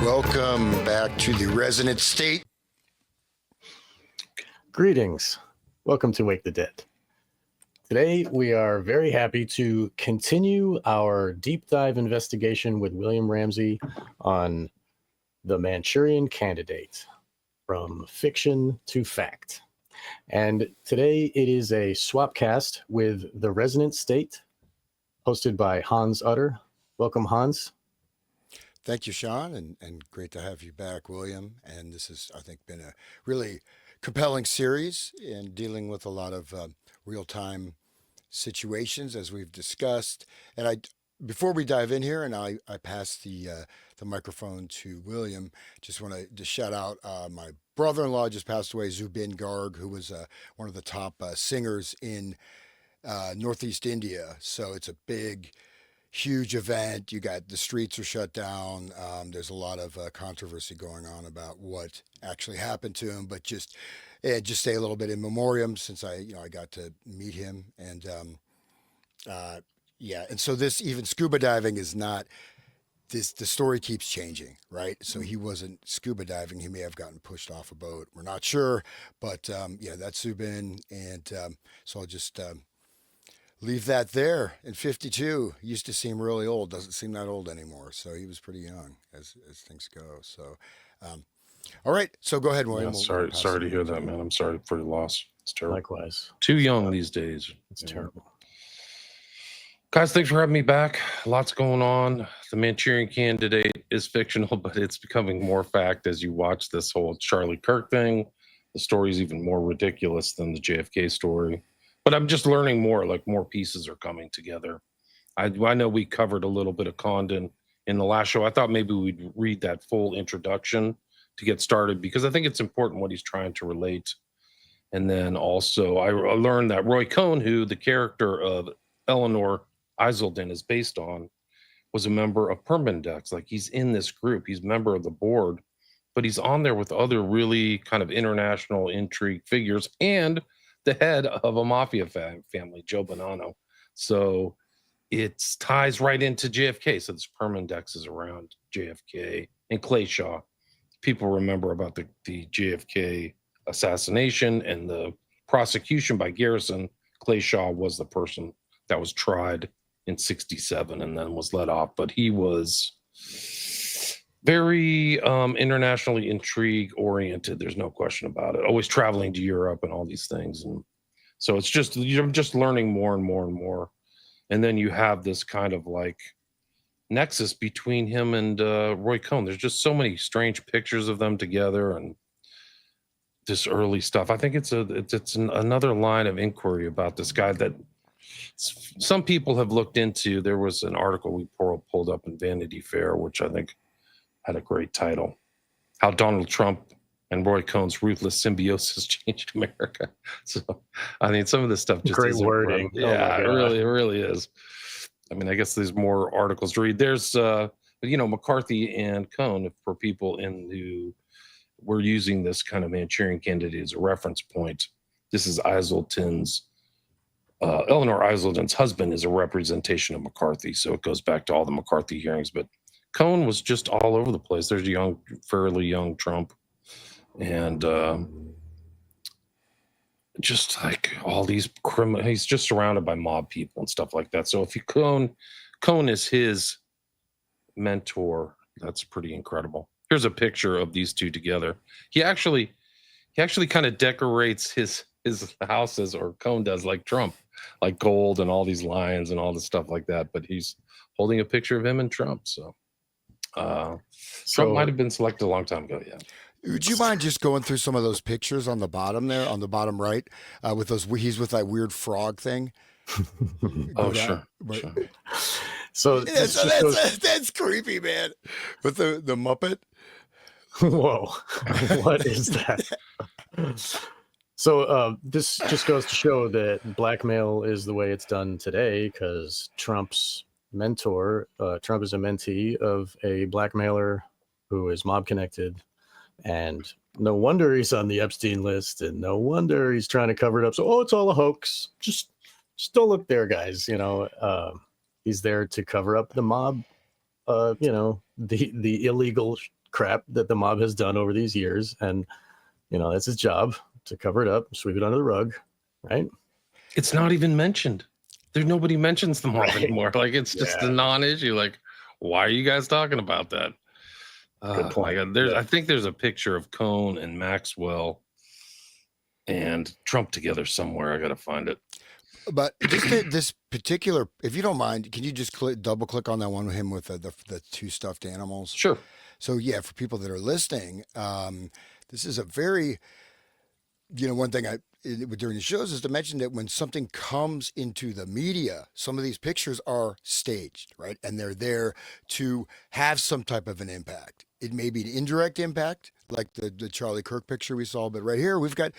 Welcome back to the Resonant State. Greetings. Welcome to Wake the Dead. Today, we are very happy to continue our deep dive investigation with William Ramsey on the Manchurian Candidate, from fiction to fact. And today it is a swapcast with the Resonant State, hosted by Hans Utter. Welcome, Hans. Thank you, Sean, and great to have you back, William. And this has, I think, been a really compelling series in dealing with a lot of real-time situations, as we've discussed. And before we dive in here, and I pass the microphone to William, just want to shout out my brother-in-law just passed away, Zubin Garg, who was one of the top singers in Northeast India. So it's a big, huge event. You got the streets are shut down. There's a lot of controversy going on about what actually happened to him, but just stay a little bit in memoriam, since I got to meet him. And and so this, even scuba diving is not this. The story keeps changing, right? So he wasn't scuba diving. He may have gotten pushed off a boat. We're not sure, but that's Zubin. And so I'll just leave that there. In 52, used to seem really old. Doesn't seem that old anymore. So he was pretty young as things go. So, all right. So go ahead, William. Yeah, sorry to hear that, man. I'm sorry for your loss. It's terrible. Likewise. Too young these days. It's terrible. Guys, thanks for having me back. Lots going on. The Manchurian Candidate is fictional, but it's becoming more fact as you watch this whole Charlie Kirk thing. The story's even more ridiculous than the JFK story. But I'm just learning more, like more pieces are coming together. I know we covered a little bit of Condon in the last show. I thought maybe we'd read that full introduction to get started, because I think it's important what he's trying to relate. And then also I learned that Roy Cohn, who the character of Eleanor Iselden is based on, was a member of Permindex. Like, he's in this group. He's a member of the board, but he's on there with other really kind of international intrigue figures and the head of a mafia family, Joe Bonanno. So it ties right into JFK. So this Permindex is around JFK and Clay Shaw. People remember about the JFK assassination and the prosecution by Garrison. Clay Shaw was the person that was tried in 1967 and then was let off. But he was very internationally intrigue oriented. There's no question about it. Always traveling to Europe and all these things. And so it's just, you're just learning more and more and more. And then you have this kind of like nexus between him and Roy Cohn. There's just so many strange pictures of them together and this early stuff. I think it's another line of inquiry about this guy that some people have looked into. There was an article we pulled up in Vanity Fair, which I think had a great title: How Donald Trump and Roy Cohn's Ruthless Symbiosis Changed America. So, I mean, some of this stuff just Great isn't wording. Yeah, it really is. I mean, I guess there's more articles to read. There's, McCarthy and Cohn, for people who were using this kind of Manchurian Candidate as a reference point. This is Eleanor Iselden's husband is a representation of McCarthy. So it goes back to all the McCarthy hearings. But Cohn was just all over the place. There's a fairly young Trump. And just like all these criminals, he's just surrounded by mob people and stuff like that. So if Cohn is his mentor, that's pretty incredible. Here's a picture of these two together. He actually kind of decorates his houses, or Cohn does, like Trump, like gold and all these lions and all this stuff like that. But he's holding a picture of him and Trump. So Trump might have been selected a long time ago. Yeah. Would you mind just going through some of those pictures on the bottom there, on the bottom right, with those? He's with that weird frog thing. Sure. So that's creepy, man. With the Muppet. Whoa, what is that? So this just goes to show that blackmail is the way it's done today, because Trump's mentor, Trump is a mentee of a blackmailer who is mob connected. And no wonder he's on the Epstein list, and no wonder he's trying to cover it up. So, it's all a hoax. Just don't look there, guys. He's there to cover up the mob the illegal crap that the mob has done over these years, and that's his job, to cover it up, sweep it under the rug, right? It's not even mentioned. There's nobody mentions the mob Right. anymore. Like, it's just a non-issue. Like, why are you guys talking about that? Good point. My God, I think there's a picture of Cohn and Maxwell and Trump together somewhere. I gotta find it. But just this particular, if you don't mind, can you just double click on that one with him with the two stuffed animals? Sure. So yeah, for people that are listening, this is a very, one thing during the shows is to mention that when something comes into the media, some of these pictures are staged, right? And they're there to have some type of an impact. It may be an indirect impact, like the Charlie Kirk picture we saw, but right here we've got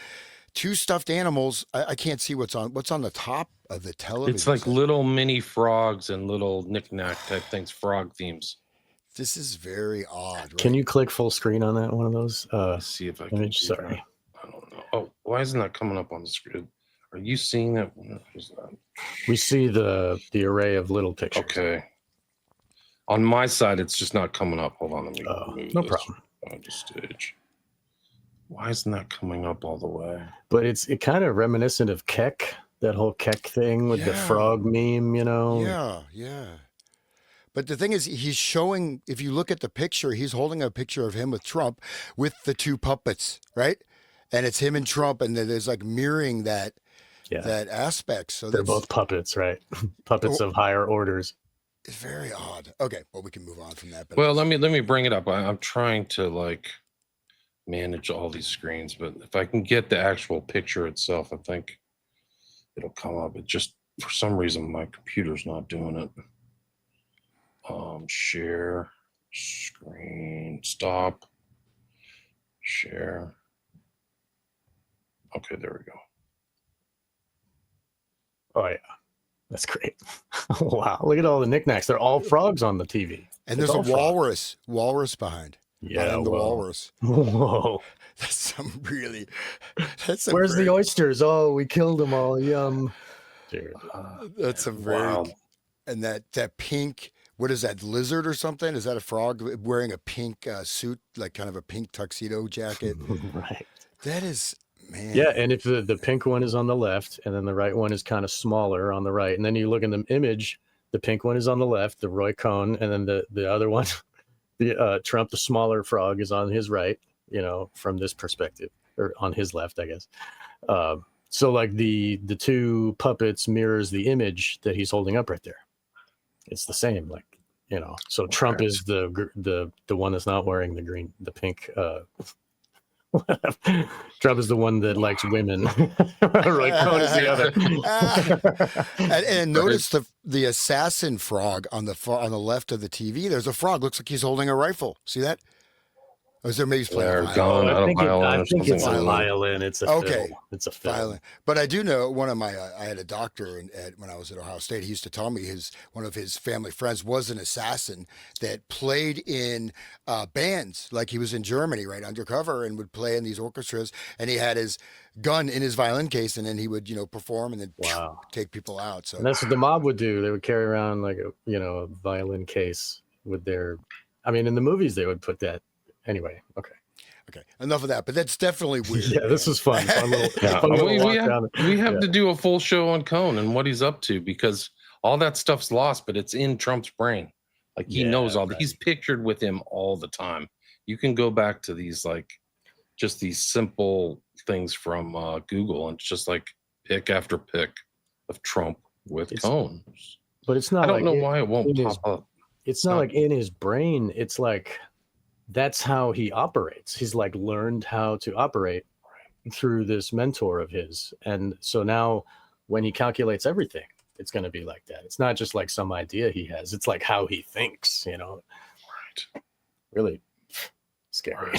two stuffed animals. I can't see what's on the top of the television. It's like little mini frogs and little knick-knack type things, frog themes. This is very odd. Right? Can you click full screen on that one of those? Let's see if I can. Image, sorry. That. I don't know. Oh, why isn't that coming up on the screen? Are you seeing that? What is that? We see the array of little pictures. Okay. On my side, it's just not coming up. Hold on, let me move no this problem. on the stage. Why isn't that coming up all the way? But it kind of reminiscent of Keck, that whole Keck thing with the frog meme, Yeah. But the thing is, he's showing, if you look at the picture, he's holding a picture of him with Trump with the two puppets, right? And it's him and Trump, and there's like mirroring that aspect. So they're both puppets, right? Puppets of higher orders. It's very odd. Okay, well, we can move on from that. But well, let me bring it up. I'm trying to manage all these screens, but if I can get the actual picture itself, I think it'll come up. It just, for some reason, my computer's not doing it. Share screen, stop, share. Okay, there we go. Oh yeah, that's great. Wow, look at all the knickknacks. They're all frogs on the TV. And there's a walrus behind. Yeah, the walrus. Whoa, that's some really. Where's the oysters? Oh, we killed them all. Yum, dude. That's a very. Wow. And that pink. What is that, lizard or something? Is that a frog wearing a pink suit, like kind of a pink tuxedo jacket? Right. That is, man. Yeah, and if the pink one is on the left, and then the right one is kind of smaller on the right, and then you look in the image, the pink one is on the left, the Roy Cohn, and then the other one, the Trump, the smaller frog, is on his right, from this perspective, or on his left, I guess. So like the two puppets mirrors the image that he's holding up right there. It's the same, so Trump is the one that's not wearing the pink. Trump is the one that likes women. Roy Cohn is the other. and notice the assassin frog on the left of the TV. There's a frog. Looks like he's holding a rifle. See that? Or is there maybe he's playing a violin? I think it's a violin. It's a fiddle. It's a fiddle. Violin. But I do know I had a doctor when I was at Ohio State. He used to tell me one of his family friends was an assassin that played in bands. Like he was in Germany, right, undercover, and would play in these orchestras. And he had his gun in his violin case, and then he would take people out. So and that's what the mob would do. They would carry around like a violin case with their. I mean, in the movies they would put that. Anyway, okay. Enough of that, but that's definitely weird. Yeah, this is fun. We have to do a full show on Cohn and what he's up to, because all that stuff's lost, but it's in Trump's brain. Like he knows all that. He's pictured with him all the time. You can go back to these just these simple things from Google, and it's just like pick after pick of Trump with Cohn. But it's not. I don't know why it won't pop up. It's not like in his brain. It's like. That's how he operates. He's learned how to operate through this mentor of his. And so now when he calculates everything, it's going to be like that. It's not just like some idea he has. It's like how he thinks, Right. Really scary.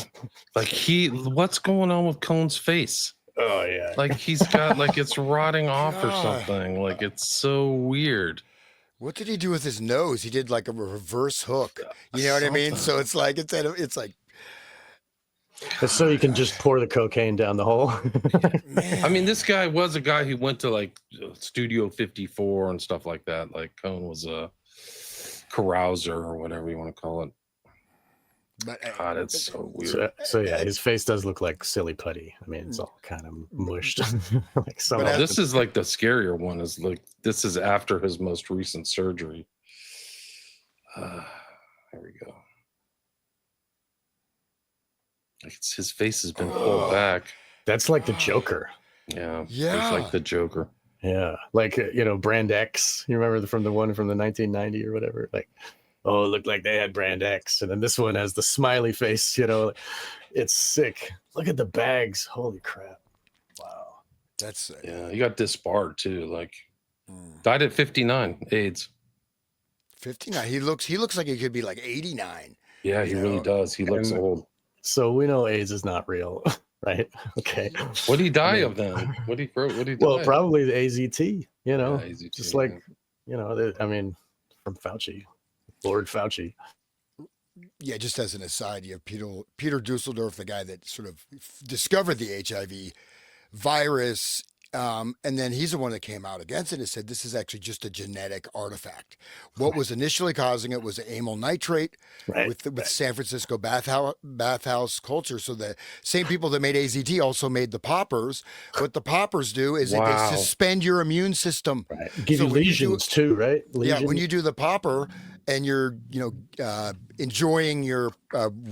What's going on with Cohn's face? Oh, yeah. He's got it's rotting off or something. It's so weird. What did he do with his nose? He did a reverse hook. You know what I mean? So it's like. It's so you can just pour the cocaine down the hole. I mean, this guy was a guy who went to Studio 54 and stuff like that. Cohn was carouser or whatever you want to call it. But God, it's so weird. So yeah, his face does look like silly putty. I mean, it's all kind of mushed. Like some But of This is like the scarier one. Is like this is after his most recent surgery. There we go. His face has been pulled back. that's like the Joker. Yeah, Yeah. it's like the Joker. Yeah, like Brand X. You remember from the one from the 1990 or whatever? Like, oh, it looked like they had Brand X, and then this one has the smiley face. It's sick. Look at the bags. Holy crap! Wow. that's Yeah, he got disbarred too. Like, mm, died at 59, AIDS. 59. He looks like he could be like 89. Yeah, he You really know, does. He looks and- old. So we know AIDS is not real, right? Okay. What did he die I mean, of then? What did he die? Well, of? probably the AZT. Yeah, AZT, just yeah. like I mean, from Fauci, Lord Fauci. Yeah, just as an aside, you have Peter Dusseldorf, the guy that sort of discovered the HIV virus, and then he's the one that came out against it and said this is actually just a genetic artifact. What was initially causing it was amyl nitrate Right. with San Francisco bathhouse culture. So the same people that made AZT also made the poppers. What the poppers do is Wow. they suspend your immune system. Right. Give So you when you do- lesions too, right? Yeah, when Lesions. you do the popper and you're, enjoying your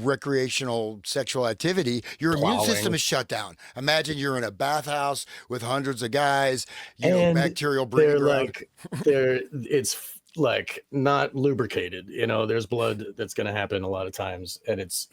recreational sexual activity, your immune Plowing. system is shut down. Imagine you're in a bathhouse with hundreds of guys, And bacterial breeding they're ground. like it's like not lubricated. There's blood that's going to happen a lot of times, and it's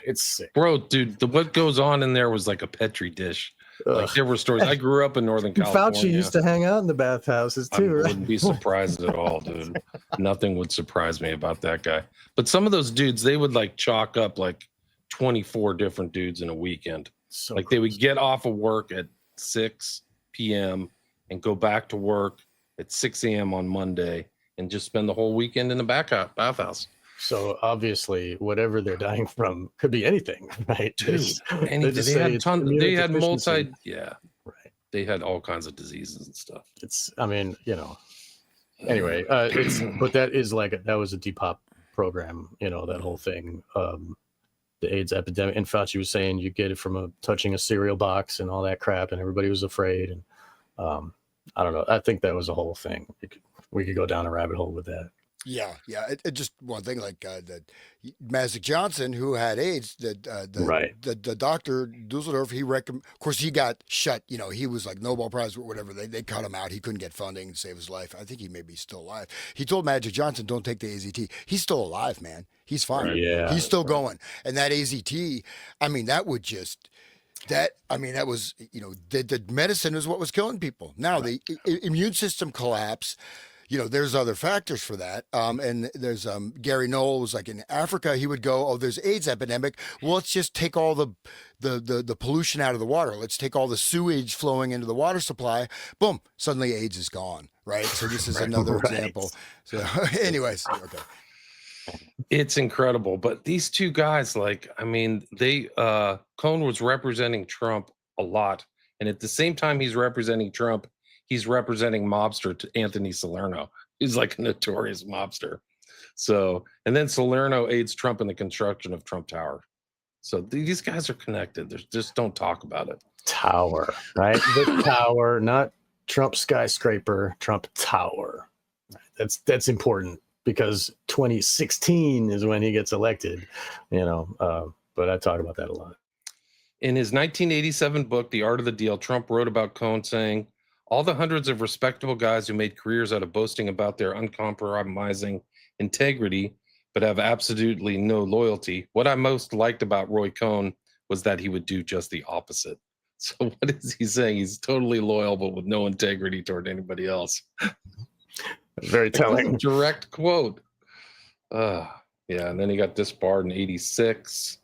it's sick. Bro, dude, what goes on in there was like a petri dish. Like Ugh. there were stories. I grew up in Northern California. Fauci used to hang out in the bathhouses I too, right? wouldn't be surprised at all, dude. Nothing would surprise me about that guy. But some of those dudes, they would like chalk up like 24 different dudes in a weekend. So Like they would gross. get off of work at 6 p.m. and go back to work at 6 a.m. on Monday and just spend the whole weekend in the bathhouse. So obviously, whatever they're dying from could be anything, right? Dude, and They just they say had it's they had immunodeficiency. Right. they had all kinds of diseases and stuff. It's. I mean, Anyway, but that is that was a depop program. That whole thing. The AIDS epidemic, and Fauci was saying you get it from touching a cereal box and all that crap, and everybody was afraid. And I don't know. I think that was a whole thing. We could go down a rabbit hole with that. Yeah. It just one thing like that Magic Johnson, who had AIDS, Right. the doctor Dusseldorf, of course he got shut. He was like Nobel Prize or whatever. They cut him out. He couldn't get funding to save his life. I think he may be still alive. He told Magic Johnson, "Don't take the AZT." He's still alive, man. He's fine. Yeah. He's still going. And that AZT, I mean, that would just. That was the medicine is what was killing people. Now the immune system collapse. There's other factors for that. And there's Gary Knoll was like in Africa, he would go, oh, there's AIDS epidemic. Well, let's just take all the pollution out of the water. Let's take all the sewage flowing into the water supply. Boom, suddenly AIDS is gone. Right. So this is another Right. example. So anyways, okay. It's incredible. But these two guys, Cohn was representing Trump a lot. And at the same time he's representing Trump, he's representing mobster to Anthony Salerno. He's like a notorious mobster. So, and then Salerno aids Trump in the construction of Trump Tower. So these guys are connected. Just don't talk about it. Tower, right? The tower, not Trump skyscraper, Trump Tower. That's important because 2016 is when he gets elected, but I talk about that a lot. In his 1987 book, The Art of the Deal, Trump wrote about Cohn saying, all the hundreds of respectable guys who made careers out of boasting about their uncompromising integrity, but have absolutely no loyalty. What I most liked about Roy Cohn was that he would do just the opposite. So what is he saying? He's totally loyal, but with no integrity toward anybody else. Very telling. Direct quote. Yeah, and then he got disbarred in 86.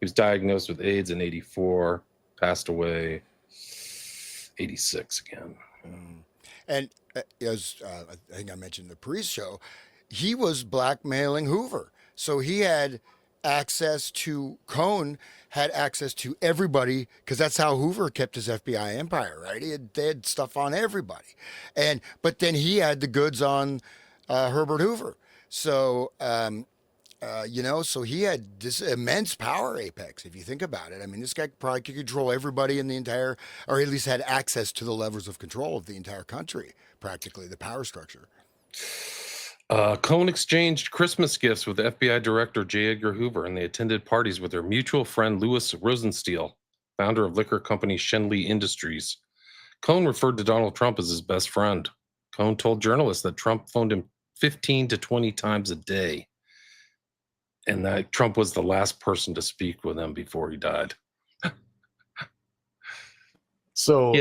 He was diagnosed with AIDS in 84, passed away 86 again. And as I think I mentioned in the pre-show, he was blackmailing Hoover. So he had access to, Cohn had access to everybody because that's how Hoover kept his FBI empire, right? They had stuff on everybody. But then he had the goods on Herbert Hoover. So, so he had this immense power apex, if you think about it. I mean, this guy probably could control everybody in the entire, or at least had access to the levers of control of the entire country, practically, the power structure. Cohn exchanged Christmas gifts with FBI Director J. Edgar Hoover, and they attended parties with their mutual friend Louis Rosenstiel, founder of liquor company Shenley Industries. Cohn referred to Donald Trump as his best friend. Cohn told journalists that Trump phoned him 15 to 20 times a day, and that Trump was the last person to speak with him before he died. So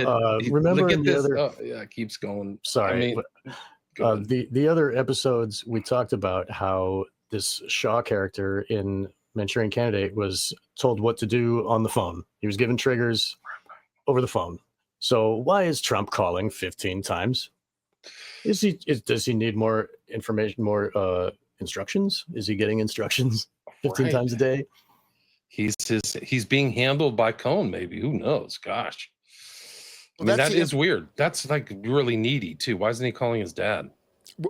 remember look at in the this. other, Oh, yeah, it keeps going. sorry, Go ahead. the other episodes we talked about how this Shaw character in Manchurian Candidate was told what to do on the phone. He was given triggers over the phone. So why is Trump calling 15 times? Does he need more information, more instructions? Is he getting instructions 15 Right. times a day? He's being handled by Cohn, maybe. Who knows? Gosh. I Well, mean, that's that the is weird. That's like really needy too. Why isn't he calling his dad?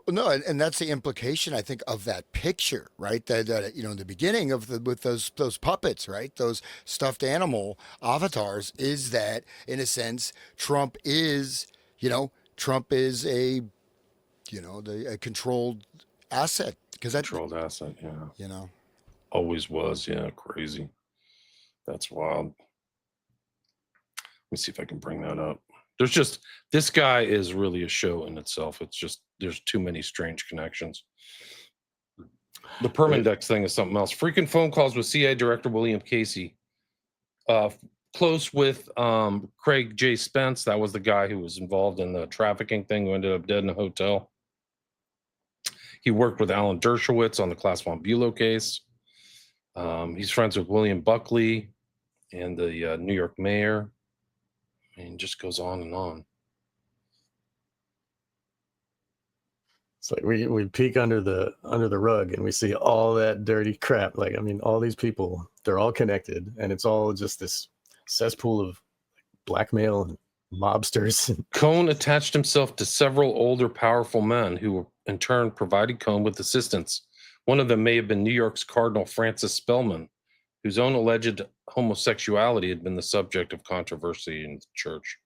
No, and that's the implication, I think, of that picture, right? That in the beginning of with those puppets, right? Those stuffed animal avatars, is that in a sense Trump is a a controlled asset, because that Controlled asset, yeah. you know Always was, yeah. Crazy. That's wild. Let me see if I can bring that up. There's just, this guy is really a show in itself. It's just, there's too many strange connections. The Permindex thing is something else. Frequent phone calls with CIA Director William Casey. Close with Craig J. Spence. That was the guy who was involved in the trafficking thing, who ended up dead in a hotel. He worked with Alan Dershowitz on the Class Von Bulow case. He's friends with William Buckley and the New York mayor. And just goes on and on. It's like we peek under the rug and we see all that dirty crap. Like, I mean, all these people, they're all connected, and it's all just this cesspool of blackmail and mobsters. Cohn attached himself to several older, powerful men who in turn provided Cohn with assistance. One of them may have been New York's Cardinal Francis Spellman, whose own alleged homosexuality had been the subject of controversy in the church.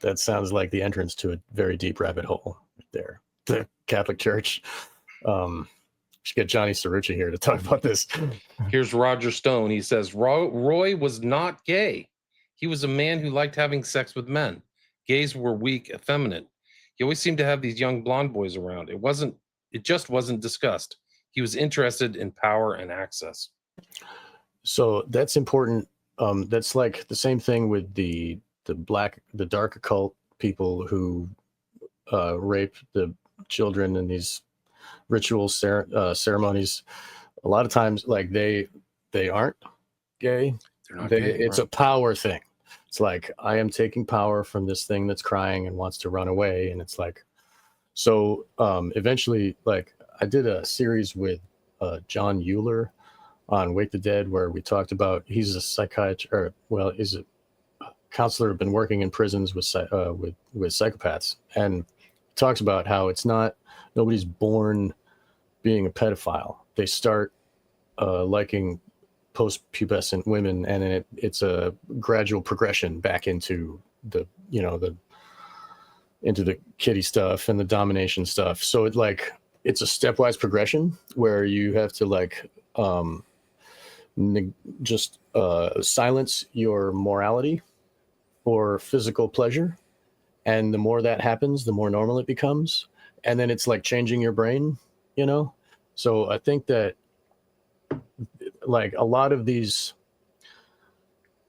That sounds like the entrance to a very deep rabbit hole right there. The Catholic Church. Should get Johnny Cerrucci here to talk about this. Here's Roger Stone. He says, Roy was not gay. He was a man who liked having sex with men. Gays were weak, effeminate. He always seemed to have these young blonde boys around. It just wasn't discussed. He was interested in power and access. So that's important. That's like the same thing with the dark occult people who rape the children in these ritual ceremonies. A lot of times, like they aren't gay. They're not gay, It's a power thing. It's like, I am taking power from this thing that's crying and wants to run away. And it's like, so eventually, like, I did a series with John Euler on Wake the Dead, where we talked about, he's a psychiatrist, he's a counselor, been working in prisons with psychopaths, and talks about how nobody's born being a pedophile. They start liking post-pubescent women, and it's a gradual progression back into the kiddie stuff and the domination stuff. So it's a stepwise progression where you have to silence your morality for physical pleasure, and the more that happens, the more normal it becomes, and then it's like changing your brain. So I think that, like, a lot of these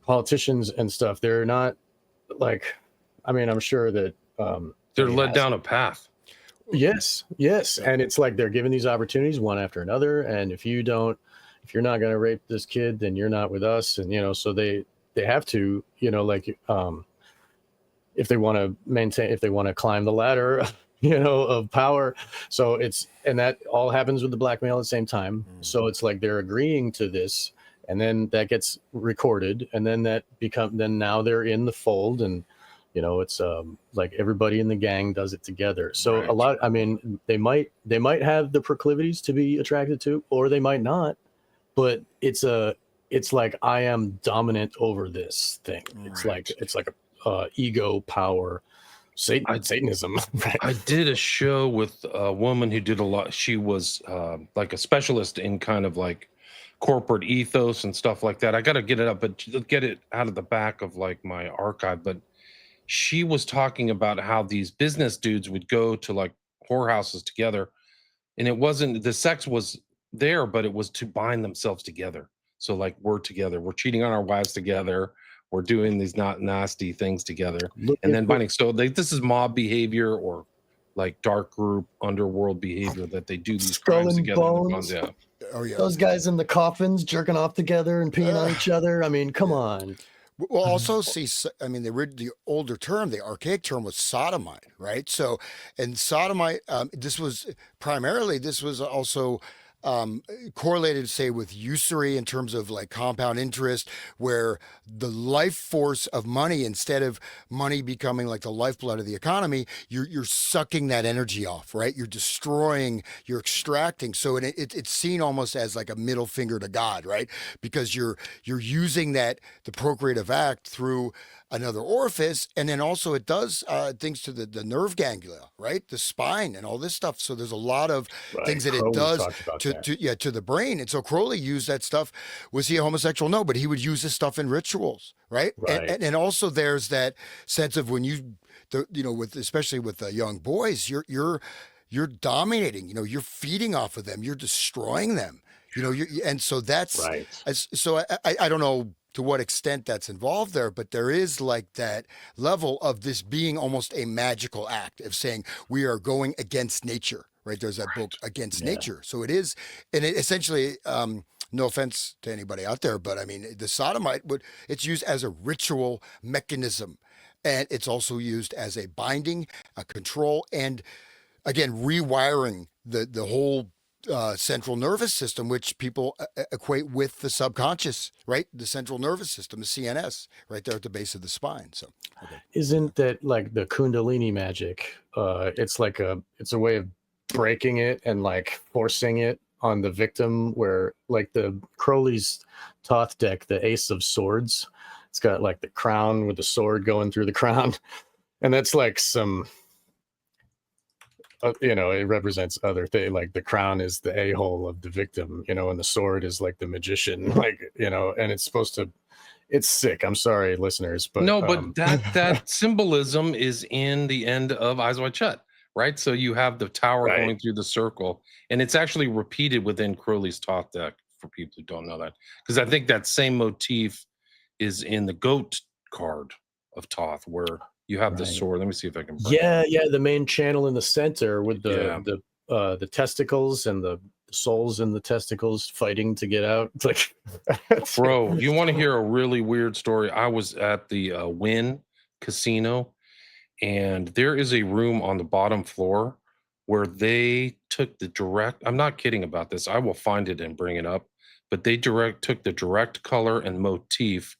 politicians and stuff, they're not like, I mean, I'm sure that they're led down a path. Yes. And it's like they're given these opportunities one after another. And if you're not going to rape this kid, then you're not with us. And, so they have to, if they want to climb the ladder, of power. So and that all happens with the blackmail at the same time. So it's like they're agreeing to this, and then that gets recorded, and then then now they're in the fold, and It's like everybody in the gang does it together. So Right. a lot, I mean, they might have the proclivities to be attracted to, or they might not, but it's like I am dominant over this thing. Right. It's like a ego power, I Satanism. Right? I did a show with a woman who did a lot. She was like a specialist in kind of like corporate ethos and stuff like that. I got to get it up, but get it out of the back of like my archive. But she was talking about how these business dudes would go to like whorehouses together, and it wasn't the sex was there, but it was to bind themselves together. So like we're together, we're cheating on our wives together, we're doing these not nasty things together, Look and at then the binding. So this is mob behavior or like dark group underworld behavior that they do these Skull crimes and together. And the Bones. yeah. Oh yeah. Those guys in the coffins jerking off together and peeing on Uh, each other. I mean, come yeah. on. Well, also see, I mean, the older term, the archaic term was sodomite, right? So, and sodomite, this was also correlated, say, with usury in terms of like compound interest, where the life force of money, instead of money becoming like the lifeblood of the economy, you're sucking that energy off, right? You're destroying, you're extracting. So it's seen almost as like a middle finger to God, right? Because you're using that the procreative act through another orifice, and then also it does things to the nerve ganglia, right, the spine and all this stuff. So there's a lot of Right. things that it Crowley does talked about to, that. to the brain. And so Crowley used that stuff. Was he a homosexual? No, but he would use this stuff in rituals, right? Right. And also there's that sense of when with especially with young boys, you're dominating. You're feeding off of them. You're destroying them. And so that's Right. so I don't know to what extent that's involved there, but there is like that level of this being almost a magical act of saying we are going against nature, right? There's that book Against Yeah. Nature. So it is, and it essentially, no offense to anybody out there, but I mean, the sodomite it's used as a ritual mechanism. And it's also used as a binding, a control, and again, rewiring the whole central nervous system, which people equate with the subconscious, right? The central nervous system, the CNS, right there at the base of the spine. So, okay. Isn't that like the Kundalini magic? It's a way of breaking it and like forcing it on the victim, where like the Crowley's Thoth deck, the Ace of Swords, it's got like the crown with the sword going through the crown. And that's like some it represents other things. Like the crown is the a-hole of the victim, and the sword is like the magician, like, and it's supposed to, it's sick. I'm sorry, listeners, but No, but that symbolism is in the end of Eyes Wide Shut, right? So you have the tower Right. going through the circle, and it's actually repeated within Crowley's Thoth deck for people who don't know that, because I think that same motif is in the goat card of Thoth, where you have the Right. sword. Let me see if I can bring it Yeah, up. yeah, the main channel in the center with Yeah. the testicles and the souls in the testicles fighting to get out. It's like, Bro, you want to hear a really weird story? I was at the Wynn Casino, and there is a room on the bottom floor where they took the direct, I'm not kidding about this, I will find it and bring it up, but they took the direct color and motif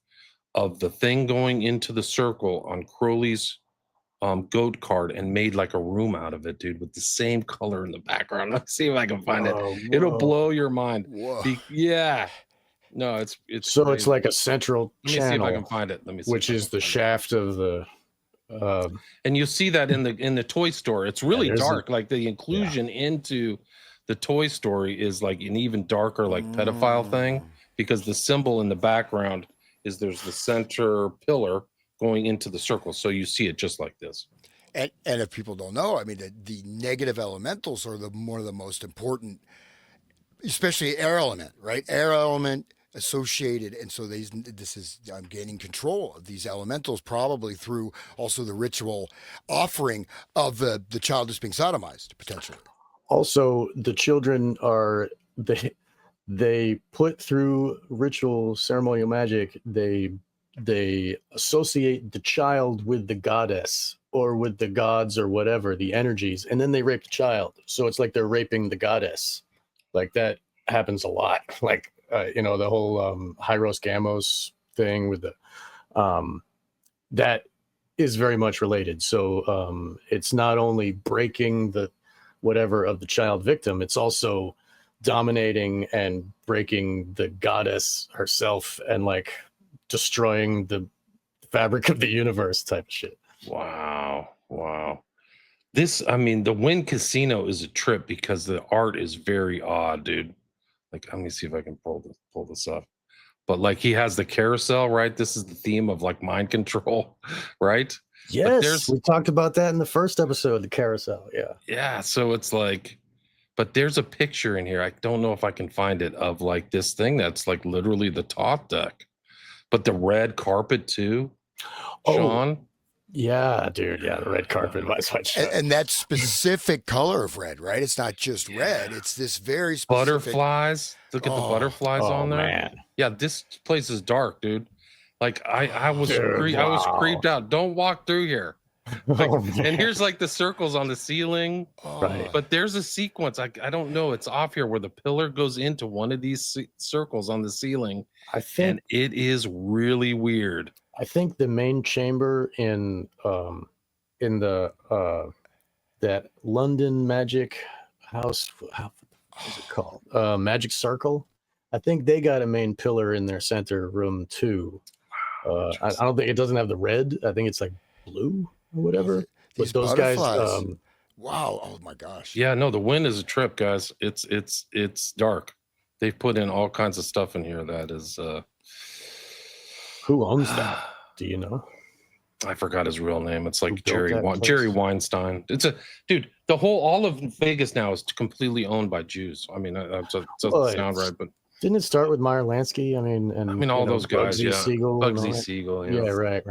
of the thing going into the circle on Crowley's goat card and made like a room out of it, dude, with the same color in the background. Let's see if I can find it. It'll whoa. blow your mind. Whoa. Yeah. No, it's So crazy. it's like a central Let me see if I can channel, find it. Let me see which if I is can the find it. shaft of the And you see that in the toy store. It's really there's dark. Like the inclusion into the Toy Story is like an even darker, like pedophile thing, because the symbol in the background is there's the center pillar going into the circle. So you see it just like this. And if people don't know, I mean, the negative elementals are one of the most important, especially air element, right? Air element associated, and so I'm gaining control of these elementals probably through also the ritual offering of the child that's being sodomized potentially. Also, the children are they put through ritual ceremonial magic, they associate the child with the goddess or with the gods or whatever, the energies, and then they rape the child. So it's like they're raping the goddess. Like that happens a lot. Like the whole Hyros Gamos thing with the that is very much related. So it's not only breaking the whatever of the child victim, it's also dominating and breaking the goddess herself and like destroying the fabric of the universe type of shit. Wow. This, I mean, the Wynn Casino is a trip because the art is very odd, dude. Like, let me see if I can pull this up. But like, he has the carousel, right? This is the theme of like mind control, right? Yes, we talked about that in the first episode, the carousel. Yeah. So it's like, but there's a picture in here. I don't know if I can find it of like this thing that's like literally the top deck, but the red carpet too. Sean. Yeah, dude. Yeah, the red carpet. And that specific color of red, right? It's not just red. It's this very specific Butterflies. Look at the butterflies on there. Man. Yeah, this place is dark, dude. Like I was Dude, I was wow. creeped out. Don't walk through here. Like, Oh, man. and here's like the circles on the ceiling. Right. But there's a sequence. I don't know. It's off here where the pillar goes into one of these circles on the ceiling, I think and it is really weird. I think the main chamber in the that London Magic House, what is it called? Magic Circle. I think they got a main pillar in their center room too. I don't think it doesn't have the red. I think it's like blue or whatever. These But those butterflies. guys, Wow. Oh my gosh. Yeah, no, the Wynn is a trip, guys. It's dark. They've put in all kinds of stuff in here that is who owns that? Do you know? I forgot his real name. It's Who like built that place? Jerry Weinstein. It's a dude. All of Vegas now is completely owned by Jews. I mean, that doesn't sound right, but didn't it start with Meyer Lansky? I mean, all those guys, Bugsy yeah, Siegel, and all Bugsy that? Siegel, Yeah, right.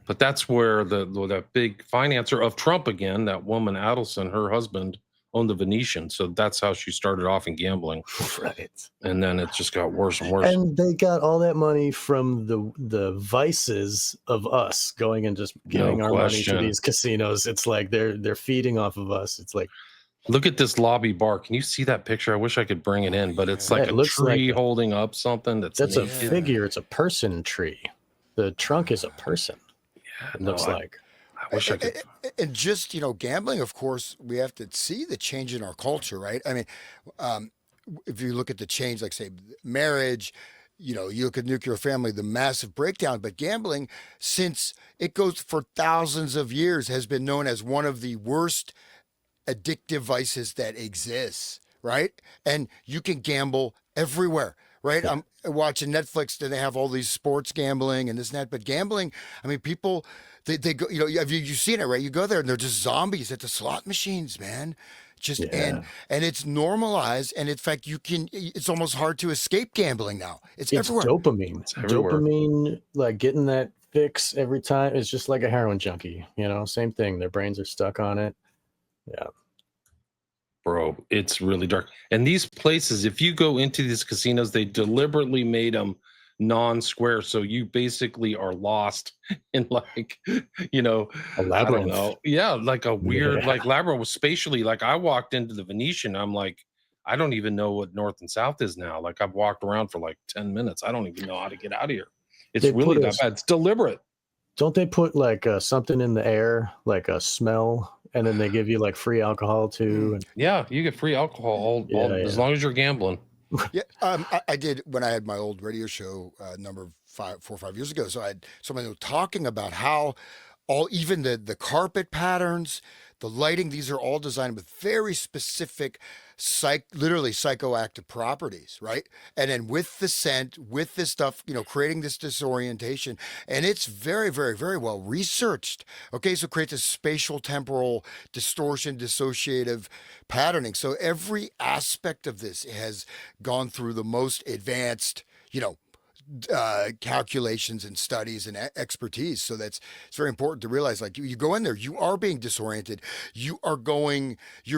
But that's where that big financer of Trump again, that woman Adelson, her husband owned the Venetian, so that's how she started off in gambling, Right. and then it just got worse and worse. And they got all that money from the vices of us going and just giving our money to these casinos. It's like they're feeding off of us. It's like, look at this lobby bar. Can you see that picture? I wish I could bring it in, but it's like it a looks tree like holding up something. That's a naked. figure. It's a person tree. The trunk is a person. Yeah, It looks like. I wish I could. And just, gambling, of course, we have to see the change in our culture, right? I mean, if you look at the change, like say marriage, you look at nuclear family, the massive breakdown, but gambling, since it goes for thousands of years, has been known as one of the worst addictive vices that exists, right? And you can gamble everywhere, right? I'm watching Netflix, and they have all these sports gambling and this and that, but gambling, I mean, people, they go, you've seen it, right? You go there and they're just zombies at the slot machines, man. And it's normalized, and in fact, it's almost hard to escape gambling now. It's everywhere. Dopamine. It's everywhere. Dopamine, like getting that fix every time. It's just like a heroin junkie, same thing. Their brains are stuck on it. Yeah. Bro, it's really dark. And these places, if you go into these casinos, they deliberately made them non-square, so you basically are lost in like a labyrinth. I don't know. Yeah, like a weird like labyrinth. Spatially, like I walked into the Venetian, I'm like, I don't even know what north and south is now. Like I've walked around for like 10 minutes. I don't even know how to get out of here. It's really that bad. It's deliberate. Don't they put like something in the air, like a smell, and then they give you like free alcohol too? Yeah, you get free alcohol as long as you're gambling. Yeah, I did when I had my old radio show number 4 or 5 years ago. So I had someone talking about how even the carpet patterns, the lighting, these are all designed with very specific literally psychoactive properties, right? And then with the scent, with this stuff, creating this disorientation, and it's very, very, very well researched. Okay, so it creates a spatial temporal distortion, dissociative patterning. So every aspect of this has gone through the most advanced, calculations and studies and expertise. So it's very important to realize, like you go in there, you are being disoriented. You're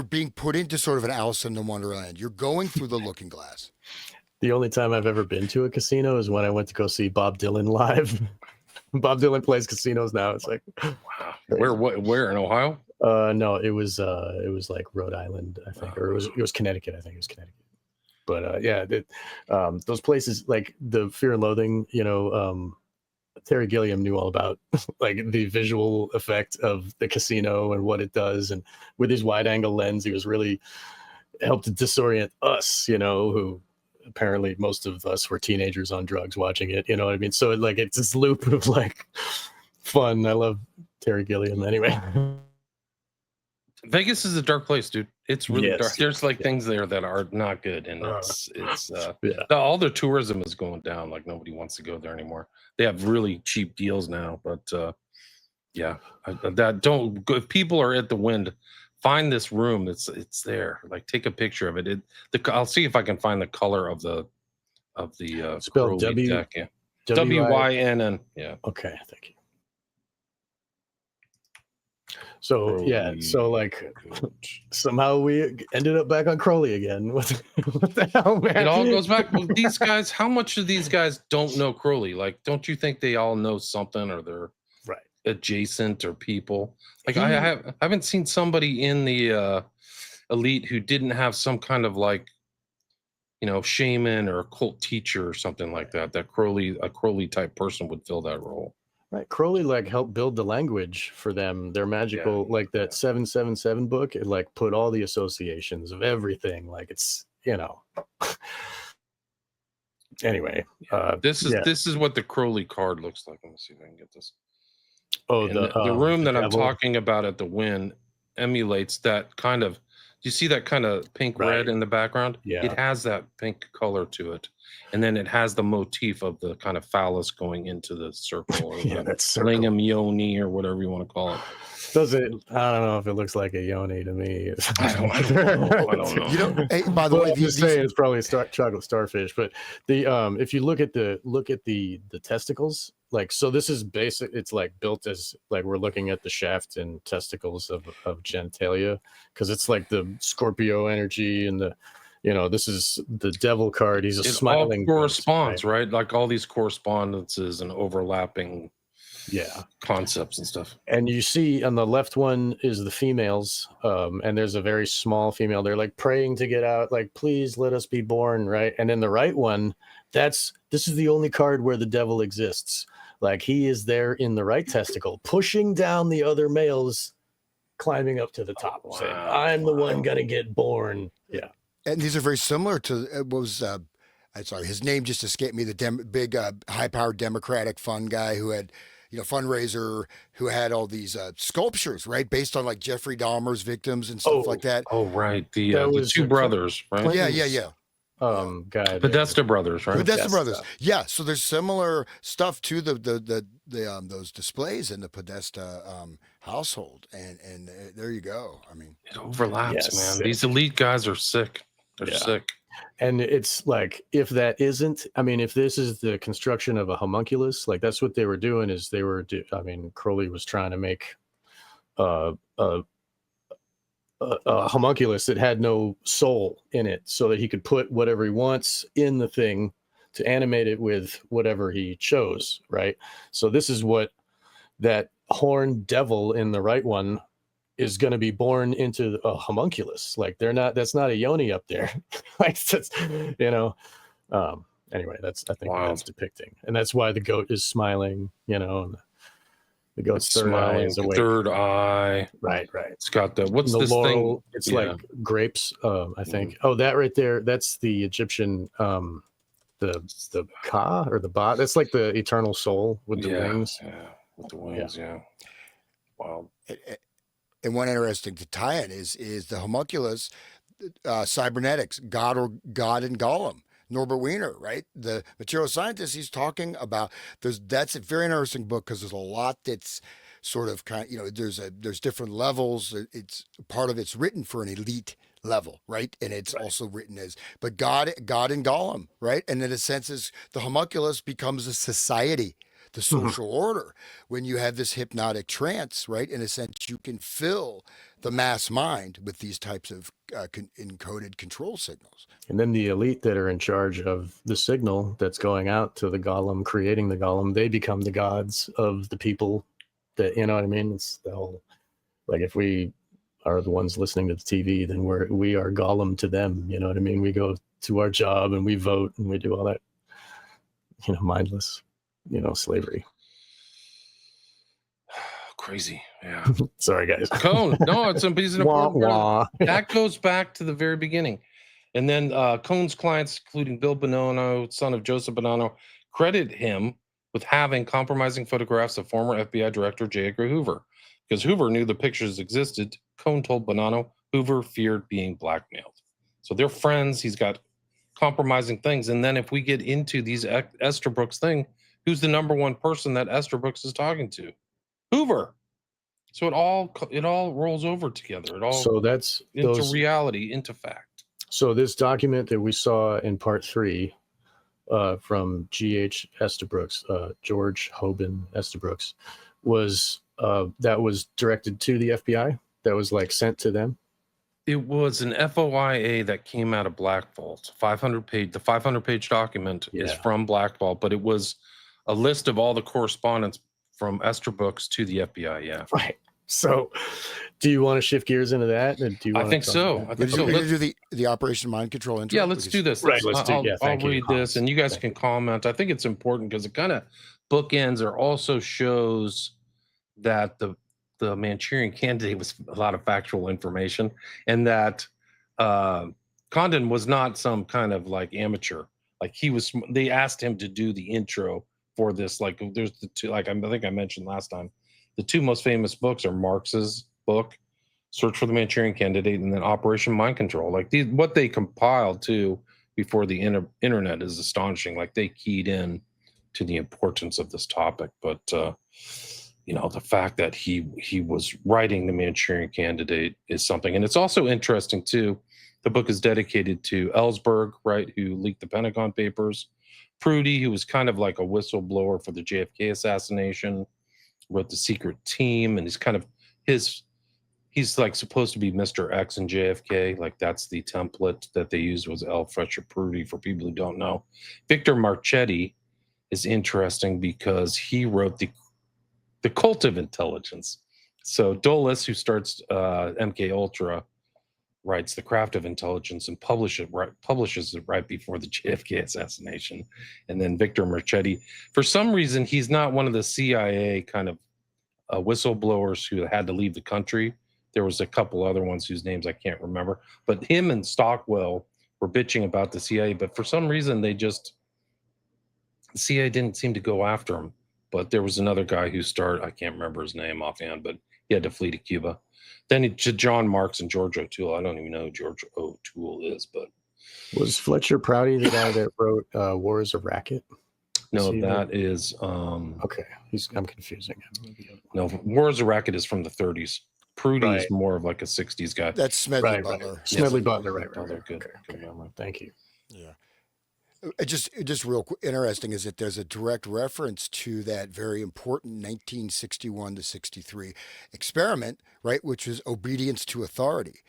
being put into sort of an Alice in the Wonderland. You're going through the looking glass. The only time I've ever been to a casino is when I went to go see Bob Dylan live. Bob Dylan plays casinos now. It's like, wow. Where in Ohio? No, it was like Rhode Island, I think, or it was Connecticut. I think it was Connecticut. But those places like the Fear and Loathing, Terry Gilliam knew all about like the visual effect of the casino and what it does, and with his wide angle lens, he was really helped to disorient us, who apparently most of us were teenagers on drugs watching it. You know what I mean? So it's this loop of like fun. I love Terry Gilliam anyway. Vegas is a dark place, dude. It's really Yes. dark. There's like things there that are not good, and all the tourism is going down. Like nobody wants to go there anymore. They have really cheap deals now, but if people are at the Wind, find this room. It's there. Like take a picture of it. I'll see if I can find the color of the Spelled Crowley deck. Yeah. WYNN. Yeah. Okay, thank you. So somehow we ended up back on Crowley again. What the hell, man? It all goes back. Well, these guys, how much of these guys don't know Crowley? Like, don't you think they all know something, or they're adjacent or people? Like, I haven't seen somebody in the elite who didn't have some kind of like, shaman or occult teacher or something like that. A Crowley type person would fill that role. Right. Crowley helped build the language for them. Their magical, that 777 book, it put all the associations of everything. It's, anyway. This is what the Crowley card looks like. Let me see if I can get this. Oh, and the room that I'm talking about at the Wind emulates that kind of. Do you see that kind of pink red in the background? Yeah. It has that pink color to it. And then it has the motif of the kind of phallus going into the circle, or that's lingam yoni, or whatever you want to call it. Does it? I don't know if it looks like a yoni to me. I don't know. Hey, by the way, I'm just saying it's probably a chocolate starfish. But the if you look at the testicles, so this is basic. It's built as we're looking at the shaft and testicles of genitalia, because it's the Scorpio energy and the. This is the devil card. He's a smiling. All corresponds, right? Like all these correspondences and overlapping concepts and stuff. And you see on the left one is the females, and there's a very small female. They're praying to get out, please let us be born, right? And then the right one, this is the only card where the devil exists. He is there in the right testicle, pushing down the other males, climbing up to the top, saying, I'm the one gonna get born. Yeah. And these are very similar to his name just escaped me. The big high-powered Democratic fund guy who had, fundraiser, who had all these sculptures, right, based on Jeffrey Dahmer's victims and stuff like that. Oh, right, the two brothers, right? Yeah. Podesta brothers, right? Podesta brothers. Yeah. So there's similar stuff to the those displays in the Podesta household, and there you go. I mean, it overlaps, man. These elite guys are sick. They're sick. And it's if that isn't, if this is the construction of a homunculus, that's what they were doing. Is Crowley was trying to make a homunculus that had no soul in it, so that he could put whatever he wants in the thing to animate it with whatever he chose, right? So this is what that horned devil in the right one is going to be born into a homunculus. That's not a yoni up there. That's, anyway, I think that's depicting. And that's why the goat is smiling, and the goat's third eye is awake. Third eye. Right. It's got what's the this laurel, thing? It's grapes, I think. Oh, that right there, that's the Egyptian, the Ka or the Ba. That's the eternal soul with the wings. Yeah, with the wings, Wow. And one interesting tie-in is the homunculus, cybernetics, God and Gollum, Norbert Wiener, right? The material scientist, he's talking about. That's a very interesting book, because there's a lot that's sort of there's different levels. It's part of it's written for an elite level, right? And it's also written as, but God and Gollum, right? And in a sense, the homunculus becomes a society, the social order. When you have this hypnotic trance, right? In a sense, you can fill the mass mind with these types of encoded control signals. And then the elite that are in charge of the signal that's going out to the golem, creating the golem, they become the gods of the people that, you know what I mean? It's the whole, if we are the ones listening to the TV, then we are golem to them. You know what I mean? We go to our job and we vote and we do all that, mindless, slavery. crazy. Yeah. Sorry, guys. Cone. No, he's an Wah, important part. wah. That goes back to the very beginning. And then Cone's clients, including Bill Bonanno, son of Joseph Bonanno, credit him with having compromising photographs of former FBI Director J. Edgar Hoover. Because Hoover knew the pictures existed, Cone told Bonanno Hoover feared being blackmailed. So they're friends. He's got compromising things. And then if we get into these Estabrooks thing, who's the number one person that Estabrooks is talking to? Hoover. So it all rolls over together. It all So that's into those. reality, into fact. So this document that we saw in part 3 from G.H. Estabrooks, George Hoban Estabrooks, was that was directed to the FBI. That was like sent to them. It was an FOIA that came out of Black Vault. The 500-page document is Yeah. from Black Vault, but it was a list of all the correspondence from Estabrooks to the FBI. Yeah, Right. So, do you want to shift gears into that? Or do you I want think to so. I We're think so. going to Let's, do the Operation Mind Control intro. yeah, let's do this. Right, let's do- yeah, I'll thank you. read this, and you guys can comment. I think it's important because it kind of bookends or also shows that the Manchurian Candidate was a lot of factual information, and that Condon was not some kind of like amateur. Like he was. They asked him to do the intro for this. Like there's the two. Like I think I mentioned last time, the two most famous books are Marx's book, Search for the Manchurian Candidate, and then Operation Mind Control. Like what they compiled too before the internet is astonishing. Like they keyed in to the importance of this topic, but the fact that he was writing the Manchurian Candidate is something. And it's also interesting too. The book is dedicated to Ellsberg, right, who leaked the Pentagon Papers. Prudy, who was kind of like a whistleblower for the JFK assassination, wrote The Secret Team, and he's like supposed to be Mr. X in JFK. Like that's the template that they used was L. Fletcher Prudy, for people who don't know. Victor Marchetti is interesting because he wrote the Cult of Intelligence. So Dulles, who starts MK Ultra, writes The Craft of Intelligence and publishes it right before the JFK assassination. And then Victor Marchetti, for some reason, he's not one of the CIA kind of whistleblowers who had to leave the country. There was a couple other ones whose names I can't remember, but him and Stockwell were bitching about the CIA, but for some reason the CIA didn't seem to go after him. But there was another guy who started, I can't remember his name offhand, but he had to flee to Cuba. Then John Marks and George O'Toole. I don't even know who George O'Toole is, but Was Fletcher Prouty the guy that wrote War is a Racket? no, See, that is Okay, I'm confusing him. no, War is a Racket is from the 30s. Prudy is Right. more of like a 60s guy. That's Smedley Right, Butler. right. Smedley Butler, right. Oh, they're good. Okay, Good okay. memory. Thank you. Yeah. Just real interesting is that there's a direct reference to that very important 1961 to 63 experiment, right, which was obedience to authority.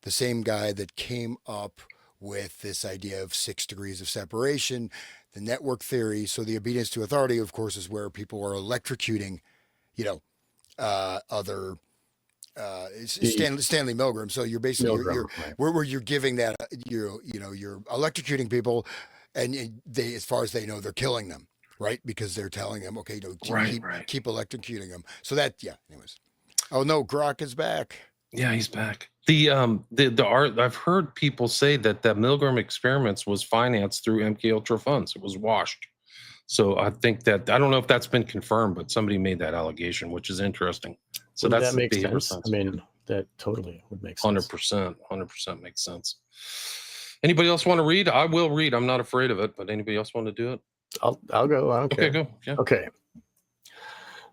The same guy that came up with this idea of 6 degrees of separation, the network theory. So the obedience to authority, of course, is where people are electrocuting, other. Stanley Milgram. So you're basically you're right. where you're giving that you're electrocuting people, and they, as far as they know, they're killing them, right? Because they're telling them, okay, keep electrocuting them. So that, yeah. Anyways, oh no, Grok is back. Yeah, he's back. The art, I've heard people say that the Milgram experiments was financed through MK Ultra funds. It was washed. So I think that, I don't know if that's been confirmed, but somebody made that allegation, which is interesting. So Well, that's that makes behavior sense. I mean, that totally would make sense. 100% makes sense. Anybody else want to read? I will read. I'm not afraid of it, but anybody else want to do it? I'll go. I don't care. Okay, go. Yeah. Okay.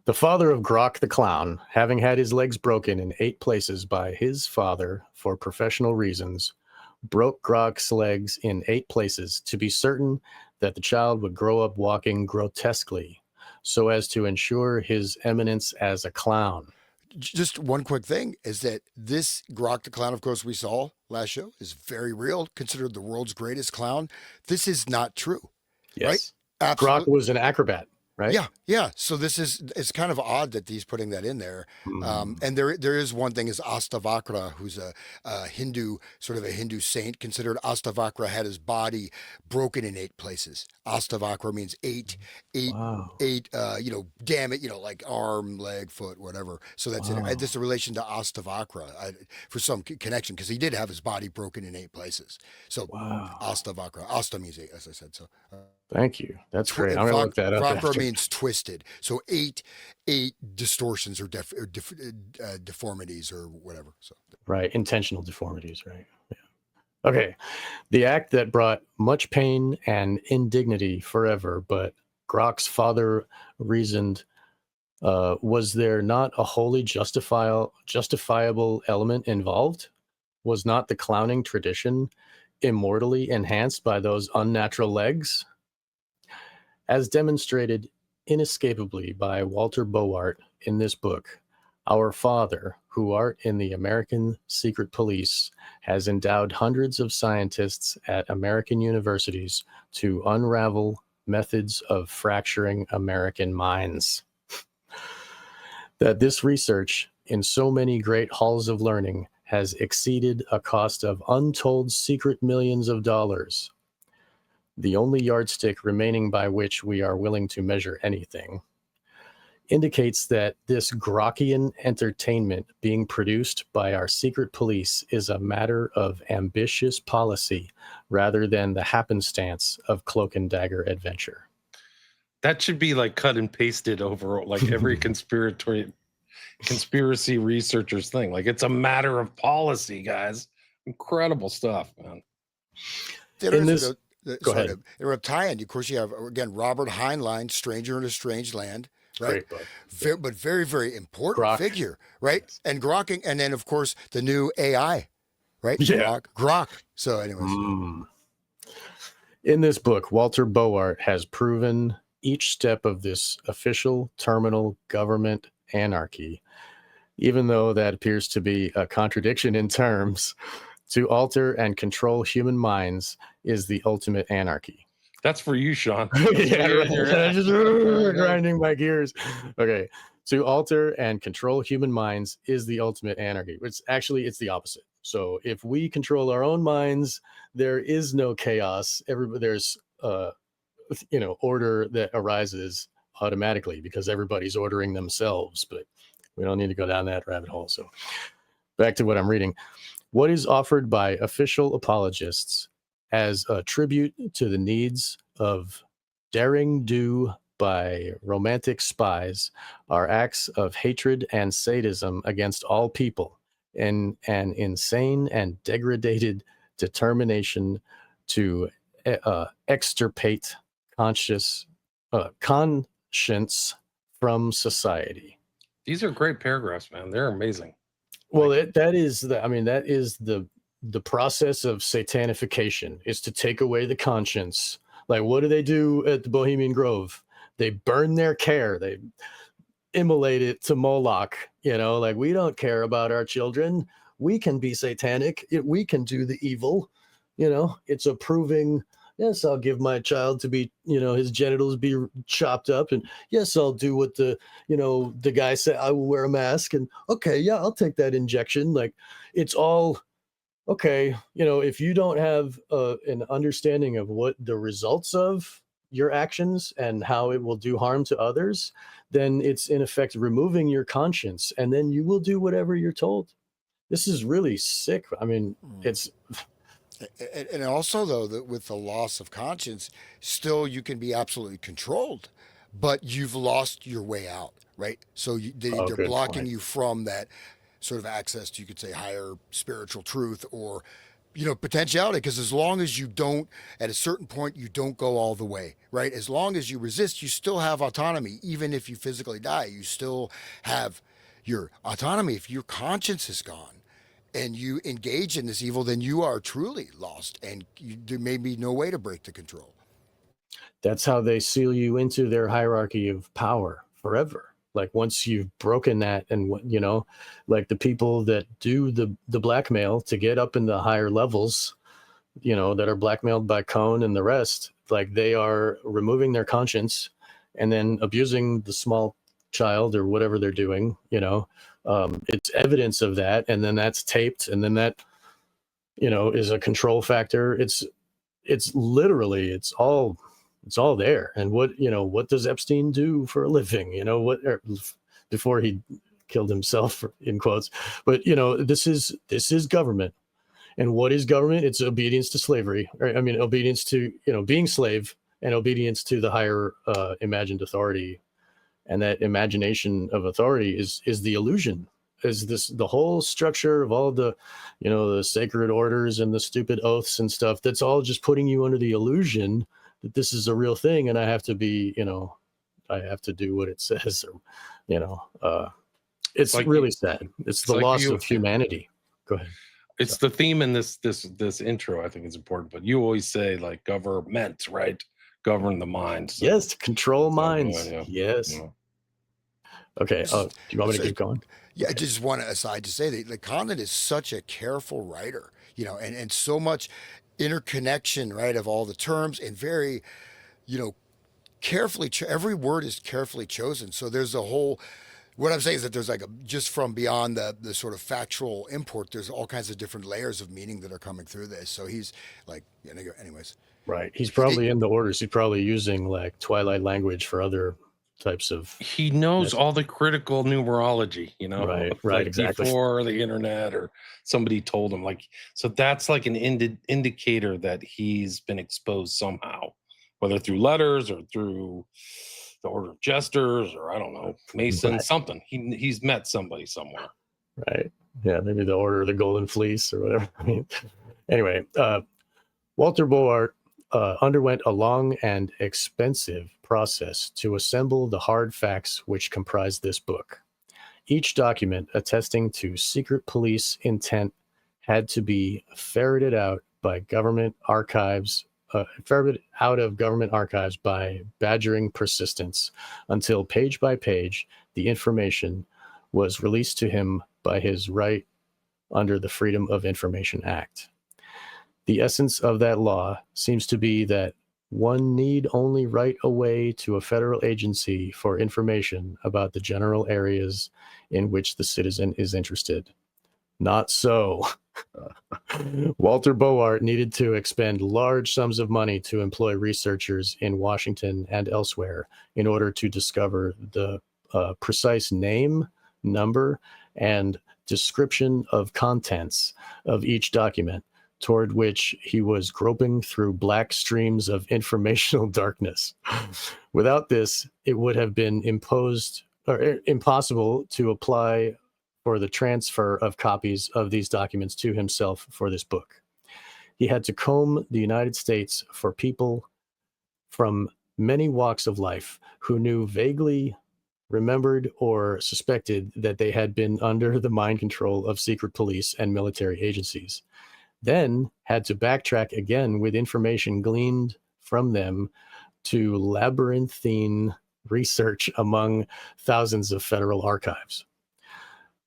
The father of Grok the clown, having had his legs broken in 8 places by his father for professional reasons, broke Grok's legs in 8 places to be certain that the child would grow up walking grotesquely, so as to ensure his eminence as a clown. Just one quick thing is that this Grok the clown, of course, we saw last show, is very real, considered the world's greatest clown. This is not true. Yes. Absolutely. Grok was an acrobat. right? Yeah. So it's kind of odd that he's putting that in there. And there is one thing is Astavakra, who's a Hindu, sort of a Hindu saint considered. Astavakra had his body broken in 8 places. Astavakra means eight, Wow. eight. Damn it, like arm, leg, foot, whatever. So that's Wow. it. This is a relation to Astavakra for some connection because he did have his body broken in 8 places. So Wow. Astavakra, Asta means 8, as I said. So. Thank you. That's great. I'm And going to look that up Vakra after. means twisted. So eight distortions or deformities or whatever. So Right. Intentional deformities, right? Yeah. Okay. The act that brought much pain and indignity forever, but Grok's father reasoned, was there not a wholly justifiable element involved? Was not the clowning tradition immortally enhanced by those unnatural legs? As demonstrated inescapably by Walter Boart in this book, our father, who art in the American Secret Police, has endowed hundreds of scientists at American universities to unravel methods of fracturing American minds. That this research in so many great halls of learning has exceeded a cost of untold secret millions of dollars, the only yardstick remaining by which we are willing to measure anything, indicates that this Grockian entertainment being produced by our secret police is a matter of ambitious policy rather than the happenstance of cloak and dagger adventure. That should be like cut and pasted over like every conspiracy researcher's thing. Like it's a matter of policy, guys. Incredible stuff, man. In this, go sorry ahead. to interrupt. Tie-in. Of course, you have again Robert Heinlein, "Stranger in a Strange Land," right? Great book. But very, very important Grok. figure, right? And Grok, and then of course the new AI, right? Yeah. Grok. So, anyways, In this book, Walter Boart has proven each step of this official terminal government anarchy, even though that appears to be a contradiction in terms, to alter and control human minds is the ultimate anarchy. That's for you, Sean. Yeah, right. Just grinding my gears. Okay. To alter and control human minds is the ultimate anarchy. It's the opposite. So if we control our own minds, there is no chaos. There's order that arises automatically because everybody's ordering themselves. But we don't need to go down that rabbit hole. So back to what I'm reading. What is offered by official apologists as a tribute to the needs of daring do by romantic spies are acts of hatred and sadism against all people, and an insane and degraded determination to extirpate conscience from society. These are great paragraphs, man. They're amazing. Well, that is the process of satanification, is to take away the conscience. Like, what do they do at the Bohemian Grove? They burn their care. They immolate it to Moloch. Like, we don't care about our children. We can be satanic. We can do the evil. It's approving. Yes, I'll give my child to be, his genitals be chopped up. And yes, I'll do what the guy said. I will wear a mask. And okay, yeah, I'll take that injection. Like, it's all okay. If you don't have an understanding of what the results of your actions and how it will do harm to others, then it's in effect removing your conscience. And then you will do whatever you're told. This is really sick. I mean, it's... And also, though, that with the loss of conscience, still you can be absolutely controlled, but you've lost your way out, right? So they're blocking you from that sort of access to, you could say, higher spiritual truth or, potentiality. Because as long as you don't, at a certain point, you don't go all the way, right? As long as you resist, you still have autonomy. Even if you physically die, you still have your autonomy. If your conscience is gone, and you engage in this evil, then you are truly lost, and there may be no way to break the control. That's how they seal you into their hierarchy of power forever. Like, once you've broken that, and like the people that do the blackmail to get up in the higher levels, that are blackmailed by Cohn and the rest, like, they are removing their conscience and then abusing the small child or whatever they're doing, it's evidence of that. And then that's taped. And then that, is a control factor. It's literally, it's all there. And what does Epstein do for a living? Before he killed himself, in quotes. But this is government. And what is government? It's obedience to slavery. Right? I mean, obedience to being slave, and obedience to the higher imagined authority. And that imagination of authority is the illusion. Is this the whole structure of all the the sacred orders and the stupid oaths and stuff? That's all just putting you under the illusion that this is a real thing, and I have to be I have to do what it says. Or, it's like, really sad. It's the loss of humanity. Go ahead. It's the theme in this intro. I think is important, but you always say like government, right? Govern the mind. So yes, to control minds. Yes. Yeah. Okay. Do you want me to keep going? Yeah, I just want to aside to say that Condon is such a careful writer, and so much interconnection, right, of all the terms, and very, carefully. Every word is carefully chosen. So there's a whole. What I'm saying is that there's just from beyond the sort of factual import, there's all kinds of different layers of meaning that are coming through this. So he's anyways. Right. He's probably in the orders. He's probably using like Twilight language for other types of. He knows all the critical numerology, Right. Exactly. Before the internet or somebody told him, so that's like an indicator that he's been exposed somehow, whether through letters or through the Order of Jesters or I don't know, Mason, right. Something. He's met somebody somewhere. Right. Yeah. Maybe the Order of the Golden Fleece or whatever. I mean, anyway, Walter Boart underwent a long and expensive process to assemble the hard facts which comprise this book. Each document attesting to secret police intent had to be ferreted out by government archives, ferreted out of government archives by badgering persistence until page by page the information was released to him by his right under the Freedom of Information Act. The essence of that law seems to be that one need only write away to a federal agency for information about the general areas in which the citizen is interested. Not so. Walter Boart needed to expend large sums of money to employ researchers in Washington and elsewhere in order to discover the precise name, number, and description of contents of each document, toward which he was groping through black streams of informational darkness. Without this, it would have been impossible to apply for the transfer of copies of these documents to himself for this book. He had to comb the United States for people from many walks of life who knew vaguely, remembered, or suspected that they had been under the mind control of secret police and military agencies. Then had to backtrack again with information gleaned from them to labyrinthine research among thousands of federal archives.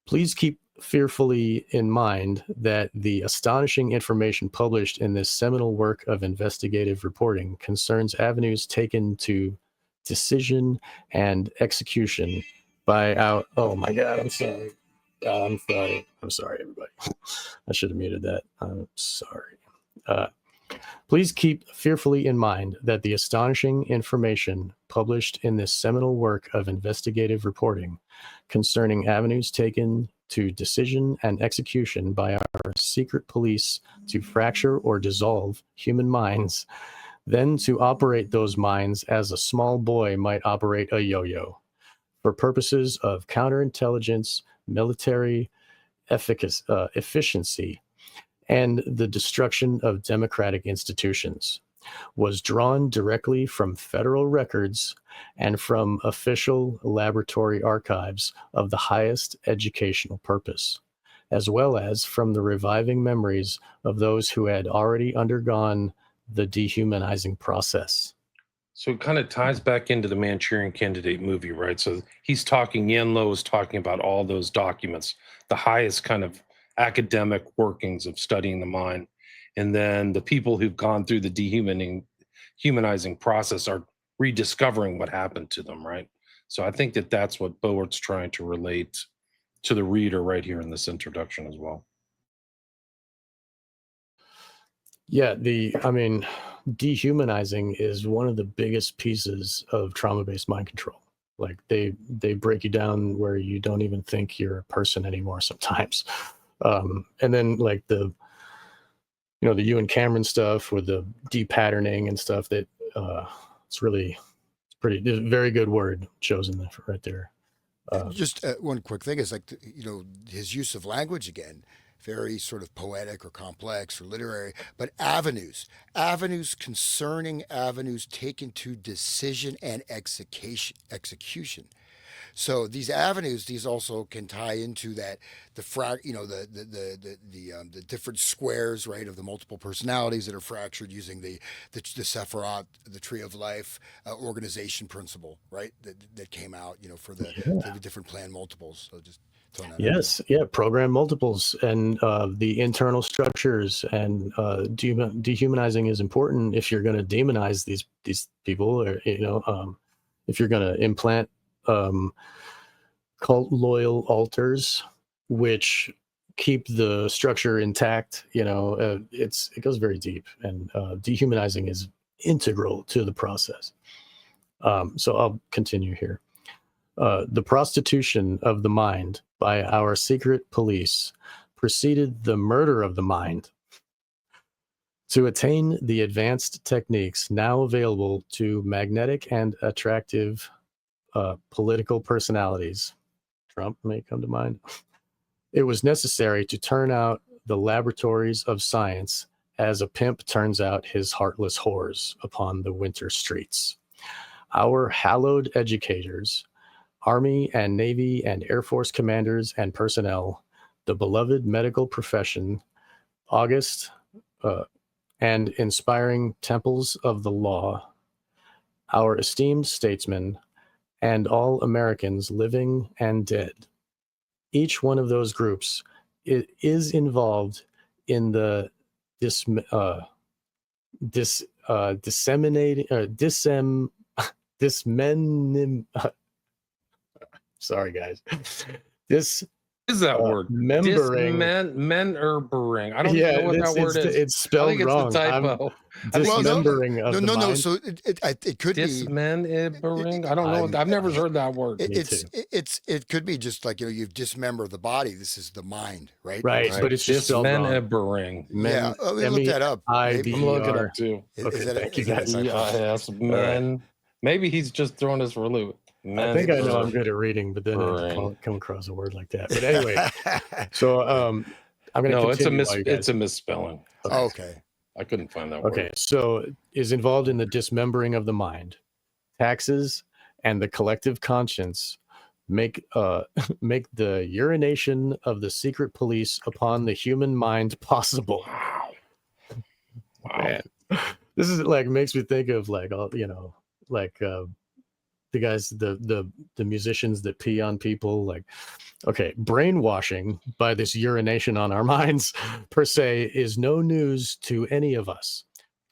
Please keep fearfully in mind that the astonishing information published in this seminal work of investigative reporting concerns avenues taken to decision and execution by our... Oh my God, I'm sorry. I'm sorry, everybody. I should have muted that. I'm sorry. Please keep fearfully in mind that the astonishing information published in this seminal work of investigative reporting concerning avenues taken to decision and execution by our secret police to fracture or dissolve human minds, then to operate those minds as a small boy might operate a yo-yo, for purposes of counterintelligence, military efficiency, and the destruction of democratic institutions, was drawn directly from federal records and from official laboratory archives of the highest educational purpose, as well as from the reviving memories of those who had already undergone the dehumanizing process. So it kind of ties back into the Manchurian Candidate movie, right? So he's talking, Yen Lo is talking about all those documents, the highest kind of academic workings of studying the mind. And then the people who've gone through the humanizing process are rediscovering what happened to them, right? So I think that that's what Bowart's trying to relate to the reader right here in this introduction as well. Yeah, I mean, dehumanizing is one of the biggest pieces of trauma-based mind control. Like they break you down where you don't even think you're a person anymore sometimes. And then like the Ewan Cameron stuff with the de-patterning and stuff, that it's a very good word chosen right there. Just one quick thing is like, his use of language again, very sort of poetic or complex or literary, but avenues concerning avenues taken to decision and execution. So these avenues, these also can tie into that the different squares, right, of the multiple personalities that are fractured using the Sephiroth, the Tree of Life organization principle, right, that came out, for the different plan multiples. So just throwing that out there. Yes, yeah, program multiples and the internal structures, and dehumanizing is important if you're going to demonize these people, or if you're going to implant cult loyal altars which keep the structure intact. It goes very deep, and dehumanizing is integral to the process. So I'll continue here. The prostitution of the mind by our secret police preceded the murder of the mind. To attain the advanced techniques now available to magnetic and attractive political personalities, Trump may come to mind, it was necessary to turn out the laboratories of science as a pimp turns out his heartless whores upon the winter streets. Our hallowed educators, Army and Navy and Air Force commanders and personnel, the beloved medical profession, august and inspiring temples of the law, our esteemed statesmen, and all Americans living and dead. Each one of those groups is involved in the sorry guys, Is that word membering. Dismembering. I don't even know what that word is. It's I spelled think it's wrong. the typo. Dismembering of the mind. So it could be Dismembering. I don't know. I've never heard that word. it could be just like, you've dismembered the body. This is the mind, right? Right, but it's just spelled wrong. Dismembering. Yeah, we look that up. I'm looking it up too. Thank you guys. Yes, men. Maybe he's just throwing us for a loop. I think I know I'm good at reading, but then I come across a word like that. But anyway, so I'm going to continue. It's a misspelling. Okay. I couldn't find that word. Okay, so is involved in the dismembering of the mind. Taxes and the collective conscience make the urination of the secret police upon the human mind possible. Wow. Man, this is like makes me think of like all the guys, the musicians that pee on people. Like, okay, brainwashing by this urination on our minds per se is no news to any of us.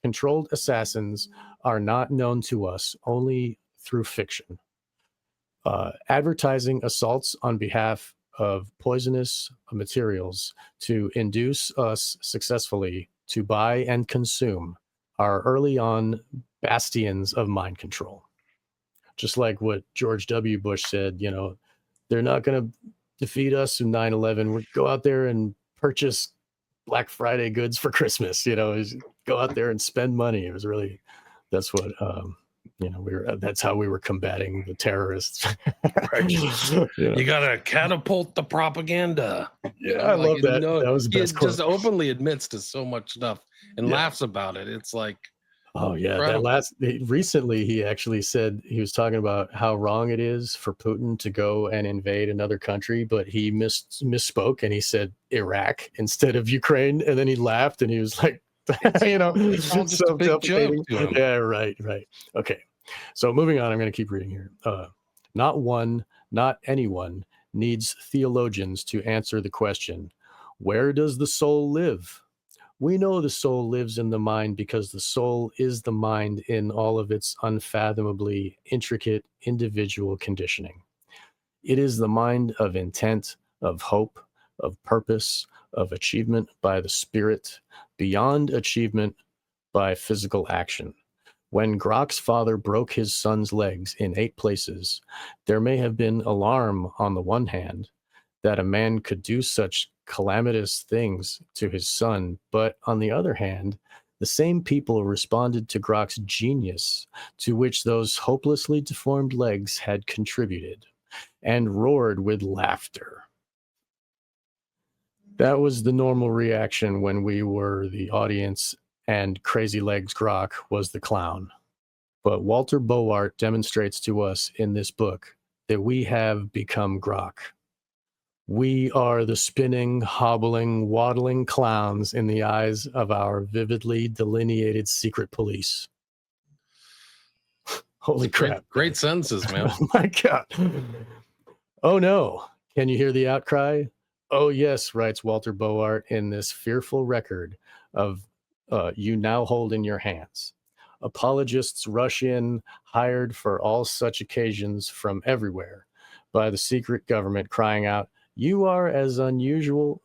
Controlled assassins are not known to us only through fiction. Advertising assaults on behalf of poisonous materials to induce us successfully to buy and consume are early on bastions of mind control. Just like what George W. Bush said, they're not going to defeat us in 9/11. We'll go out there and purchase Black Friday goods for Christmas, go out there and spend money. It was really, that's what, that's how we were combating the terrorists. You got to catapult the propaganda. Yeah, I love that. That was the best quote. Just openly admits to so much stuff and laughs about it. It's like, oh yeah, incredible. Recently he actually said, he was talking about how wrong it is for Putin to go and invade another country, but he misspoke and he said Iraq instead of Ukraine, and then he laughed and he was like, it's all just a big joke to him. Yeah, right. Okay, so moving on, I'm going to keep reading here. Not anyone needs theologians to answer the question, where does the soul live? We know the soul lives in the mind because the soul is the mind in all of its unfathomably intricate individual conditioning. It is the mind of intent, of hope, of purpose, of achievement by the spirit, beyond achievement by physical action. When Grok's father broke his son's legs in 8 places, there may have been alarm on the one hand that a man could do such calamitous things to his son, but on the other hand, the same people responded to Grok's genius, to which those hopelessly deformed legs had contributed, and roared with laughter. That was the normal reaction when we were the audience and Crazy Legs Grok was the clown. But Walter Boart demonstrates to us in this book that we have become Grok. We are the spinning, hobbling, waddling clowns in the eyes of our vividly delineated secret police. Holy crap. Great sentences, man. Oh my God. Oh no. Can you hear the outcry? Oh yes, writes Walter Boart in this fearful record of you now hold in your hands. Apologists rush in, hired for all such occasions from everywhere by the secret government, crying out, "You are as usual,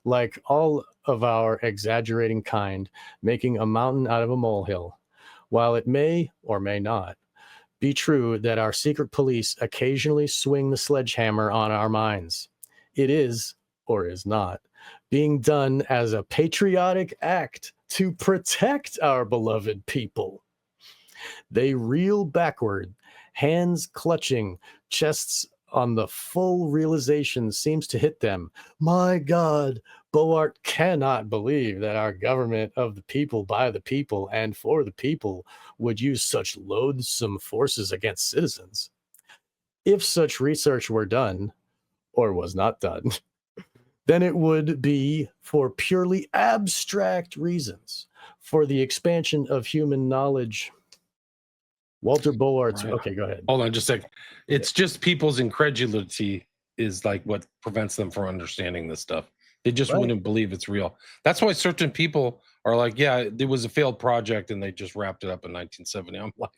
like all of our exaggerating kind, making a mountain out of a molehill." While it may or may not be true that our secret police occasionally swing the sledgehammer on our minds, it is, or is not, being done as a patriotic act to protect our beloved people. They reel backward, hands clutching, chests on the full realization seems to hit them. My God, Boart cannot believe that our government of the people, by the people, and for the people would use such loathsome forces against citizens. If such research were done, or was not done, then it would be for purely abstract reasons, for the expansion of human knowledge. Walter Boart's, Right. okay, go ahead. Hold on just a second. It's just people's incredulity is like what prevents them from understanding this stuff. They just Right. wouldn't believe it's real. That's why certain people are like, yeah, it was a failed project and they just wrapped it up in 1970. I'm like,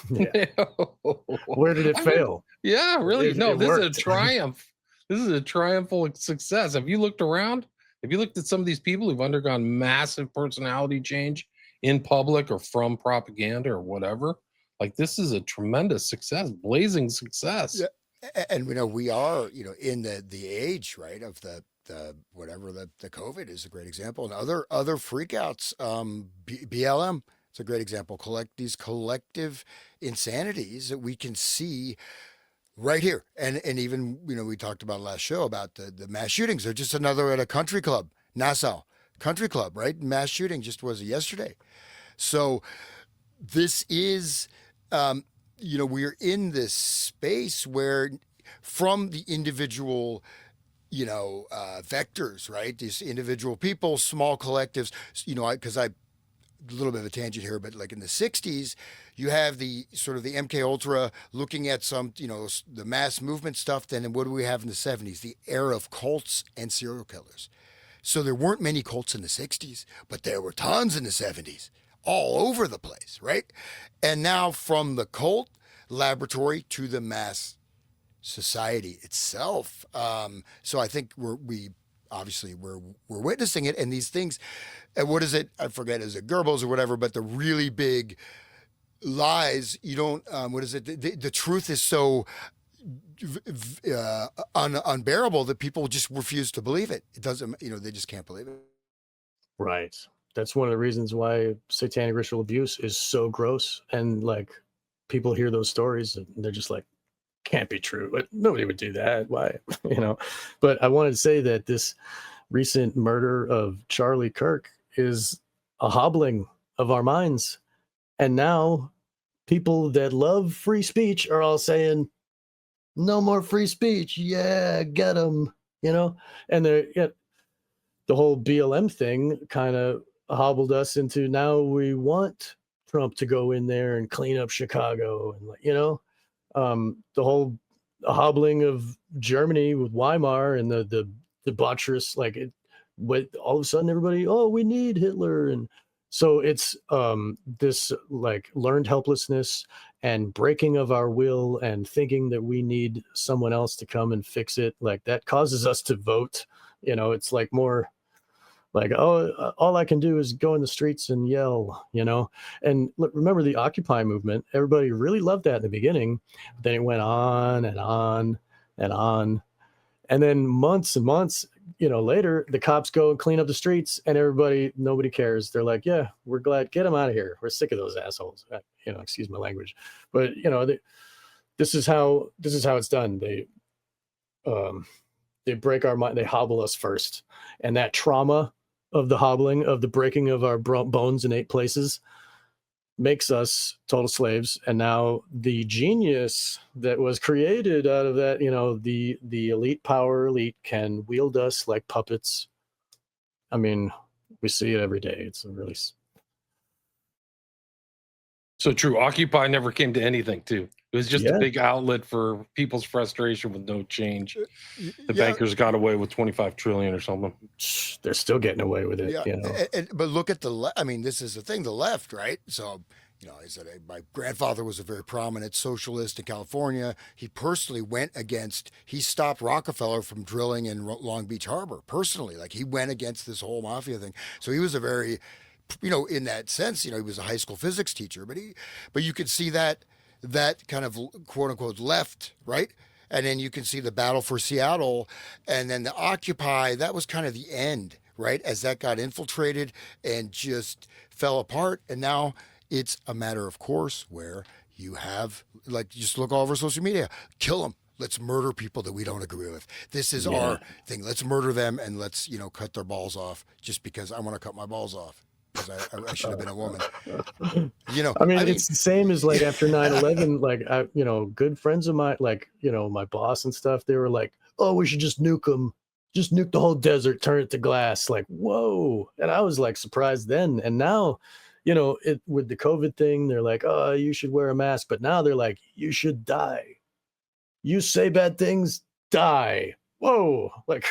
Yeah. no. Where did it I mean, fail? yeah, really. It No, this is a worked. triumph. This is a triumphal success. Have you looked around? Have you looked at some of these people who've undergone massive personality change in public or from propaganda or whatever? Like, this is a tremendous success, blazing success. Yeah. And we are in the age, right, of the whatever the COVID is a great example, and other freakouts. BLM, it's a great example. These collective insanities that we can see right here, and even we talked about last show about the mass shootings. They're just another at a country club, Nassau Country Club, right? Mass shooting just was yesterday. So this is, we're in this space where, from the individual, vectors, right? These individual people, small collectives, because a little bit of a tangent here, but like in the 60s, you have the sort of the MK Ultra looking at some, the mass movement stuff. Then what do we have in the 70s? The era of cults and serial killers. So there weren't many cults in the 60s, but there were tons in the 70s, all over the place, right? And now from the cult laboratory to the mass society itself. So I think we're witnessing it, and these things. And what is it? I forget. Is it Goebbels or whatever? But the really big lies. You don't. What is it? The truth is so unbearable that people just refuse to believe it. It doesn't. They just can't believe it. Right. That's one of the reasons why satanic ritual abuse is so gross, and like people hear those stories and they're just like, can't be true. But nobody would do that. Why? But I wanted to say that this recent murder of Charlie Kirk is a hobbling of our minds. And now people that love free speech are all saying, no more free speech. Yeah, get them, and the whole BLM thing kind of hobbled us into, now we want Trump to go in there and clean up Chicago. And the whole hobbling of Germany with Weimar and the debaucherous, what all of a sudden everybody, oh, we need Hitler. And so it's this like learned helplessness and breaking of our will and thinking that we need someone else to come and fix it. Like that causes us to vote. It's like more like, oh, all I can do is go in the streets and yell. And remember the Occupy movement, everybody really loved that in the beginning. Then it went on and on and on, and then months and months later, the cops go and clean up the streets, and nobody cares. They're like, yeah, we're glad, get them out of here, we're sick of those assholes. Excuse my language, but this is how it's done. They break our mind, they hobble us first, and that trauma of the hobbling, of the breaking of our bones in 8 places, makes us total slaves. And now the genius that was created out of that, the elite power elite can wield us like puppets. I mean, we see it every day. It's a really So true. Occupy never came to anything, too. It was just a big outlet for people's frustration with no change. The bankers got away with 25 trillion or something. They're still getting away with it. But look at this is the thing, the left, right? So, I said my grandfather was a very prominent socialist in California. He personally he stopped Rockefeller from drilling in Long Beach Harbor personally. Like he went against this whole mafia thing. So he was a very, in that sense, he was a high school physics teacher, but you could see that kind of quote unquote left, right? And then you can see the battle for Seattle, and then the Occupy, that was kind of the end, right? As that got infiltrated and just fell apart. And now it's a matter of course where you have, like, just look all over social media, kill them. Let's murder people that we don't agree with. This is our thing. Let's murder them and let's, cut their balls off just because I want to cut my balls off. Because I should have been a woman. I mean, it's the same as like after 9/11, like, good friends of mine, like, my boss and stuff, they were like, oh, we should just nuke them. Just nuke the whole desert, turn it to glass. Like, whoa. And I was like surprised then. And now, with the COVID thing, they're like, oh, you should wear a mask. But now they're like, you should die. You say bad things, die. Whoa. Like,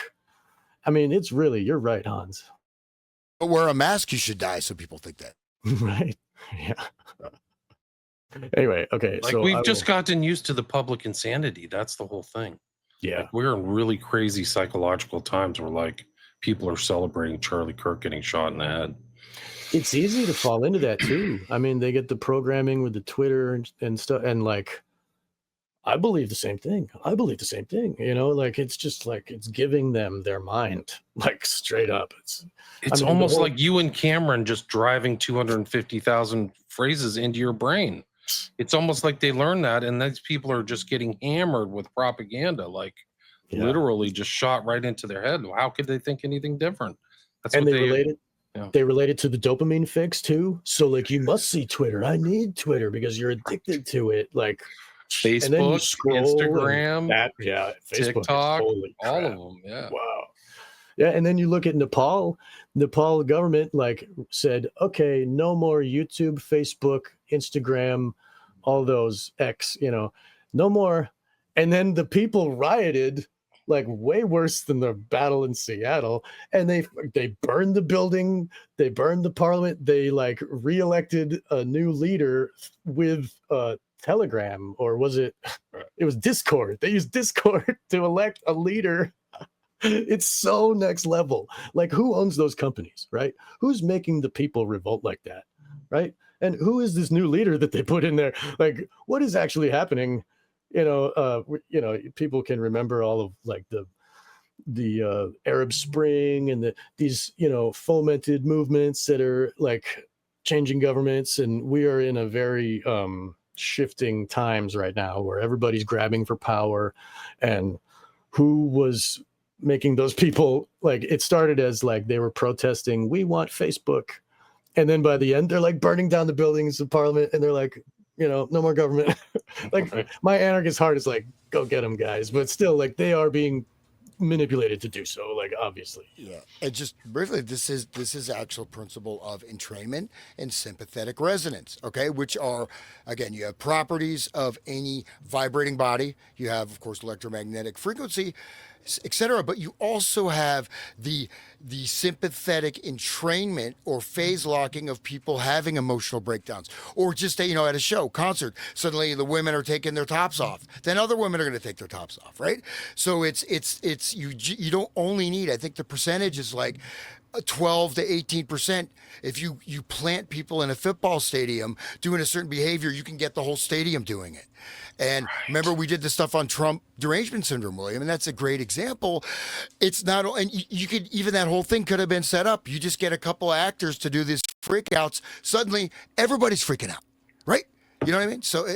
I mean, it's really, you're right, Hans. But wear a mask, you should die. So people think that. Right. Yeah. Anyway, okay. Like, we've just gotten used to the public insanity. That's the whole thing. Yeah. Like, we're in really crazy psychological times where, like, people are celebrating Charlie Kirk getting shot in the head. It's easy to fall into that too. I mean, they get the programming with the Twitter and stuff, and like, I believe the same thing. Like, it's just like, it's giving them their mind, like, straight up. It's almost like you and Cameron just driving 250,000 phrases into your brain. It's almost like they learn that, and these people are just getting hammered with propaganda, like literally just shot right into their head. How could they think anything different? That's and what they related. Yeah. They related to the dopamine fix too. So like, you must see Twitter. I need Twitter because you're addicted to it. Like Facebook, and then you Instagram, Facebook, TikTok, all of them. Yeah. Wow. Yeah. And then you look at Nepal government like said, okay, no more YouTube, Facebook, Instagram, all those X, no more. And then the people rioted like way worse than the battle in Seattle. And they burned the building. They burned the parliament. They like reelected a new leader with Telegram, or was it was Discord. They used Discord to elect a leader. It's so next level. Like, who owns those companies, right? Who's making the people revolt like that, right? And who is this new leader that they put in there? Like, what is actually happening? People can remember all of like the Arab Spring and these fomented movements that are like changing governments, and we are in a very shifting times right now where everybody's grabbing for power. And who was making those people, like, it started as like they were protesting, we want Facebook, and then by the end they're like burning down the buildings of parliament, and they're like, no more government. Like, my anarchist heart is like, go get them, guys. But still, like, they are being manipulated to do so, like, obviously. Yeah. And just briefly, this is actual principle of entrainment and sympathetic resonance, okay? Which are, again, you have properties of any vibrating body. You have, of course, electromagnetic frequency. etc. But you also have the sympathetic entrainment or phase locking of people having emotional breakdowns, or just at a show, concert, suddenly the women are taking their tops off, then other women are going to take their tops off, right? So it's you don't only need, I think the percentage is like 12 to 18%. If you plant people in a football stadium doing a certain behavior, you can get the whole stadium doing it. And remember, we did the stuff on Trump derangement syndrome, William, and that's a great example. It's not, and you could, even that whole thing could have been set up. You just get a couple of actors to do these freakouts. Suddenly, everybody's freaking out, right? You know what I mean? So,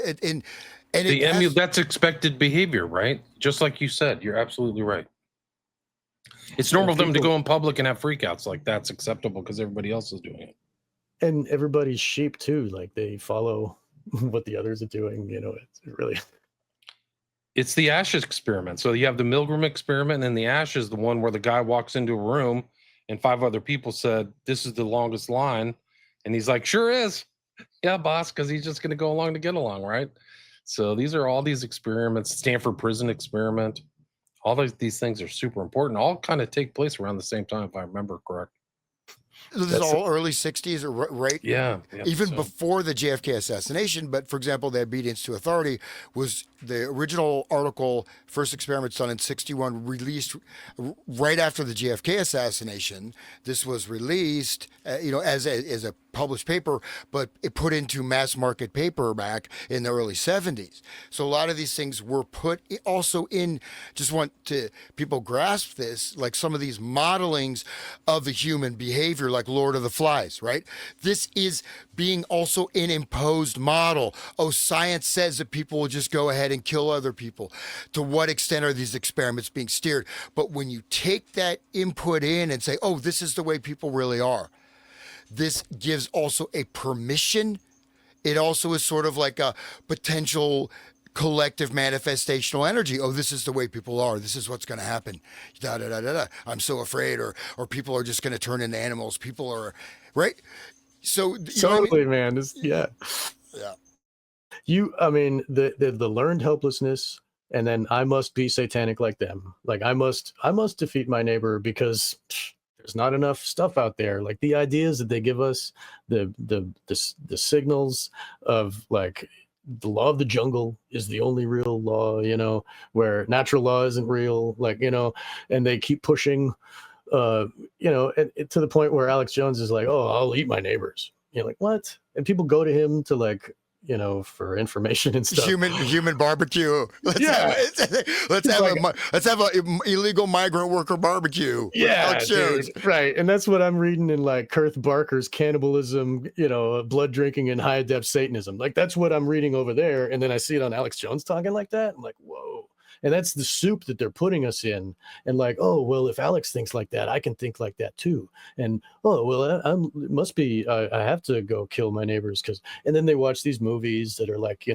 that's expected behavior, right? Just like you said, you're absolutely right. It's normal for them to go in public and have freakouts. Like, that's acceptable because everybody else is doing it. And everybody's sheep too. Like, they follow what the others are doing. It's really. It's the ashes experiment. So you have the Milgram experiment, and the ash is the one where the guy walks into a room and 5 other people said, "This is the longest line." And he's like, "Sure is." Yeah, boss, because he's just going to go along to get along, right? So these are all these experiments. Stanford prison experiment. All these things are super important. All kind of take place around the same time, if I remember correct. This is all early 60s, or right? Yeah. Even before the JFK assassination. But for example, the obedience to authority was the original article, first experiments done in 61, released right after the JFK assassination. This was released, as a published paper, but it put into mass market paperback in the early 70s. So a lot of these things were put also in, just want to people grasp this, like some of these modelings of the human behavior, like Lord of the Flies, right? This is being also an imposed model. Oh, science says that people will just go ahead and kill other people. To what extent are these experiments being steered? But when you take that input in and say, oh, this is the way people really are, this gives also a permission. It also is sort of like a potential collective manifestational energy. Oh, this is the way people are. This is what's going to happen. Da, da, da, da, da. I'm so afraid, or people are just going to turn into animals. People are, right? So totally, man. Yeah. I mean, the learned helplessness, and then I must be satanic like them. Like, I must defeat my neighbor because there's not enough stuff out there. Like, the ideas that they give us, the signals of, like, the law of the jungle is the only real law, where natural law isn't real, like, and they keep pushing, and to the point where Alex Jones is like, oh, I'll eat my neighbors. You're like, what? And people go to him to, like, for information and stuff. Human barbecue. Let's have a illegal migrant worker barbecue. Yeah, dude, right. And that's what I'm reading in, like, Kurt Barker's Cannibalism, Blood Drinking and High Adept Satanism. Like, that's what I'm reading over there. And then I see it on Alex Jones talking like that. I'm like, whoa. And that's the soup that they're putting us in. And like, oh, well, if Alex thinks like that, I can think like that too. And, oh, well, it must be, I have to go kill my neighbors. And then they watch these movies that are like,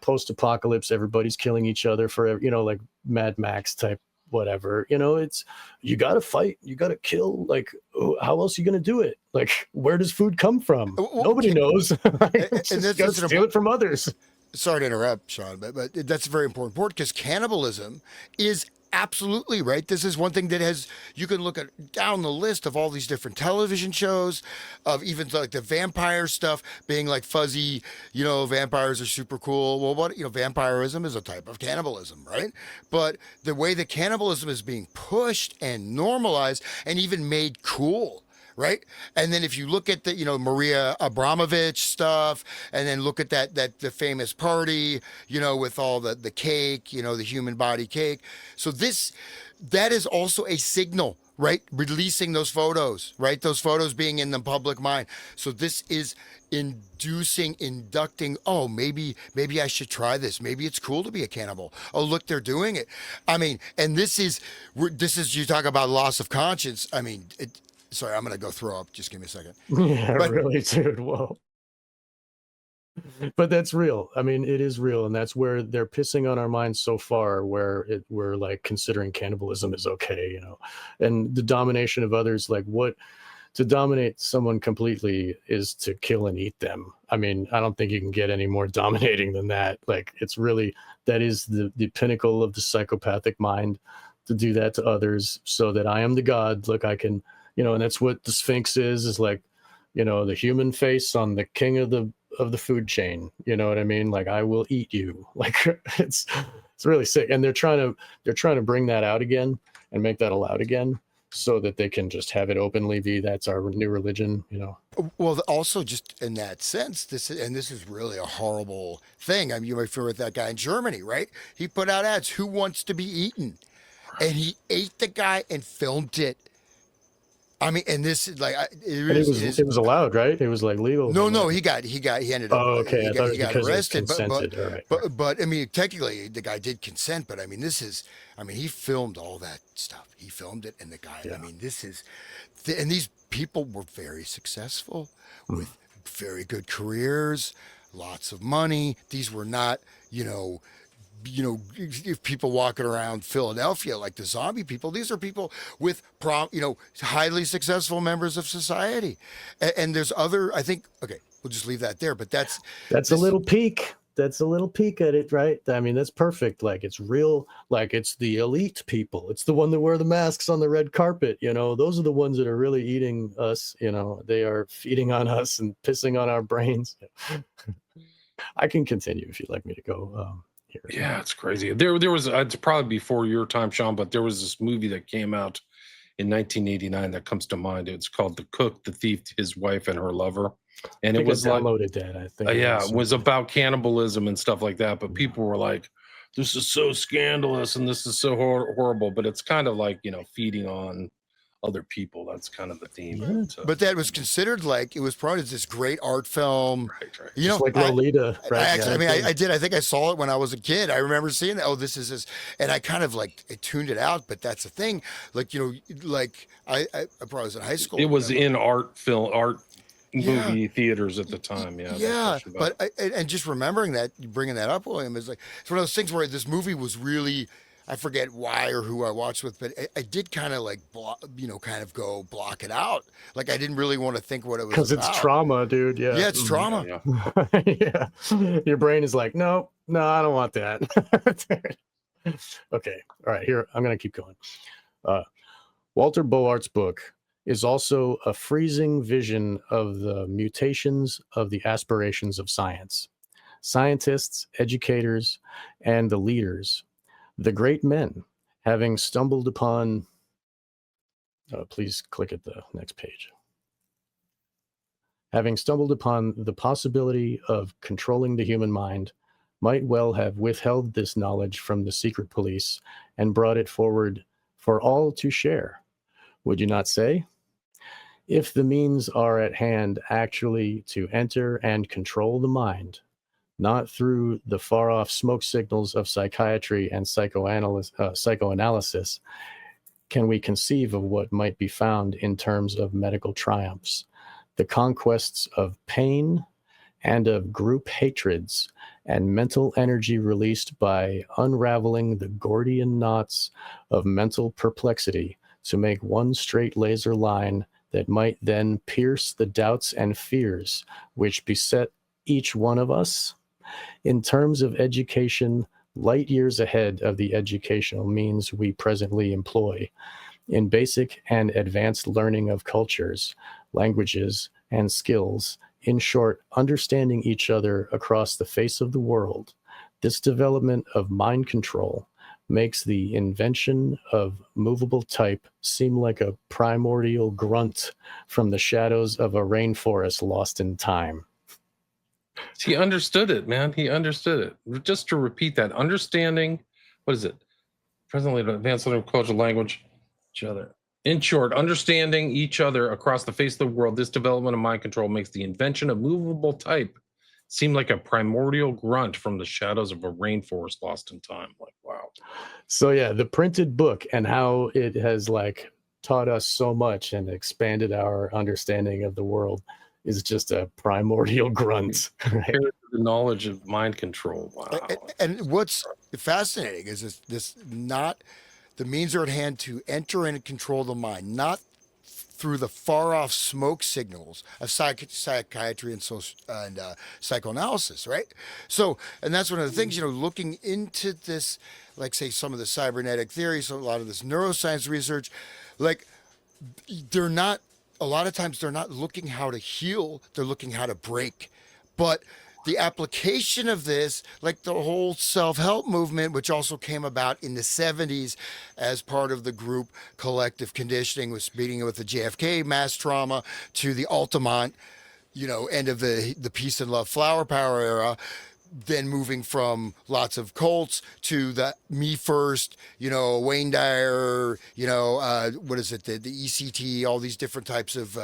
post-apocalypse, everybody's killing each other for, like Mad Max type, whatever. It's, you got to fight, you got to kill. Like, how else are you going to do it? Like, where does food come from? Nobody knows. Just got to steal it from others. Sorry to interrupt, Sean, but that's a very important point, because cannibalism is absolutely right. This is one thing that you can look at down the list of all these different television shows, of even like the vampire stuff being like fuzzy, vampires are super cool. Well, vampirism is a type of cannibalism, right? But the way that cannibalism is being pushed and normalized and even made cool, right? And then if you look at the, Maria Abramovich stuff, and then look at the famous party, with all the cake, the human body cake. So that is also a signal, right? Releasing those photos, right? Those photos being in the public mind. So this is inducting, oh, maybe I should try this. Maybe it's cool to be a cannibal. Oh, look, they're doing it. I mean, and this is, you talk about loss of conscience. I mean, sorry, I'm going to go throw up. Just give me a second. Yeah, really, dude. Whoa. But that's real. I mean, it is real. And that's where they're pissing on our minds so far, where we're like considering cannibalism is okay, and the domination of others. Like, what to dominate someone completely is to kill and eat them. I mean, I don't think you can get any more dominating than that. Like, it's really, that is the pinnacle of the psychopathic mind, to do that to others, so that I am the god. Look, I can, and that's what the Sphinx is like, the human face on the king of the food chain. You know what I mean? Like, I will eat you. Like, it's really sick. And they're trying to bring that out again and make that allowed again, so that they can just have it openly be, that's our new religion. Well, also just in that sense, this is really a horrible thing. I mean, you might feel with that guy in Germany, right? He put out ads, who wants to be eaten? And he ate the guy and filmed it. I mean, and this is like, it was allowed, right? It was like legal. No, he ended up. Oh, okay. He got arrested, Right. but I mean, technically, the guy did consent. But I mean, he filmed all that stuff. He filmed it, and the guy. Yeah. I mean, and these people were very successful with very good careers, lots of money. These were not, if people walking around Philadelphia like the zombie people, these are people with highly successful members of society. And there's other, I think, okay, we'll just leave that there, but that's a little peek. That's a little peek at it, right? I mean, that's perfect. Like, it's real, like, it's the elite people. It's the one that wear the masks on the red carpet. Those are the ones that are really eating us. They are feeding on us and pissing on our brains. I can continue if you'd like me to go. Yeah, it's crazy. There was, it's probably before your time, Sean, but there was this movie that came out in 1989 that comes to mind. It's called The Cook, the Thief, his wife, and her lover. And it was downloaded that, I think. It was about cannibalism and stuff like that. But people were like, this is so scandalous and this is so horrible. But it's kind of like, feeding on other people. That's kind of the theme. Yeah. But that was considered like, it was probably this great art film. Right. Just like Lolita. Right? I did. I think I saw it when I was a kid. I remember seeing that. Oh, this is this. And I kind of like, I tuned it out, but that's the thing. Like, I probably was in high school. It was in art movie theaters at the time. Yeah. But and just remembering that, bringing that up, William, is like, it's one of those things where this movie was really, I forget why or who I watched with, but I did kind of like, kind of go block it out. Like, I didn't really want to think what it was because it's trauma, dude. Yeah. Yeah, it's trauma. Yeah. Your brain is like, no, I don't want that. Okay. All right. Here, I'm going to keep going. Walter Boart's book is also a freezing vision of the mutations of the aspirations of science. Scientists, educators, and the leaders, the great men, having stumbled upon, please click at the next page. Having stumbled upon the possibility of controlling the human mind, might well have withheld this knowledge from the secret police and brought it forward for all to share. Would you not say? If the means are at hand actually to enter and control the mind, not through the far-off smoke signals of psychiatry and psychoanalysis, can we conceive of what might be found in terms of medical triumphs, the conquests of pain and of group hatreds, and mental energy released by unraveling the Gordian knots of mental perplexity to make one straight laser line that might then pierce the doubts and fears which beset each one of us? In terms of education, light years ahead of the educational means we presently employ, in basic and advanced learning of cultures, languages, and skills, in short, understanding each other across the face of the world, this development of mind control makes the invention of movable type seem like a primordial grunt from the shadows of a rainforest lost in time. He understood it, man. He understood it. Just to repeat that, understanding, what is it? Presently, advanced learning of culture, language, each other. In short, understanding each other across the face of the world, this development of mind control makes the invention of movable type seem like a primordial grunt from the shadows of a rainforest lost in time. Like, wow. So yeah, the printed book and how it has like taught us so much and expanded our understanding of the world is just a primordial grunt. Right? The knowledge of mind control. Wow. And what's fascinating is this not the means are at hand to enter and control the mind, not through the far off smoke signals of psychiatry and psychoanalysis, right? So, and that's one of the things, looking into this, like say some of the cybernetic theories, so a lot of this neuroscience research, like they're not, a lot of times they're not looking how to heal, they're looking how to break. But the application of this, like the whole self-help movement, which also came about in the 70s as part of the group collective conditioning, was beginning with the JFK mass trauma to the Altamont, end of the peace and love flower power era, then moving from lots of cults to the me first, Wayne Dyer, what is it, the ECT, all these different types of,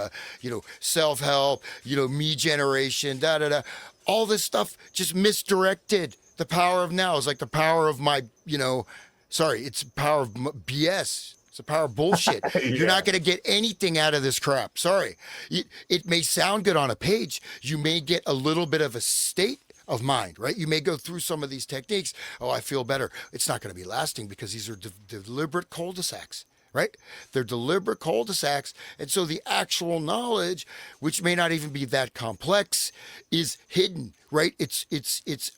self-help, me generation, da da da. All this stuff just misdirected. The power of now is like the power of my, it's power of BS. It's the power of bullshit. Yeah. You're not going to get anything out of this crap. Sorry. It may sound good on a page. You may get a little bit of a state of mind, right? You may go through some of these techniques. Oh, I feel better. It's not going to be lasting because these are deliberate cul-de-sacs, right? They're deliberate cul-de-sacs. And so the actual knowledge, which may not even be that complex, is hidden, right? It's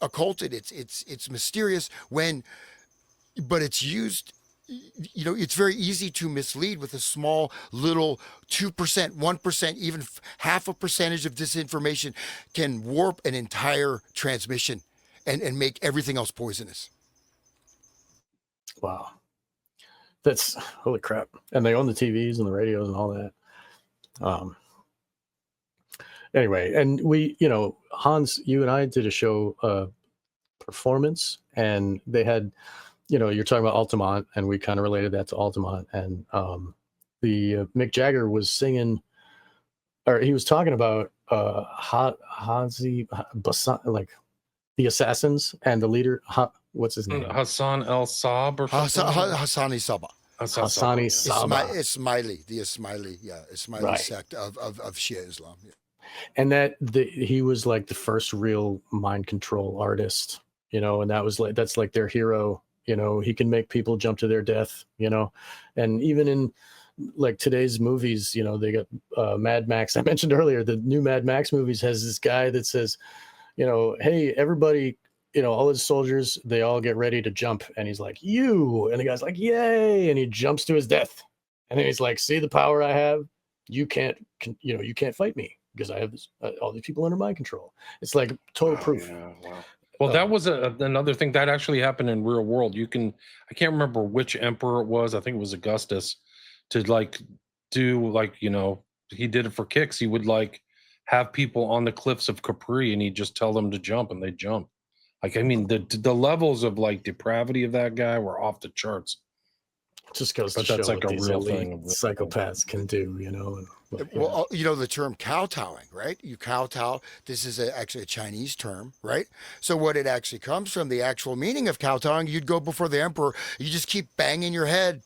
occulted. It's mysterious but it's used. It's very easy to mislead with a small little 2%, 1%, even half a percentage of disinformation can warp an entire transmission and make everything else poisonous. Wow. That's holy crap. And they own the TVs and the radios and all that. Anyway, and we, Hans, you and I did a show, performance, and they had, you're talking about Altamont, and we kind of related that to Altamont. And the Mick Jagger was singing, or he was talking about Hazi Basan, like the assassins and the leader. What's his name? Hassan El Saab or something. Hassani Saba. Hassani Saba. Ismaili, the Ismaili Right. sect of Shia Islam. Yeah. And he was like the first real mind control artist, and that's like their hero. He can make people jump to their death, and even in like today's movies, they got Mad Max. I mentioned earlier, the new Mad Max movies has this guy that says, hey, everybody, all his soldiers, they all get ready to jump. And he's like, you, and the guy's like, yay. And he jumps to his death. And then he's like, see the power I have? You can't fight me because I have this, all these people under my control. It's like total proof. Yeah, wow. Well, that was another thing that actually happened in real world. I can't remember which emperor it was. I think it was Augustus, to he did it for kicks. He would have people on the cliffs of Capri and he'd just tell them to jump and they jump. The levels of depravity of that guy were off the charts. Just goes to But show that's like what a these real elite thing. psychopaths can do, Well, the term kowtowing, right? You kowtow. This is actually a Chinese term, right? So what it actually comes from, the actual meaning of kowtowing, you'd go before the emperor. You just keep banging your head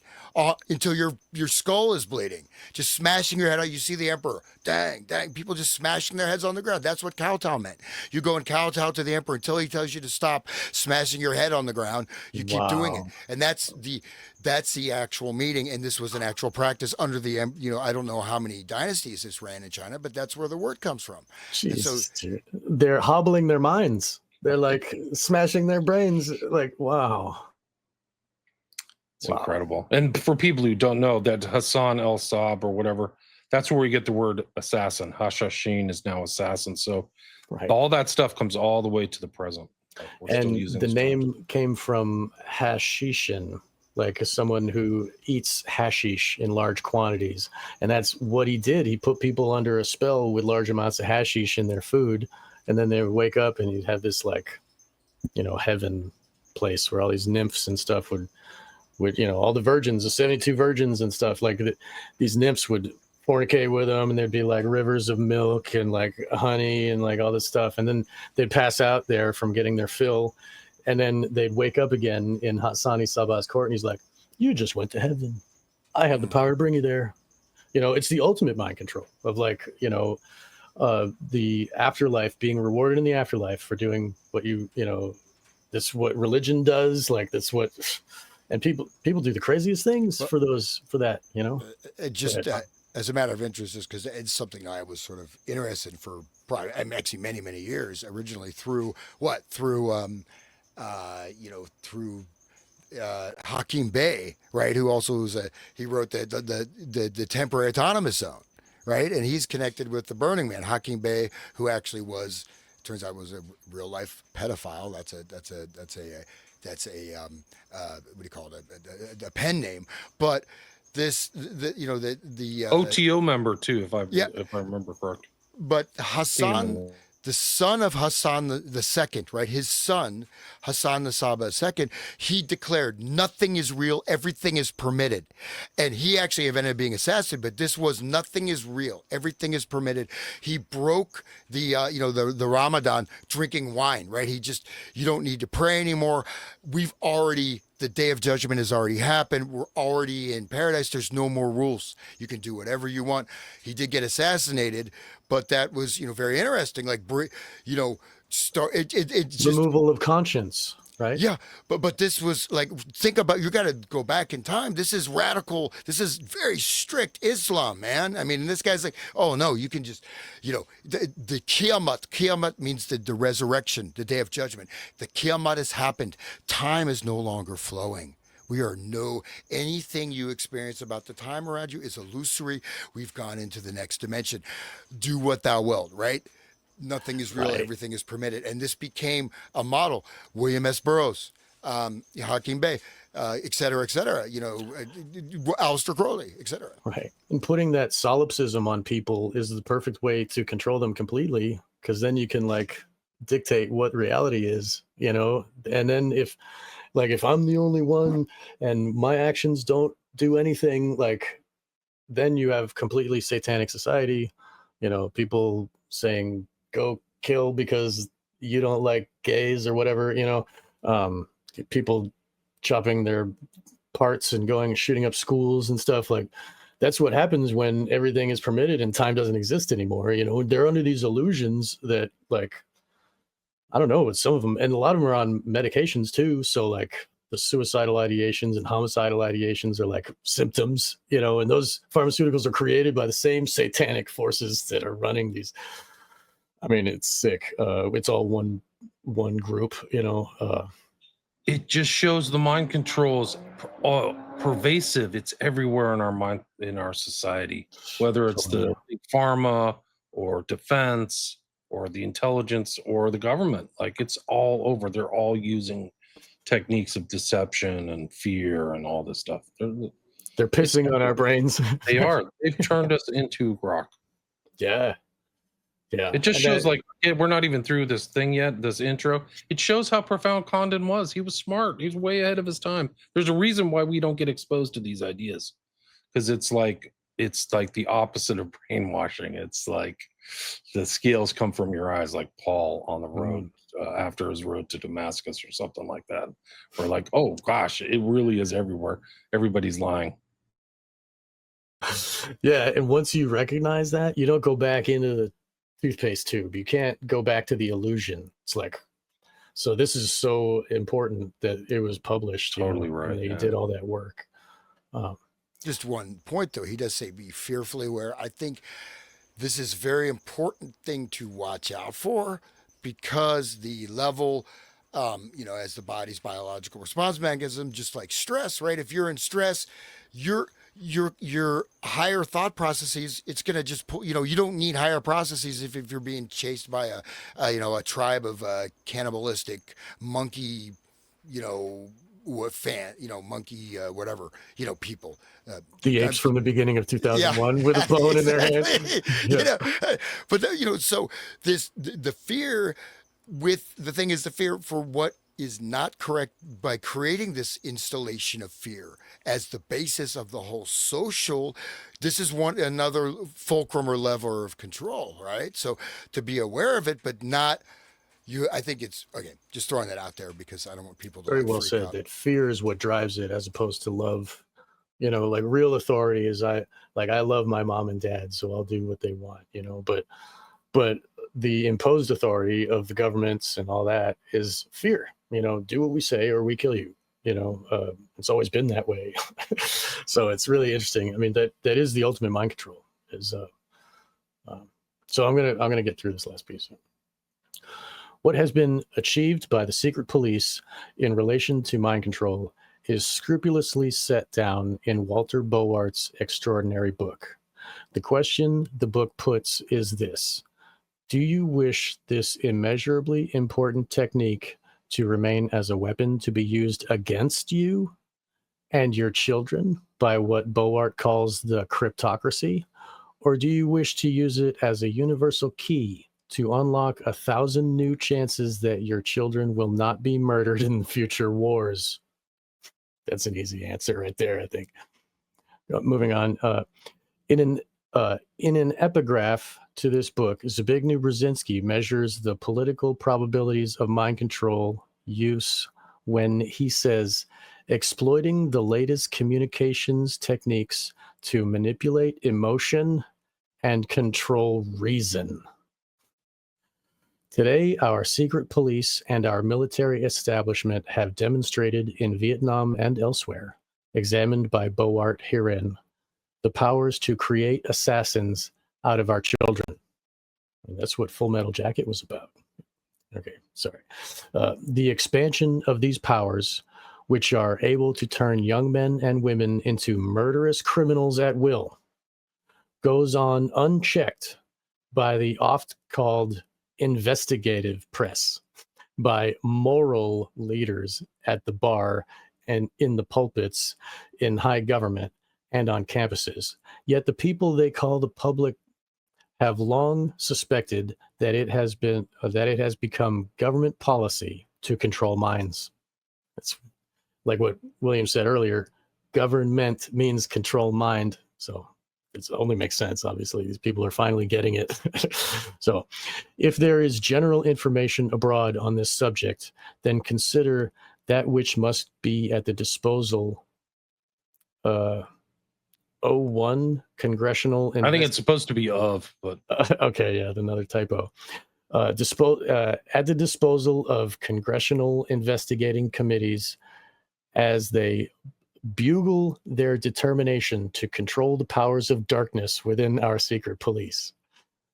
until your skull is bleeding. Just smashing your head out. You see the emperor. Dang. People just smashing their heads on the ground. That's what kowtow meant. You go and kowtow to the emperor until he tells you to stop smashing your head on the ground. You keep doing it. And that's the actual meaning. And this was an actual practice under the, I don't know how many dynasties this ran in China, but that's where the word comes from. Jesus, dude. They're hobbling their minds. They're like smashing their brains. Like, wow. It's incredible. And for people who don't know, that Hassan El Saab or whatever, that's where we get the word assassin. Hashashin is now assassin. So all that stuff comes all the way to the present. And the name came from hashishin, like someone who eats hashish in large quantities. And that's what he did. He put people under a spell with large amounts of hashish in their food. And then they would wake up and you'd have this heaven place where all these nymphs and stuff would all the virgins, the 72 virgins and stuff, these nymphs would fornicate with them, and there'd be rivers of milk and honey and all this stuff. And then they'd pass out there from getting their fill. And then they'd wake up again in Hassani Saba's court. And he's like, you just went to heaven. I have the power to bring you there. It's the ultimate mind control of the afterlife, being rewarded in the afterlife for doing what that's what religion does. That's what, and people do the craziest things for that. as a matter of interest, just because it's something I was sort of interested in for probably, I mean, actually many years. Originally through what? Through through Hakim Bey, right? Who also was he wrote the temporary autonomous zone, right? And he's connected with the Burning Man. Hakim Bey, who actually was, turns out was a real life pedophile. What do you call it? A pen name, but this the OTO member too, yeah, if I remember correct. but Can't Hassan, remember. the son of Hassan the second, right? His son, Hassan the Saba second, he declared nothing is real, everything is permitted, and he actually ended up being assassinated. But this was nothing is real, everything is permitted. He broke the Ramadan drinking wine, right? He just you don't need to pray anymore. We've already the day of judgment has already happened. We're already in paradise. There's no more rules. You can do whatever you want. He did get assassinated, but that was very interesting. Like start it just Removal of conscience, right? yeah, but this was like think about you got to go back in time. This is radical. This is very strict Islam, man. I mean, this guy's like, oh no, you can just, the Qiyamah. Qiyamah means the resurrection, the day of judgment. The Qiyamah has happened. Time is no longer flowing. We are anything you experience about the time around you is illusory. We've gone into the next dimension. Do what thou wilt, right? Nothing is real, Right. everything is permitted. And this became a model. William S. Burroughs, Hakim Bey, et cetera, Aleister Crowley, et cetera. Right. And putting that solipsism on people is the perfect way to control them completely, because then you can like dictate what reality is, and then if I'm the only one and my actions don't do anything, like then you have completely satanic society, people saying go kill because you don't like gays or whatever, people chopping their parts and going shooting up schools and stuff. Like that's what happens when everything is permitted and time doesn't exist anymore. They're under these illusions that, like, I don't know, but some of them, and a lot of them are on medications too. So like the suicidal ideations and homicidal ideations are like symptoms, and those pharmaceuticals are created by the same satanic forces that are running these. I mean, it's sick. It's all one group, It just shows the mind controls pervasive. It's everywhere in our mind, in our society, whether it's the big pharma or defense or the intelligence or the government. Like it's all over. They're all using techniques of deception and fear and all this stuff. They're pissing on our brains. They are. They've turned us into rock. Yeah. Yeah. It just And shows that- we're not even through this thing yet, this intro. It shows how profound Condon was. He was smart. He's way ahead of his time. There's a reason why we don't get exposed to these ideas. Because it's like the opposite of brainwashing. It's like the scales come from your eyes, like Paul on the road after his road to Damascus or something like that. We're like, oh gosh, it really is everywhere. Everybody's lying. Yeah, and once you recognize that, you don't go back into the toothpaste tube. You can't go back to the illusion. It's like, so this is so important that it was published. Totally right. And they Yeah. did all that work. Just one point though, he does say be fearfully aware. I think this is a very important thing to watch out for because the level, as the body's biological response mechanism, just like stress, right? If you're in stress, your higher thought processes, it's going to just pull, you don't need higher processes if you're being chased by a tribe of cannibalistic monkey, monkey, whatever, people. The apes from the beginning of 2001 with a bone in their hand. So the fear with the thing is the fear for what is not correct by creating this installation of fear as the basis of the whole social. This is another fulcrum or lever of control, right? So to be aware of it, but not I think it's okay. Just throwing that out there because I don't want people to Very well freak said. out. That fear is what drives it, as opposed to love. Like real authority is I love my mom and dad, so I'll do what they want. But the imposed authority of the governments and all that is fear. Do what we say or we kill you. It's always been that way. So it's really interesting. I mean, that is the ultimate mind control. So I'm gonna get through this last piece. What has been achieved by the secret police in relation to mind control is scrupulously set down in Walter Bowart's extraordinary book. The question the book puts is this: do you wish this immeasurably important technique to remain as a weapon to be used against you and your children by what Bowart calls the cryptocracy? Or do you wish to use it as a universal key to unlock 1,000 new chances that your children will not be murdered in future wars? That's an easy answer right there, I think. Moving on. In an epigraph to this book, Zbigniew Brzezinski measures the political probabilities of mind control use when he says, exploiting the latest communications techniques to manipulate emotion and control reason. Today, our secret police and our military establishment have demonstrated in Vietnam and elsewhere, examined by Bowart herein, the powers to create assassins out of our children. And that's what Full Metal Jacket was about. Okay, sorry. The expansion of these powers, which are able to turn young men and women into murderous criminals at will, goes on unchecked by the oft-called investigative press, by moral leaders at the bar and in the pulpits, in high government, and on campuses. Yet the people they call the public have long suspected that it has become government policy to control minds. It's like what William said earlier, government means control mind. So it only makes sense, obviously. These people are finally getting it. So if there is general information abroad on this subject, then consider that which must be at the disposal 01 congressional. I think it's supposed to be of, but okay, yeah, another typo. At the disposal of congressional investigating committees as they bugle their determination to control the powers of darkness within our secret police.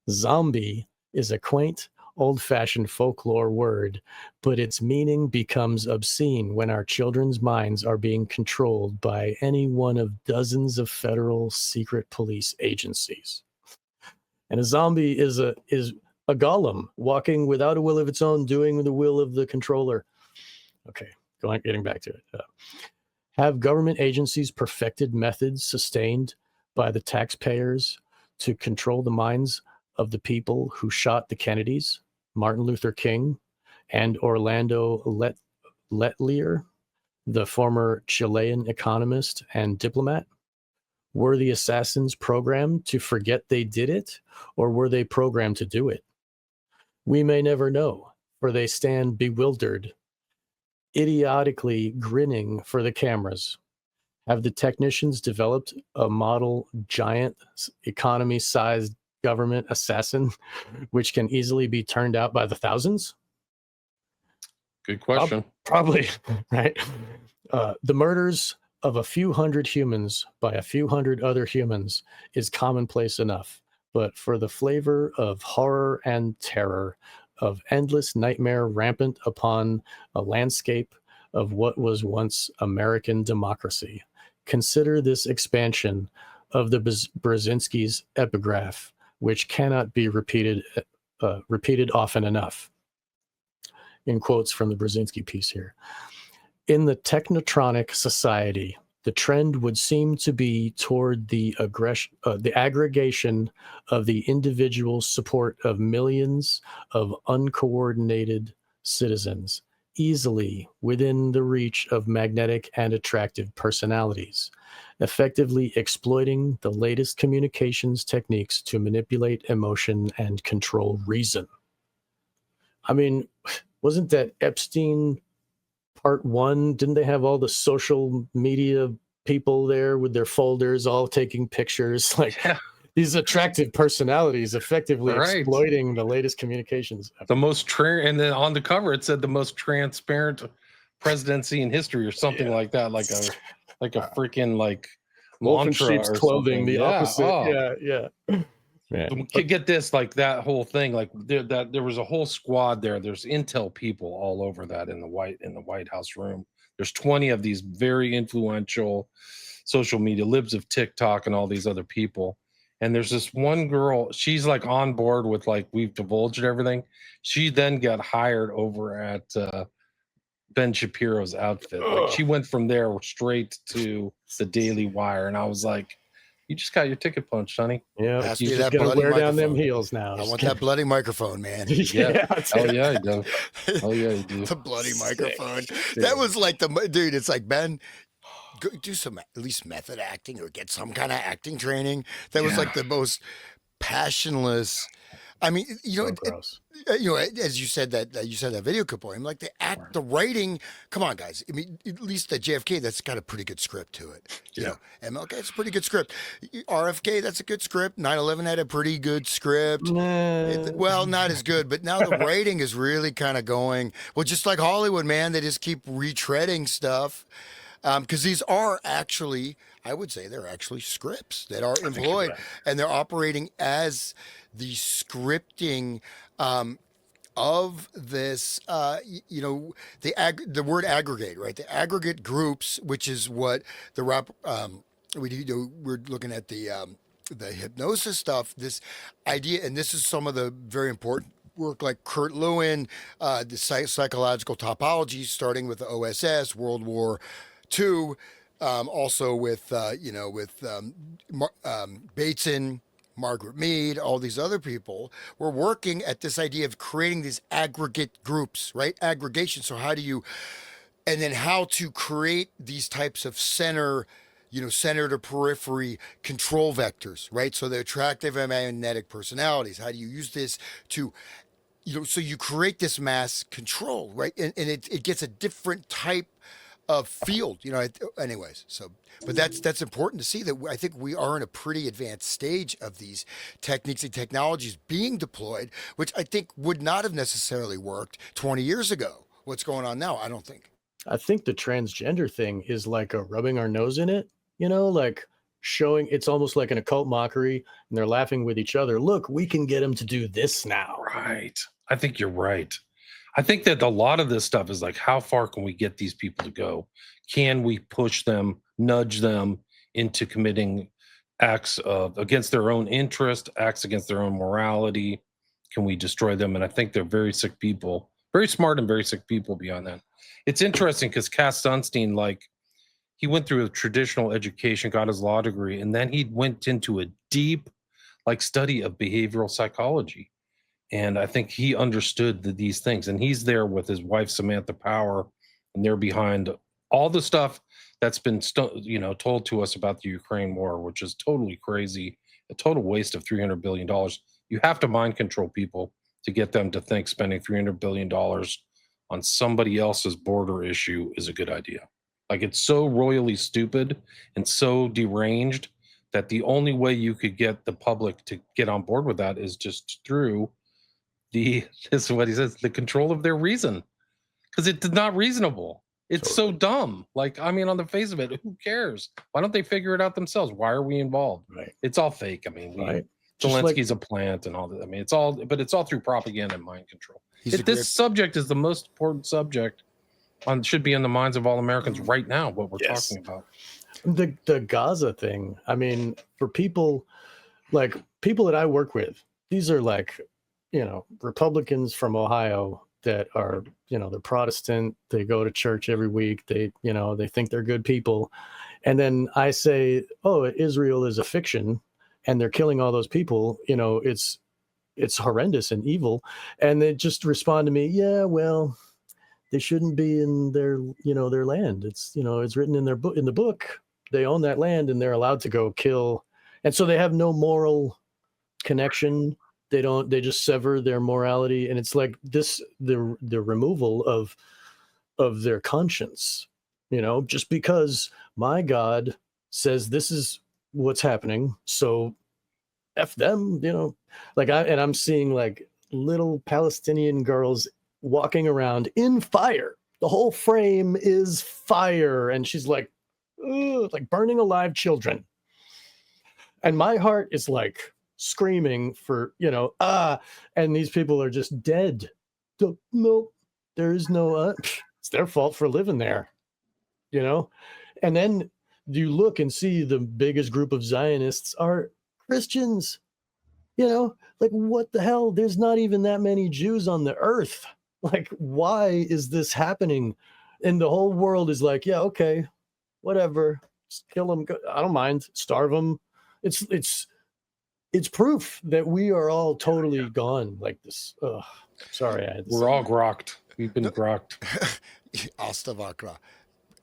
Zombie is a quaint, old-fashioned folklore word, but its meaning becomes obscene when our children's minds are being controlled by any one of dozens of federal secret police agencies. And a zombie is a golem walking without a will of its own, doing the will of the controller. Okay, getting back to it. Have government agencies perfected methods sustained by the taxpayers to control the minds of the people who shot the Kennedys, Martin Luther King, and Orlando Letelier, the former Chilean economist and diplomat? Were the assassins programmed to forget they did it, or were they programmed to do it? We may never know, for they stand bewildered, idiotically grinning for the cameras. Have the technicians developed a model giant economy-sized government assassin which can easily be turned out by the thousands? good question. Probably, right? The murders of a few hundred humans by a few hundred other humans is commonplace enough, but for the flavor of horror and terror, of endless nightmare rampant upon a landscape of what was once American democracy, consider this expansion of the Brzezinski's epigraph, which cannot be repeated often enough. In quotes from the Brzezinski piece here. In the technotronic society, the trend would seem to be toward the aggregation of the individual support of millions of uncoordinated citizens, easily within the reach of magnetic and attractive personalities, effectively exploiting the latest communications techniques to manipulate emotion and control reason. I mean, wasn't that Epstein part one? Didn't they have all the social media people there with their folders all taking pictures? Like, yeah. These attractive personalities effectively exploiting the latest communications. The most and then on the cover it said the most transparent presidency in history or something like that, like a freaking like Wolf in mantra sheep's or clothing, something. the Yeah. opposite. Oh. Yeah. Man. Get this, like that whole thing, like there was a whole squad there. There's intel people all over that in the White House room. There's 20 of these very influential social media libs of TikTok and all these other people. And there's this one girl, she's like on board with like we've divulged everything. She then got hired over at Ben Shapiro's outfit. Like she went from there straight to the Daily Wire, and I was like, "You just got your ticket punched, honey." Yeah, Pass you me just that gotta bloody wear down them microphone. heels now. I want that bloody microphone, man. Yeah. Oh yeah, you do. Oh yeah, you do. The bloody Sick. microphone. Sick. That was like dude. It's like, Ben, go do some at least method acting or get some kind of acting training. That was like the most passionless. I mean, So gross. As you said that you said that video clip for him, like the writing. Come on, guys. I mean, at least the JFK, that's got a pretty good script to it. You know, MLK, it's a pretty good script. RFK, that's a good script. 9/11 had a pretty good script. Well, not as good, but now the writing is really kind of going. Well, just like Hollywood, man, they just keep retreading stuff. Because these are actually, I would say they're actually scripts that are employed, and they're operating as the scripting of this, the word aggregate, right? The aggregate groups, which is what we're looking at the hypnosis stuff, this idea, and this is some of the very important work like Kurt Lewin, the psychological topology, starting with the OSS, World War II, also with Bateson, Margaret Mead, all these other people were working at this idea of creating these aggregate groups, right? Aggregation. So and then how to create these types of center to periphery control vectors, right? So the attractive and magnetic personalities. How do you use this to, so you create this mass control, right? And it gets a different type of field, anyways. So, but that's important to see that I think we are in a pretty advanced stage of these techniques and technologies being deployed, which I think would not have necessarily worked 20 years ago. What's going on now? I don't think. I think the transgender thing is like a rubbing our nose in it, like showing it's almost like an occult mockery, and they're laughing with each other. Look, we can get them to do this now. Right. I think you're right. I think that a lot of this stuff is like, how far can we get these people to go? Can we push them, nudge them into committing acts against their own interest, acts against their own morality? Can we destroy them? And I think they're very sick people, very smart and very sick people beyond that. It's interesting because Cass Sunstein, like, he went through a traditional education, got his law degree, and then he went into a deep, like, study of behavioral psychology. And I think he understood these things. And he's there with his wife, Samantha Power, and they're behind all the stuff that's been, told to us about the Ukraine war, which is totally crazy, a total waste of $300 billion. You have to mind control people to get them to think spending $300 billion on somebody else's border issue is a good idea. Like, it's so royally stupid and so deranged that the only way you could get the public to get on board with that is just through this is what he says, the control of their reason, because it's not reasonable. It's so dumb. Like, I mean, on the face of it, who cares? Why don't they figure it out themselves? Why are we involved? Right. It's all fake. I mean, Right. Zelensky's a plant and all that. I mean, it's all through propaganda and mind control. This subject is the most important subject should be in the minds of all Americans right now. What we're talking about. The Gaza thing. I mean, for people that I work with, these are like, Republicans from Ohio that are, they're Protestant. They go to church every week. They think they're good people. And then I say, oh, Israel is a fiction and they're killing all those people. It's horrendous and evil. And they just respond to me, yeah, well, they shouldn't be in their land. It's, it's written in in the book. They own that land and they're allowed to go kill. And so they have no moral connection. They just sever their morality. And it's like the removal of their conscience, just because my God says this is what's happening. So F them, I'm seeing like little Palestinian girls walking around in fire, the whole frame is fire. And she's like, ugh, like burning alive children. And my heart is like screaming for, and these people are just dead. Nope, there is no, it's their fault for living there, And then you look and see the biggest group of Zionists are Christians, like what the hell? There's not even that many Jews on the earth. Like, why is this happening? And the whole world is like, yeah, okay, whatever, just kill them. I don't mind, starve them. It's proof that we are all totally gone like this. Ugh, sorry, We're all grokked. We've been grokked. Astavakra.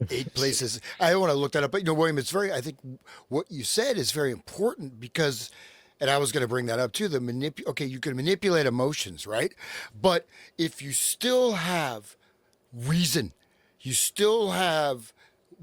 8 places. I don't want to look that up, but William, I think what you said is very important because, and I was going to bring that up too, okay, you can manipulate emotions, right? But if you still have reason, you still have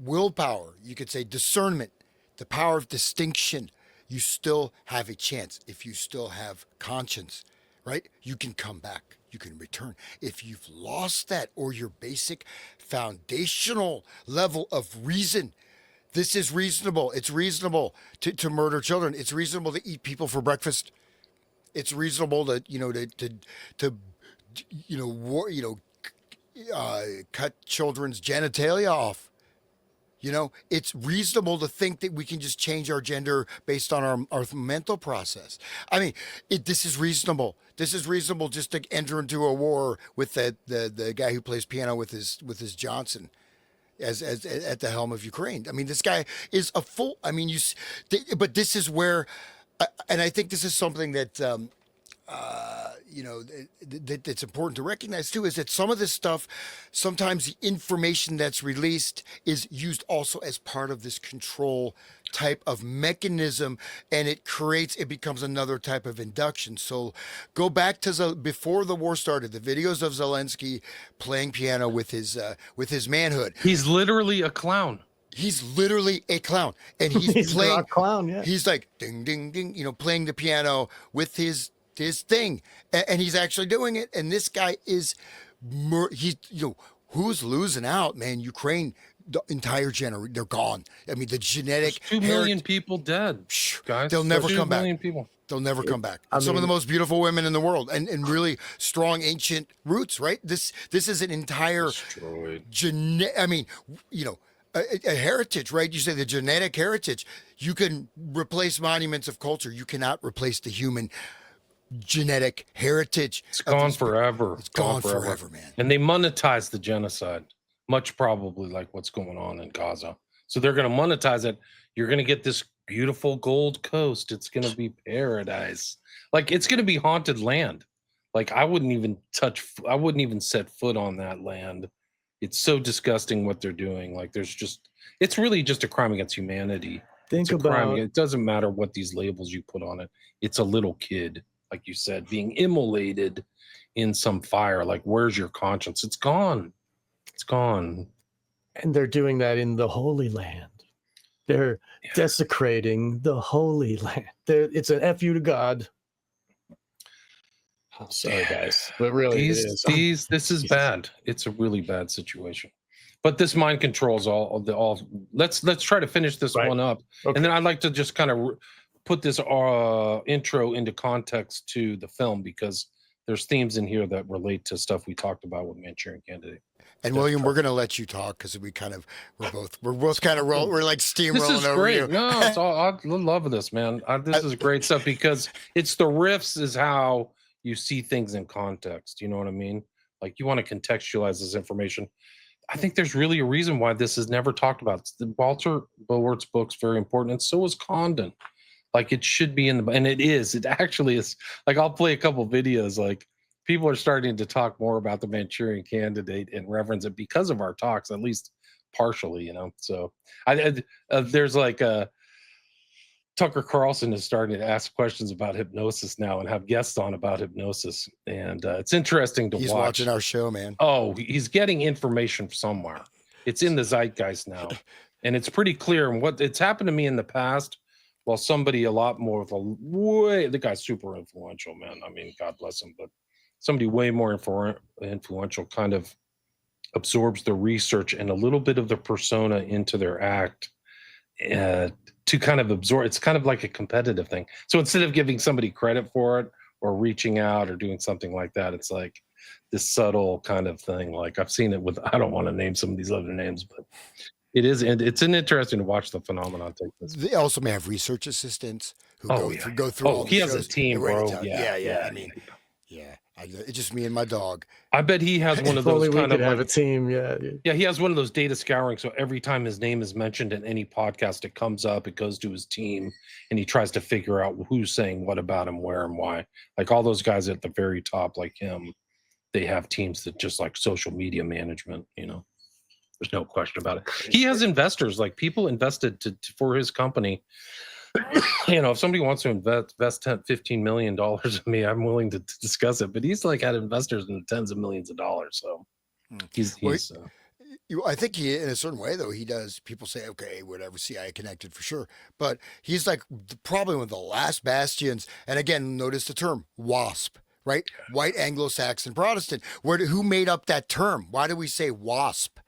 willpower, you could say discernment, the power of distinction, you still have a chance. If you still have conscience, right? You can come back. You can return. If you've lost that or your basic foundational level of reason, this is reasonable. It's reasonable to murder children. It's reasonable to eat people for breakfast. It's reasonable to cut children's genitalia off. It's reasonable to think that we can just change our gender based on our mental process. I mean, this is reasonable. This is reasonable just to enter into a war with the guy who plays piano with his Johnson as at the helm of Ukraine. I mean, this guy is a fool. I mean, but this is where, and I think this is something that that's important to recognize too, is that some of this stuff, sometimes the information that's released is used also as part of this control type of mechanism, and it becomes another type of induction. So go back to before the war started, the videos of Zelensky playing piano with his manhood. He's literally a clown. He's literally a clown, and he's playing a clown. Yeah, he's like ding ding ding, playing the piano with his thing, and he's actually doing it. And this guy is, who's losing out, man? Ukraine, the entire generation, they're gone. I mean, the genetic There's 2 million people dead, guys. They'll never come back. People. They'll never come back. Some of the most beautiful women in the world, and really strong ancient roots, right? This is an entire I mean, a heritage, right? You say the genetic heritage. You can replace monuments of culture. You cannot replace the human genetic heritage. It's gone forever. It's gone forever, man. And they monetize the genocide, much probably like what's going on in Gaza. So they're going to monetize it. You're going to get this beautiful Gold Coast. It's going to be paradise. Like, it's going to be haunted land. Like, I wouldn't even set foot on that land. It's so disgusting what they're doing. Like, it's really just a crime against humanity. It doesn't matter what these labels you put on it. It's a little kid, like you said, being immolated in some fire. Like, where's your conscience? It's gone. It's gone. And they're doing that in the Holy Land. They're desecrating the Holy Land. It's an F you to God. I'm sorry, guys, but really, this is bad. It's a really bad situation. But this mind controls all. Let's try to finish this one up, and then I'd like to just kind of put this intro into context to the film, because there's themes in here that relate to stuff we talked about with Manchurian Candidate. And William, we're going to let you talk because we're both kind of we're like steamrolling over great. you. No, it's all, I love this, man. This is great stuff, because it's the riffs is how you see things in context. You know what I mean? Like, you want to contextualize this information. I think there's really a reason why this is never talked about. Walter Bowart's book's very important, and so is Condon. Like, it should be in the, and it is. It actually is. Like, I'll play a couple videos. Like, people are starting to talk more about the Manchurian Candidate and reverence it because of our talks, at least partially. So there's like Tucker Carlson is starting to ask questions about hypnosis now and have guests on about hypnosis. And it's interesting to watch. He's watching our show, man. Oh, he's getting information somewhere. It's in the zeitgeist now. And it's pretty clear. And what it's happened to me in the past, while somebody a lot more the guy's super influential, man. I mean, God bless him. But somebody way more influential kind of absorbs the research and a little bit of the persona into their act to kind of absorb. It's kind of like a competitive thing. So instead of giving somebody credit for it or reaching out or doing something like that, it's like this subtle kind of thing. Like I've seen it with, I don't want to name some of these other names, but it is, and it's an interesting to watch the phenomenon take place. They also may have research assistants who go through Oh, all the he has shows a team, and write it bro. down. Yeah. I mean, it's just me and my dog. I bet he has one of If those only we kind could of have like, a team. Yeah. yeah, he has one of those data scouring. So every time his name is mentioned in any podcast, it comes up, it goes to his team, and he tries to figure out who's saying what about him, where and why. Like all those guys at the very top, like him, they have teams that just like social media management, you know. There's no question about it. He has investors, like people invested for his company. You know, if somebody wants to invest $15 million in me, I'm willing to discuss it. But he's like had investors in tens of millions of dollars. So I think he, in a certain way, though, he does. People say, okay, whatever, CIA connected for sure. But he's like probably one of the last bastions. And again, notice the term WASP, right? White Anglo-Saxon Protestant. Who made up that term? Why do we say WASP?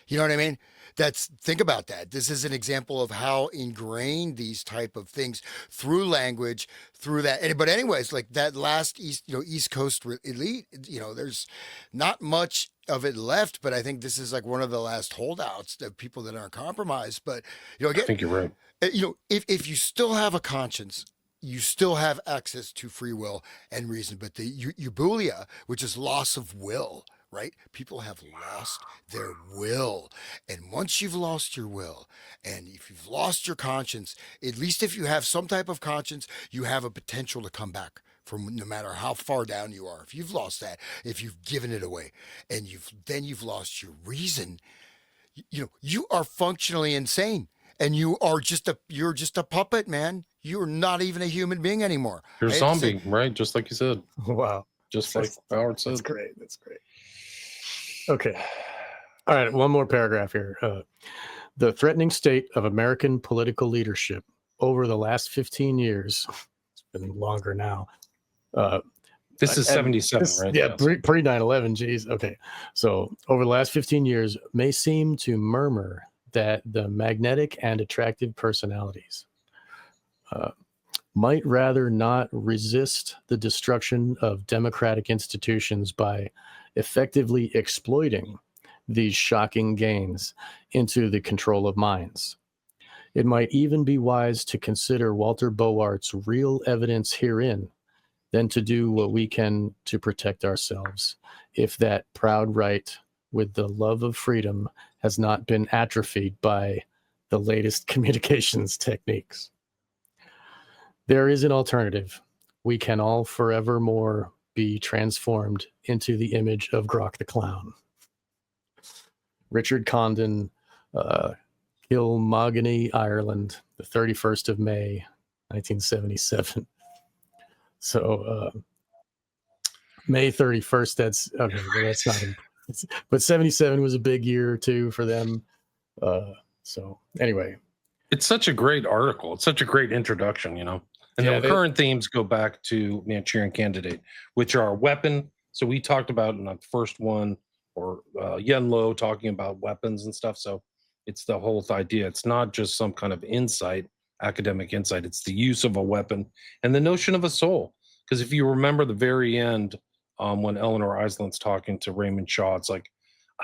You know what I mean? Think about that. This is an example of how ingrained these type of things through language, through that. But anyways, like that last East Coast elite, there's not much of it left, but I think this is like one of the last holdouts of people that aren't compromised. But again, I think you're right. If you still have a conscience, you still have access to free will and reason. But the eubulia, which is loss of will, right? People have lost their will. And once you've lost your will, and if you've lost your conscience, at least if you have some type of conscience, you have a potential to come back from no matter how far down you are. If you've lost that, if you've given it away, and you've lost your reason, you are functionally insane. And you're just a puppet, man. You're not even a human being anymore. You're a zombie, right? Just like you said. Wow. Just like Howard said. That's great. Okay. All right. One more paragraph here. The threatening state of American political leadership over the last 15 years, it's been longer now. This is 77, right? Yeah, pre 9/11. Geez. Okay. So over the last 15 years may seem to murmur that the magnetic and attractive personalities might rather not resist the destruction of democratic institutions by effectively exploiting these shocking gains into the control of minds. It might even be wise to consider Walter Bowart's real evidence herein than to do what we can to protect ourselves, if that proud right with the love of freedom has not been atrophied by the latest communications techniques. There is an alternative. We can all forevermore be transformed into the image of Grok the Clown. Richard Condon, Kilmogany, Ireland, the 31st of May, 1977. So May 31st, that's okay, well, that's not but 77 was a big year too for them. So anyway. It's such a great article. It's such a great introduction, And the recurrent themes go back to Manchurian Candidate, which are weapon. So we talked about in the first one, or Yen Lo talking about weapons and stuff. So it's the whole idea. It's not just some kind of insight, academic insight. It's the use of a weapon and the notion of a soul. Because if you remember the very end, when Eleanor Island's talking to Raymond Shaw, it's like,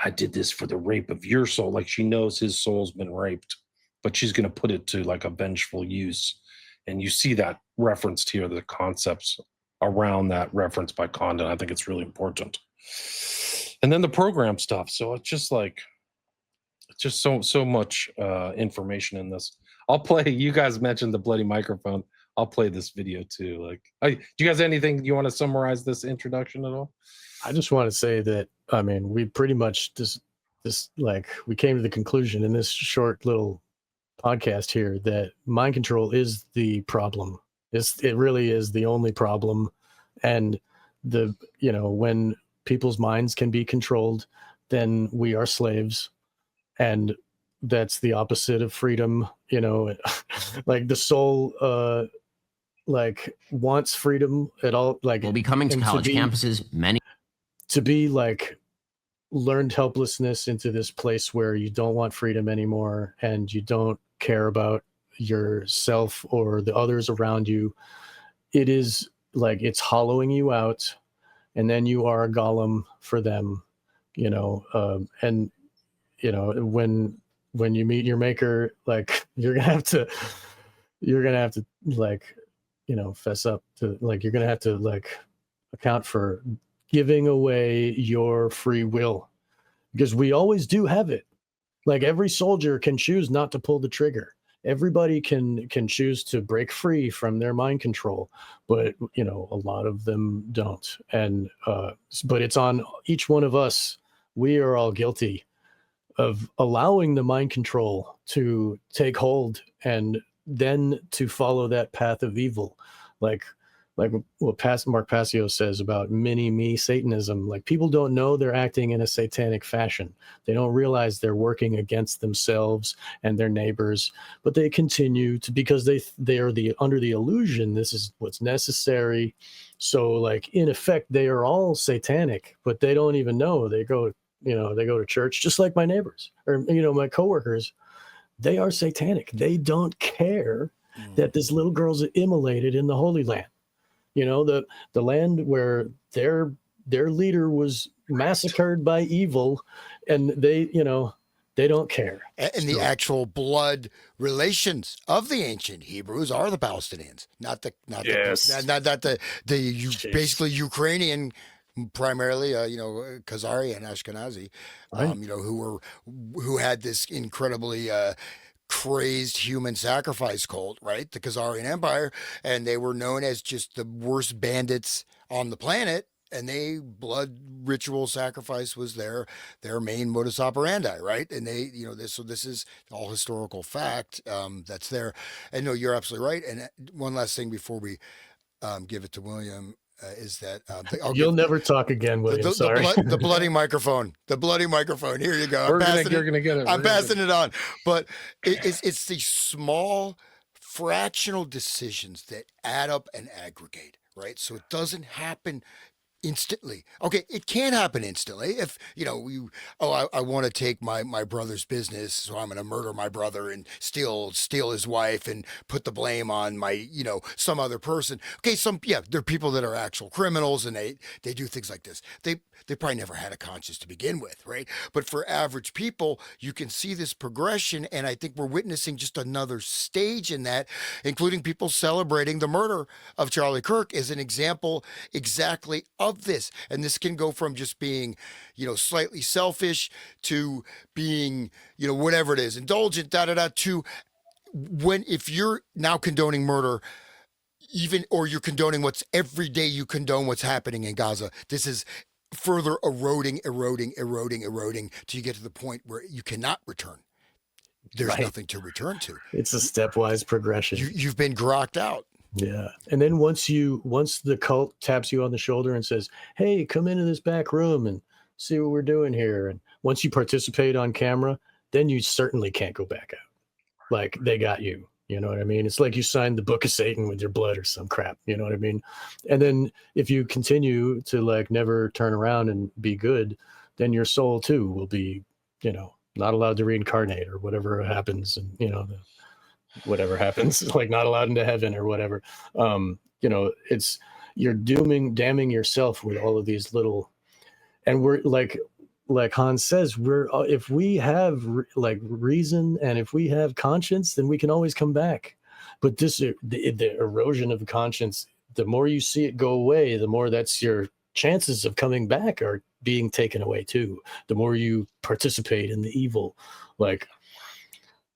I did this for the rape of your soul. Like she knows his soul's been raped, but she's going to put it to like a vengeful use. And you see that referenced here, the concepts around that reference by Condon. I think it's really important. And then the program stuff. So it's just like, so much information in this. I'll play, you guys mentioned the bloody microphone. I'll play this video too. Like, do you guys have anything you want to summarize this introduction at all? I just want to say that, I mean, we pretty much we came to the conclusion in this short little podcast here that mind control is the problem. It really is the only problem. And when people's minds can be controlled, then we are slaves. And that's the opposite of freedom. Like the soul, wants freedom at all. Like will be coming to college campuses. Many to be like learned helplessness into this place where you don't want freedom anymore and you don't care about yourself or the others around you. It is like it's hollowing you out, and then you are a golem for them, and when you meet your maker, like you're gonna have to like fess up to, like, you're gonna have to like account for giving away your free will, because we always do have it. Like every soldier can choose not to pull the trigger. Everybody can choose to break free from their mind control, but a lot of them don't. And but it's on each one of us. We are all guilty of allowing the mind control to take hold and then to follow that path of evil, like what Mark Passio says about mini me Satanism. Like, people don't know they're acting in a satanic fashion. They don't realize they're working against themselves and their neighbors, but they continue to, because they are under the illusion this is what's necessary. So, like, in effect, they are all satanic, but they don't even know. They go to church, just like my neighbors or my coworkers. They are satanic. They don't care that this little girl's immolated in the Holy Land. The land where their leader was massacred by evil, and they don't care. And the actual blood relations of the ancient Hebrews are the Palestinians, not the basically Ukrainian, primarily, Khazari and Ashkenazi, Right. who had this incredibly crazed human sacrifice cult, right? The Khazarian Empire, and they were known as just the worst bandits on the planet. And blood ritual sacrifice was their main modus operandi, right? And this is all historical fact that's there. And no, you're absolutely right. And one last thing before we give it to William. Is that You'll never talk again, William? Sorry. The bloody microphone. The bloody microphone. Here you go. You're gonna get it. I'm passing it on. But it's the small fractional decisions that add up and aggregate, right? So it doesn't happen instantly. Okay, it can happen instantly if I want to take my brother's business, so I'm going to murder my brother and steal his wife and put the blame on my some other person. Okay, there are people that are actual criminals and they do things like this. They probably never had a conscience to begin with, right? But for average people, you can see this progression, and I think we're witnessing just another stage in that, including people celebrating the murder of Charlie Kirk as an example exactly of this. And this can go from just being, slightly selfish to being, whatever it is, indulgent, to if you're now condoning murder, or you're condoning every day you condone what's happening in Gaza. This is further eroding till you get to the point where you cannot return. There's nothing to return to. It's a stepwise progression. You've been grokked out. Yeah. And then once the cult taps you on the shoulder and says, hey, come into this back room and see what we're doing here. And once you participate on camera, then you certainly can't go back out. Like, they got you. You know what I mean? It's like you signed the book of Satan with your blood or some crap. You know what I mean? And then if you continue to never turn around and be good, then your soul too will be, not allowed to reincarnate or whatever happens. And, whatever happens, like not allowed into heaven or whatever. You're damning yourself with all of these little, and we're like Hans says, if we have reason and if we have conscience, then we can always come back. But the erosion of conscience, the more you see it go away, the more that's your chances of coming back are being taken away too. The more you participate in the evil, like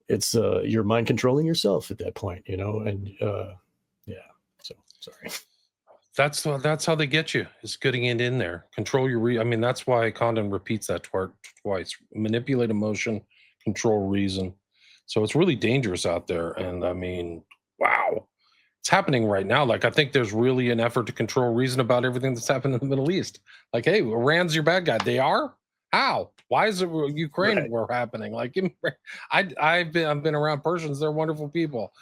it's you're mind controlling yourself at that point, and yeah. So sorry. That's how they get you, is getting it in there. Control your that's why Condon repeats that twice. Manipulate emotion, control reason. So it's really dangerous out there. And wow, it's happening right now. Like, I think there's really an effort to control reason about everything that's happening in the Middle East. Like, hey, Iran's your bad guy. They are? How? Why is it Ukraine war happening? Like, I've been around Persians. They're wonderful people.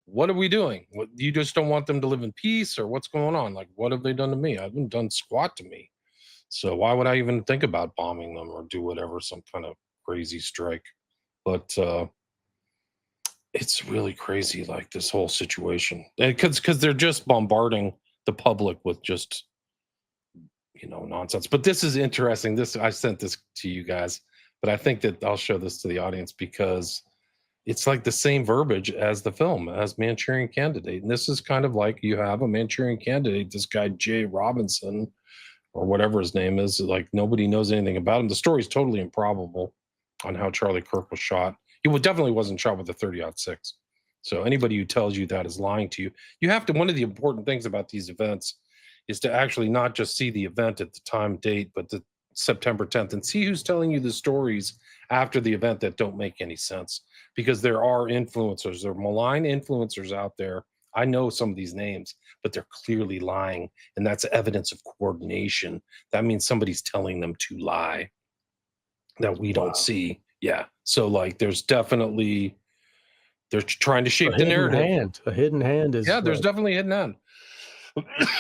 What are we doing? You just don't want them to live in peace, or what's going on? Like, what have they done to me? I haven't done squat to me. So why would I even think about bombing them or do whatever, some kind of crazy strike? But it's really crazy, like this whole situation, because they're just bombarding the public with just nonsense. But this is interesting. This I sent this to you guys, but I think that I'll show this to the audience because it's like the same verbiage as the film, as Manchurian Candidate. And this is kind of like you have a Manchurian Candidate, this guy Jay Robinson or whatever his name is, like nobody knows anything about him. The story is totally improbable on how Charlie Kirk was shot. He definitely wasn't shot with a 30-06. So anybody who tells you that is lying to you. You have to, one of the important things about these events is to actually not just see the event at the time, date, but the September 10th and see who's telling you the stories after the event that don't make any sense. Because there are influencers, there are malign influencers out there. I know some of these names, but they're clearly lying. And that's evidence of coordination. That means somebody's telling them to lie that we don't see. Yeah. So like there's definitely, they're trying to shape the narrative. A hidden hand is. Yeah, there's definitely a hidden hand.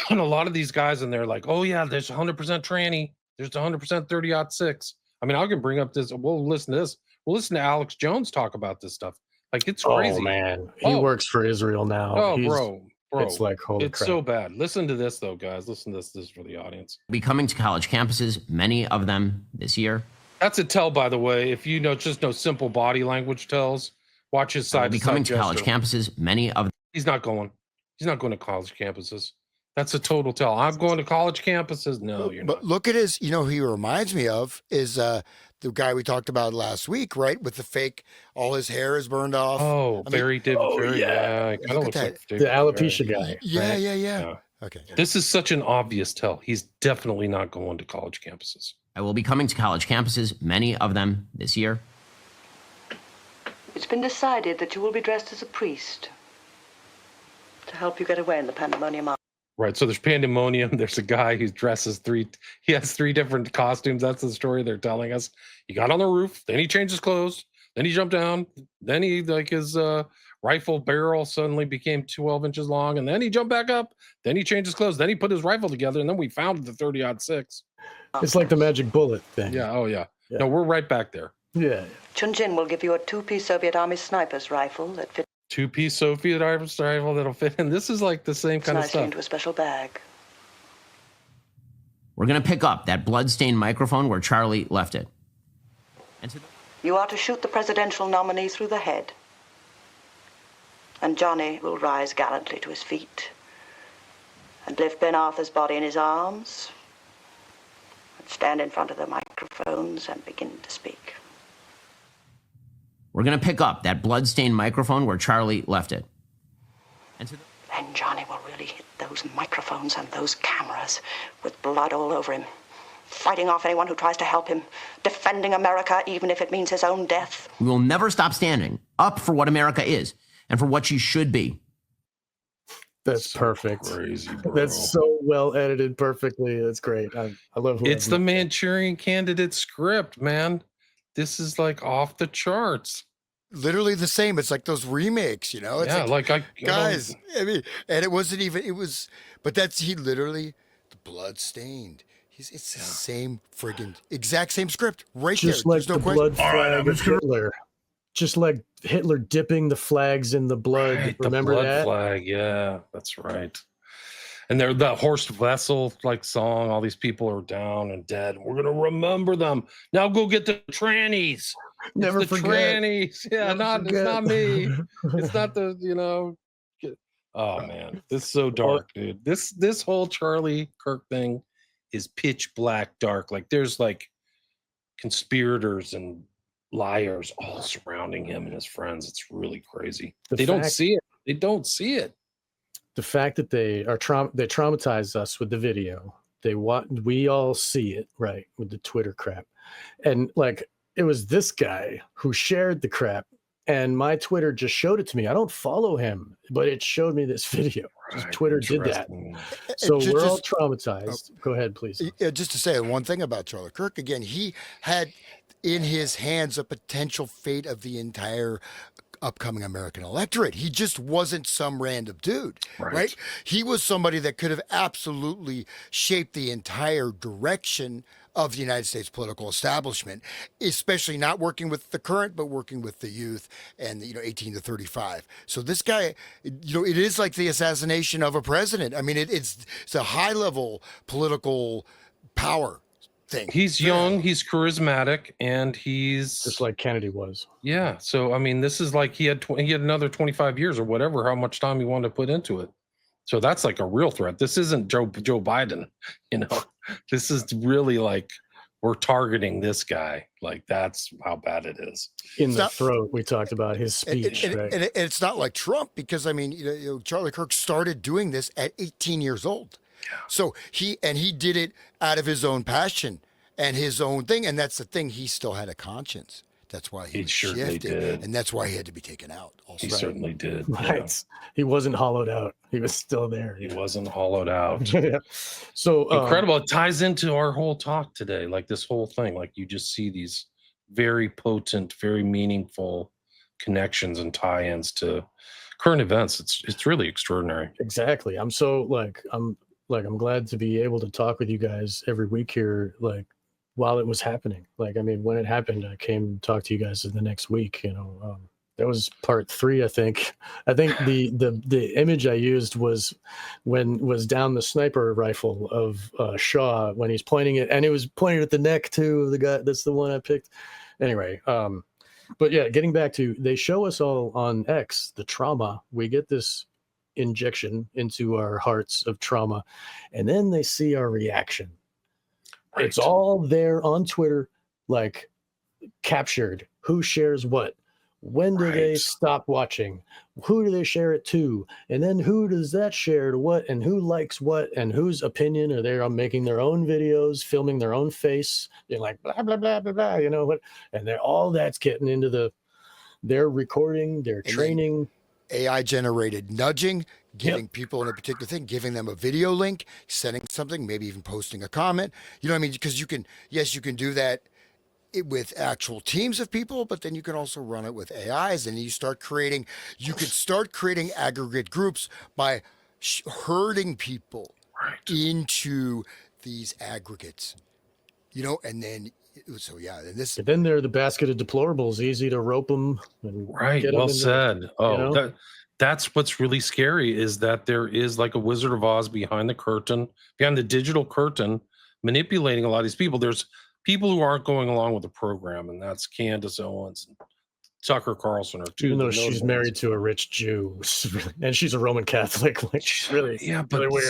And a lot of these guys in there like, oh yeah, there's 100% tranny. There's 100% 30-06. I mean, I can bring up this. We'll listen to this. We'll listen to Alex Jones talk about this stuff. Like it's crazy. Oh man, he works for Israel now. Oh, bro. It's like holy it's crap. so bad. Listen to this though, guys. Listen to this. This is for the audience. Be coming to college campuses, many of them this year. That's a tell, by the way. If you just know simple body language tells, watch his side. Be coming to college campuses, many of. He's not going. He's not going to college campuses. That's a total tell. I'm going to college campuses. No, you're not. But look at his, who he reminds me of is the guy we talked about last week, right? With the fake, all his hair is burned off. Oh, David Ferry. Yeah. Kind of looks like the alopecia guy. Yeah, right? yeah. Okay. This is such an obvious tell. He's definitely not going to college campuses. I will be coming to college campuses, many of them this year. It's been decided that you will be dressed as a priest to help you get away in the pandemonium. Right. So there's pandemonium. There's a guy who dresses he has 3 different costumes. That's the story they're telling us. He got on the roof, then he changed his clothes, then he jumped down, then he his rifle barrel suddenly became 12 inches long, and then he jumped back up, then he changed his clothes, then he put his rifle together, and then we found the 30-06. It's like the magic bullet thing. Yeah. Oh yeah. No, we're right back there. Yeah. Chun-Jin will give you a 2-piece Soviet Army sniper's rifle that fits 2-piece Soviet rifle that'll fit in. This is like the same kind of nicely stuff. into a special bag. We're going to pick up that blood-stained microphone where Charlie left it. And You are to shoot the presidential nominee through the head. And Johnny will rise gallantly to his feet and lift Ben Arthur's body in his arms and stand in front of the microphones and begin to speak. We're going to pick up that blood-stained microphone where Charlie left it. And Then Johnny will really hit those microphones and those cameras with blood all over him, fighting off anyone who tries to help him, defending America even if it means his own death. We will never stop standing up for what America is and for what she should be. That's perfect. Crazy, bro. That's so well edited perfectly. That's great. I love It's the Manchurian Candidate script, man. This is like off the charts. Literally the same. It's like those remakes, It's guys. I mean, and it wasn't even. It was, but he literally, the blood stained. It's the same friggin' exact same script right just there. Like There's the no blood question. flag of Hitler. Just like Hitler dipping the flags in the blood. Right, Remember the blood that? flag. Yeah, that's right. And they're the Horst Wessel song. All these people are down and dead. We're gonna remember them. Now go get the trannies. Never it's the forget. trannies. Yeah, it's not me. It's not the Oh man, this is so dark, dude. This whole Charlie Kirk thing is pitch black dark. Like there's conspirators and liars all surrounding him and his friends. It's really crazy. They don't see it. They don't see it. The fact that they traumatized us with the video. We all see it, right, with the Twitter crap. And it was this guy who shared the crap, and my Twitter just showed it to me. I don't follow him, but it showed me this video. Just Twitter did that. So we're all traumatized. Go ahead, please. Just to say one thing about Charlie Kirk, again, he had in his hands a potential fate of the entire upcoming American electorate. He just wasn't some random dude, Right. right? He was somebody that could have absolutely shaped the entire direction of the United States political establishment, especially not working with the current, but working with the youth and, 18 to 35. So this guy, it is like the assassination of a president. I mean, it's a high level political power thing. He's young, he's charismatic, and he's Just like Kennedy was. yeah. So I mean, this is like he had another 25 years or whatever, how much time he wanted to put into it. So that's like a real threat. This isn't Joe Biden, This is really like we're targeting this guy. Like that's how bad it is. In the throat, we talked about his speech, right? And it's not like Trump, because I mean, Charlie Kirk started doing this at 18 years old. Yeah. So he did it out of his own passion and his own thing. And that's the thing. He still had a conscience. That's why he was certainly shifted, did. and that's why he had to be taken out. Also, He certainly did. Right. He wasn't hollowed out. He was still there. He wasn't hollowed out. Yeah. So Incredible. It ties into our whole talk today. Like this whole thing, like you just see these very potent, very meaningful connections and tie-ins to current events. It's really extraordinary. Exactly. I'm glad to be able to talk with you guys every week here, like while it was happening. Like, I mean, when it happened, I came and talked to you guys the next week, that was part 3, I think. I think the image I used was down the sniper rifle of Shaw when he's pointing it, and it was pointed at the neck too of the guy. That's the one I picked. Anyway, but yeah, getting back to, they show us all on X the trauma. We get this injection into our hearts of trauma, and then they see our reaction. Right. It's all there on Twitter, like captured. Who shares what? When do they stop watching? Who do they share it to? And then who does that share to what? And who likes what? And whose opinion are they making their own videos, filming their own face? You're like, blah, blah, blah, blah, blah, what? And they're all that's getting into their recording, their training. AI generated nudging, giving people in a particular thing, giving them a video link, sending something, maybe even posting a comment. You know what I mean? Because you can do that with actual teams of people, but then you can also run it with AIs, and you could start creating aggregate groups by herding people into these aggregates, and then, so yeah, and this. But then they're the basket of deplorables, easy to rope them. And Well said. That's what's really scary, is that there is like a Wizard of Oz behind the curtain, behind the digital curtain, manipulating a lot of these people. There's people who aren't going along with the program, and that's Candace Owens and Tucker Carlson, or two. Even though she's married to a rich Jew, and she's a Roman Catholic, like she's really, but really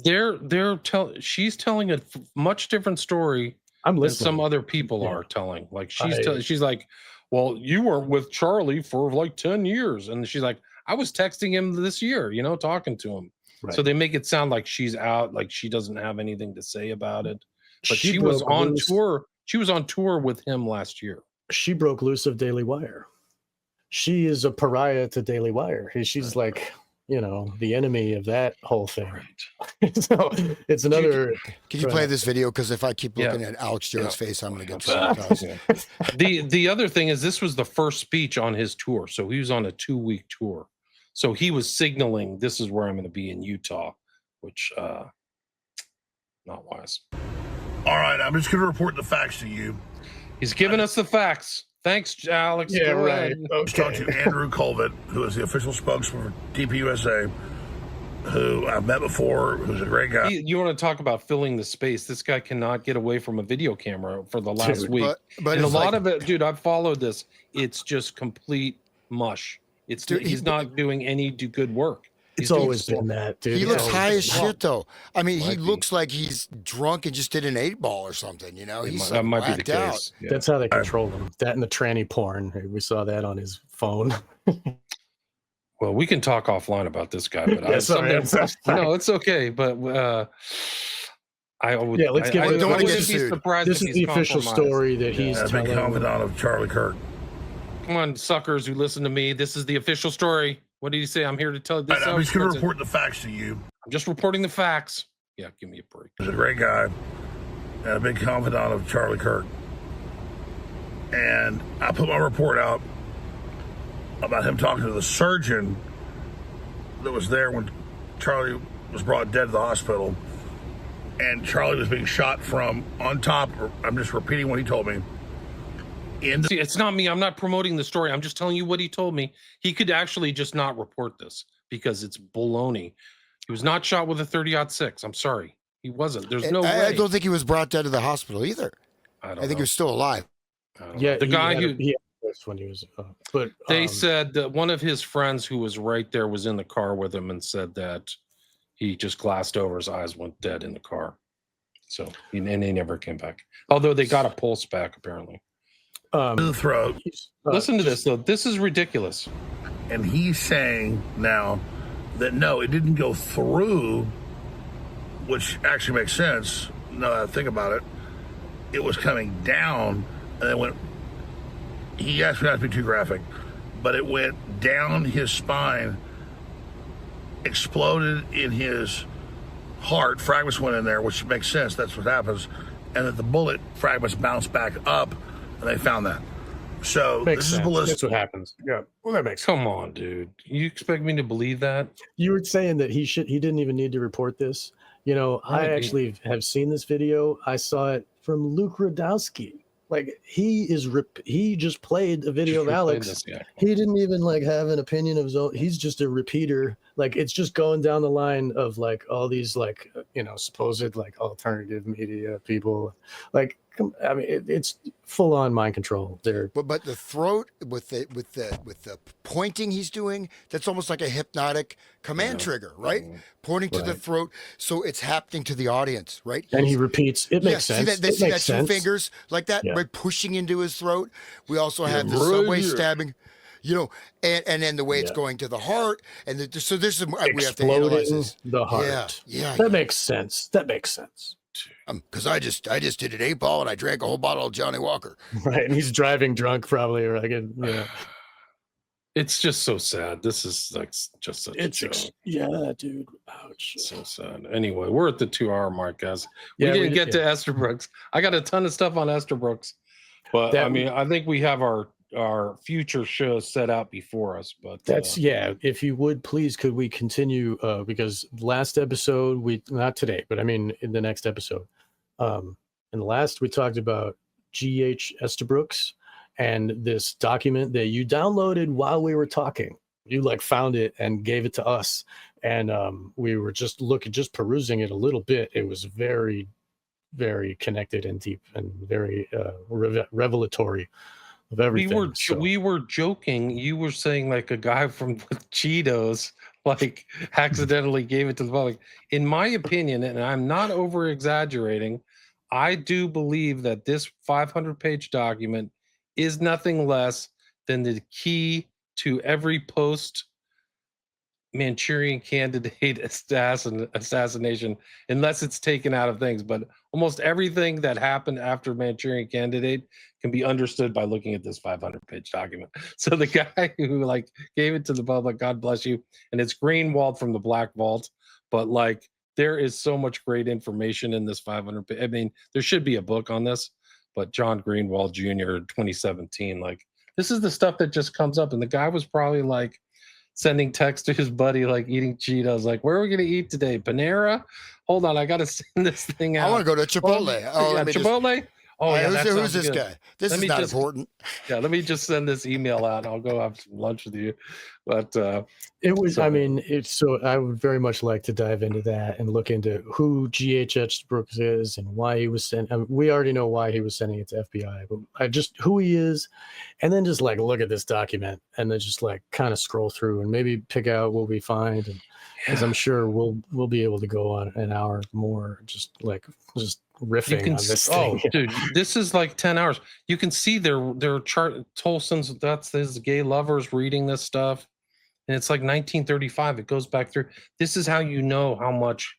weird. She's telling a much different story than some other people are telling. Like she's like, well, you were with Charlie for like 10 years, and she's like, I was texting him this year, talking to him. Right. So they make it sound like she's out, like she doesn't have anything to say about it. But she was on tour. She was on tour with him last year. She broke loose of Daily Wire. She is a pariah to Daily Wire. She's like, the enemy of that whole thing. Right. So it's another. Can you play this video? Because if I keep looking at Alex Jones' face, I'm going to get traumatized. The other thing is, this was the first speech on his tour. So he was on a 2-week tour. So he was signaling, this is where I'm going to be in Utah, which not wise. All right, I'm just going to report the facts to you. He's giving us the facts. Thanks, Alex. Yeah, right. I was talking to Andrew Colvin, who is the official spokesman for DPUSA, who I've met before, who's a great guy. You want to talk about filling the space? This guy cannot get away from a video camera for the last week. But and a lot of it, dude, I've followed this. It's just complete mush. He's not doing any good work. It's always been that, dude. He looks high as shit, though. I mean, he looks like he's drunk and just did an 8-ball or something, He's that might be the out. case. Yeah. That's how they control him. That and the tranny porn. We saw that on his phone. Well, we can talk offline about this guy, but no, it's okay. But let's get. I don't want to get sued. Surprised this is the official story that he's telling. A big confidant of Charlie Kirk. Come on, suckers who listen to me. This is the official story. What did he say? I'm here to tell you this. I'm just going to report the facts to you. I'm just reporting the facts. Yeah, give me a break. He's a great guy and a big confidant of Charlie Kirk. And I put my report out about him talking to the surgeon that was there when Charlie was brought dead to the hospital. And Charlie was being shot from on top. I'm just repeating what he told me. See, it's not me. I'm not promoting the story. I'm just telling you what he told me. He could actually just not report this because it's baloney. He was not shot with a 30-06. I'm sorry. He wasn't. There's no way. I don't think he was brought dead to the hospital either. I think he was still alive. Yeah, the guy who when he was, but they said that one of his friends who was right there was in the car with him and said that he just glassed over, his eyes went dead in the car. So and he never came back. Although they got a pulse back apparently. To the throat. Listen to this though. This is ridiculous. And he's saying now that no, it didn't go through, which actually makes sense. Now that I think about it, it was coming down and it went. He asked me not to be too graphic, but it went down his spine, exploded in his heart. Fragments went in there, which makes sense. That's what happens, and that the bullet fragments bounced back up, and they found that. So makes this sense. is ballistic. That's what happens. Yeah, well, that makes sense. Come on, dude. You expect me to believe that? You were saying that he didn't even need to report this. You know, I actually have seen this video. I saw it from Luke Radowski. Like he just played a video of Alex. He didn't even like have an opinion of his own. He's just a repeater. Like it's just going down the line of like all these like supposed like alternative media people. Like I mean, it's full on mind control there. But the throat with the pointing he's doing, that's almost like a hypnotic command trigger, right? Pointing to the throat, so it's happening to the audience, right? And he repeats. It makes sense. See that two fingers like that, right, pushing into his throat. We also have the subway stabbing. And then the way it's going to the heart, and so there's some we have to analyze this. The heart. Yeah. That makes sense. Because I just did an 8-ball and I drank a whole bottle of Johnny Walker. Right, and he's driving drunk probably, or like It's just so sad. This is like just such a joke. Yeah, dude. Ouch. So sad. Anyway, we're at the 2-hour mark, guys. We didn't get to Esther Brooks. I got a ton of stuff on Esther Brooks, but I mean, I think we have our future shows set out before us. But that's if you would please, could we continue? Because last episode not today, but I mean in the next episode. In the last we talked about G.H. Estabrooks and this document that you downloaded while we were talking. You like found it and gave it to us, and we were just perusing it a little bit. It was very, very connected and deep and very revelatory of everything. We were joking. You were saying like a guy from Cheetos like accidentally gave it to the public. In my opinion, and I'm not over exaggerating, I do believe that this 500-page document is nothing less than the key to every post Manchurian candidate assassination, unless it's taken out of things. But almost everything that happened after Manchurian candidate can be understood by looking at this 500-page document. So the guy who like gave it to the public, God bless you, and it's green-walled from the black vault, but like there is so much great information in this 500. I mean, there should be a book on this, but John Greenwald Jr. 2017, like this is the stuff that just comes up, and the guy was probably like sending text to his buddy, like eating Cheetos, like, where are we going to eat today? Panera? Hold on, I got to send this thing out. I want to go to Chipotle. Chipotle? Who's this guy? This is not important. Yeah, let me just send this email out and I'll go have some lunch with you. But it was, I would very much like to dive into that and look into who G.H. Brooks is and why he was sent. I mean, we already know why he was sending it to FBI, but who he is, and then just like look at this document and then just like kind of scroll through and maybe pick out what we find. And because I'm sure we'll be able to go on an hour more, just riffing on this thing. Dude, this is like 10 hours. You can see their chart. Tolson's, that's his gay lovers reading this stuff, and it's like 1935. It goes back through. This is how you know how much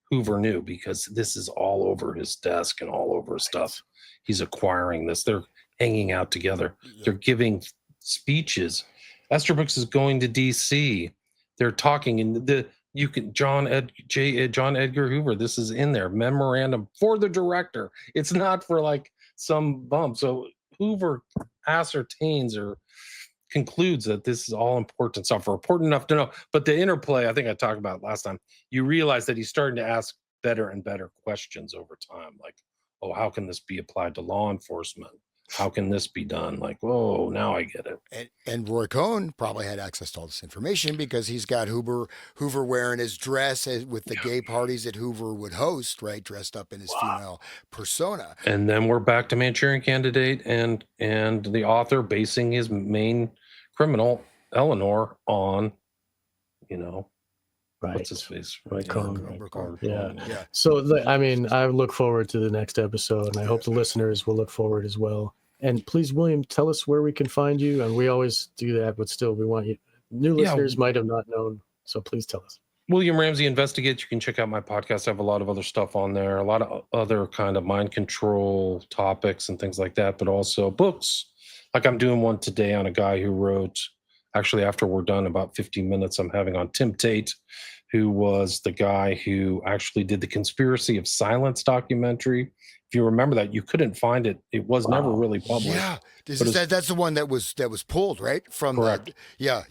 Hoover knew, because this is all over his desk and all over his stuff. He's acquiring this. They're hanging out together. They're giving speeches. Esther Brooks is going to DC. They're talking, and John Edgar Hoover, this is in there, memorandum for the director. It's not for like some bum. So Hoover ascertains or concludes that this is all important stuff, or important enough to know. But the interplay, I think I talked about last time, you realize that he's starting to ask better and better questions over time. Like, oh, how can this be applied to law enforcement? How can this be done? Like, whoa, now I get it. And Roy Cohn probably had access to all this information because he's got Hoover wearing his dress with the gay parties that Hoover would host, right? Dressed up in his female persona. And then we're back to Manchurian Candidate and the author basing his main criminal, Eleanor, on, Right. what's his face? Right. Cohn. Yeah. So, I look forward to the next episode, and I hope the listeners will look forward as well. And please, William, tell us where we can find you. And we always do that, but still, we want you. New listeners might have not known, so please tell us. William Ramsey Investigates. You can check out my podcast. I have a lot of other stuff on there, a lot of other kind of mind control topics and things like that, but also books. Like I'm doing one today on a guy who wrote, actually, after we're done, about 15 minutes, I'm having on Tim Tate, who was the guy who actually did the Conspiracy of Silence documentary. If you remember that, you couldn't find it. It was never really published. Yeah, that's the one that was pulled, right? From correct. So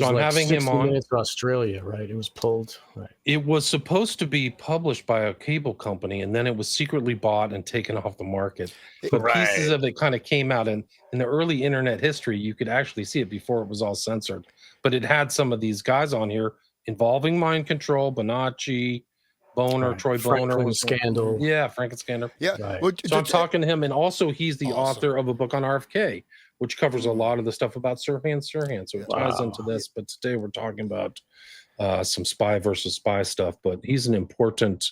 I'm having him on. Minutes for Australia, right? It was pulled. Right. It was supposed to be published by a cable company, and then it was secretly bought and taken off the market. But pieces of it kind of came out, and in the early internet history, you could actually see it before it was all censored. But it had some of these guys on here involving mind control, Bonacci, Boner, Troy Boner was scandal. Yeah, Franken-scandal. Yeah. Right. Well, So I'm talking to him, and also he's the author of a book on RFK, which covers a lot of the stuff about Sirhan. So it ties into this. But today we're talking about some spy versus spy stuff. But he's an important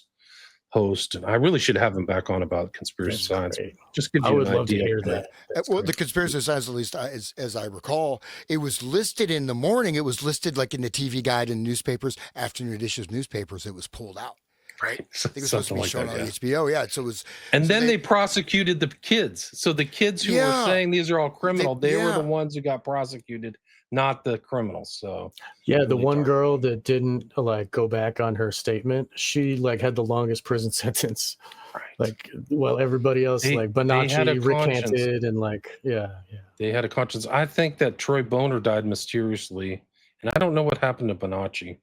host, and I really should have him back on about conspiracy science. Just give you an idea. I would love to hear that. Well, the conspiracy science, at least as I recall, it was listed in the morning. It was listed like in the TV guide in newspapers, afternoon editions newspapers. It was pulled out. Right. I think it was supposed to be shown on HBO. Yeah. So it was. And then they prosecuted the kids. So the kids who were saying these are all criminal, they were the ones who got prosecuted, not the criminals. So the one girl that didn't go back on her statement, she had the longest prison sentence. Right. Everybody else Bonacci recanted and they had a conscience. I think that Troy Boner died mysteriously, and I don't know what happened to Bonacci.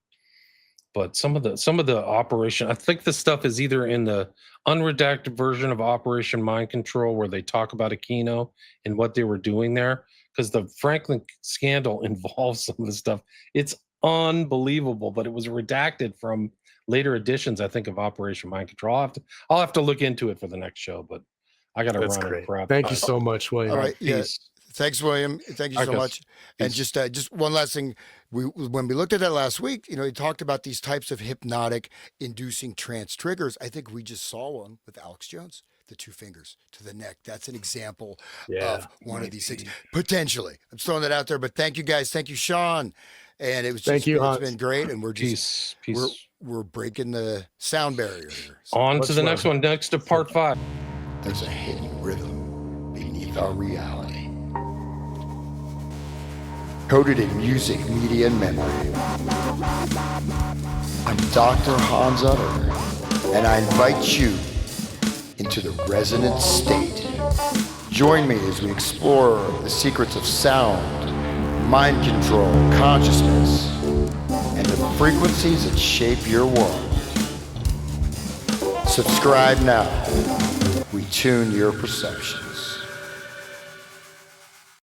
But some of the operation, I think the stuff is either in the unredacted version of Operation Mind Control, where they talk about Aquino and what they were doing there, because the Franklin scandal involves some of the stuff. It's unbelievable, but it was redacted from later editions, I think, of Operation Mind Control. I'll have to look into it for the next show, but I got to run and crap. Thank you so much, William. All right, peace. Thanks, William. Thank you so much. And just one last thing. When we looked at that last week, he talked about these types of hypnotic inducing trance triggers. I think we just saw one with Alex Jones, the 2 fingers to the neck. That's an example of one of these things. Potentially. I'm throwing that out there, but thank you guys. Thank you, Sean. And it's been great. And we're just, we're breaking the sound barrier here. So on to the next one, next to part 5. There's a hidden rhythm beneath our reality, coded in music, media, and memory. I'm Dr. Hans Utter, and I invite you into the resonant state. Join me as we explore the secrets of sound, mind control, consciousness, and the frequencies that shape your world. Subscribe now. We tune your perception.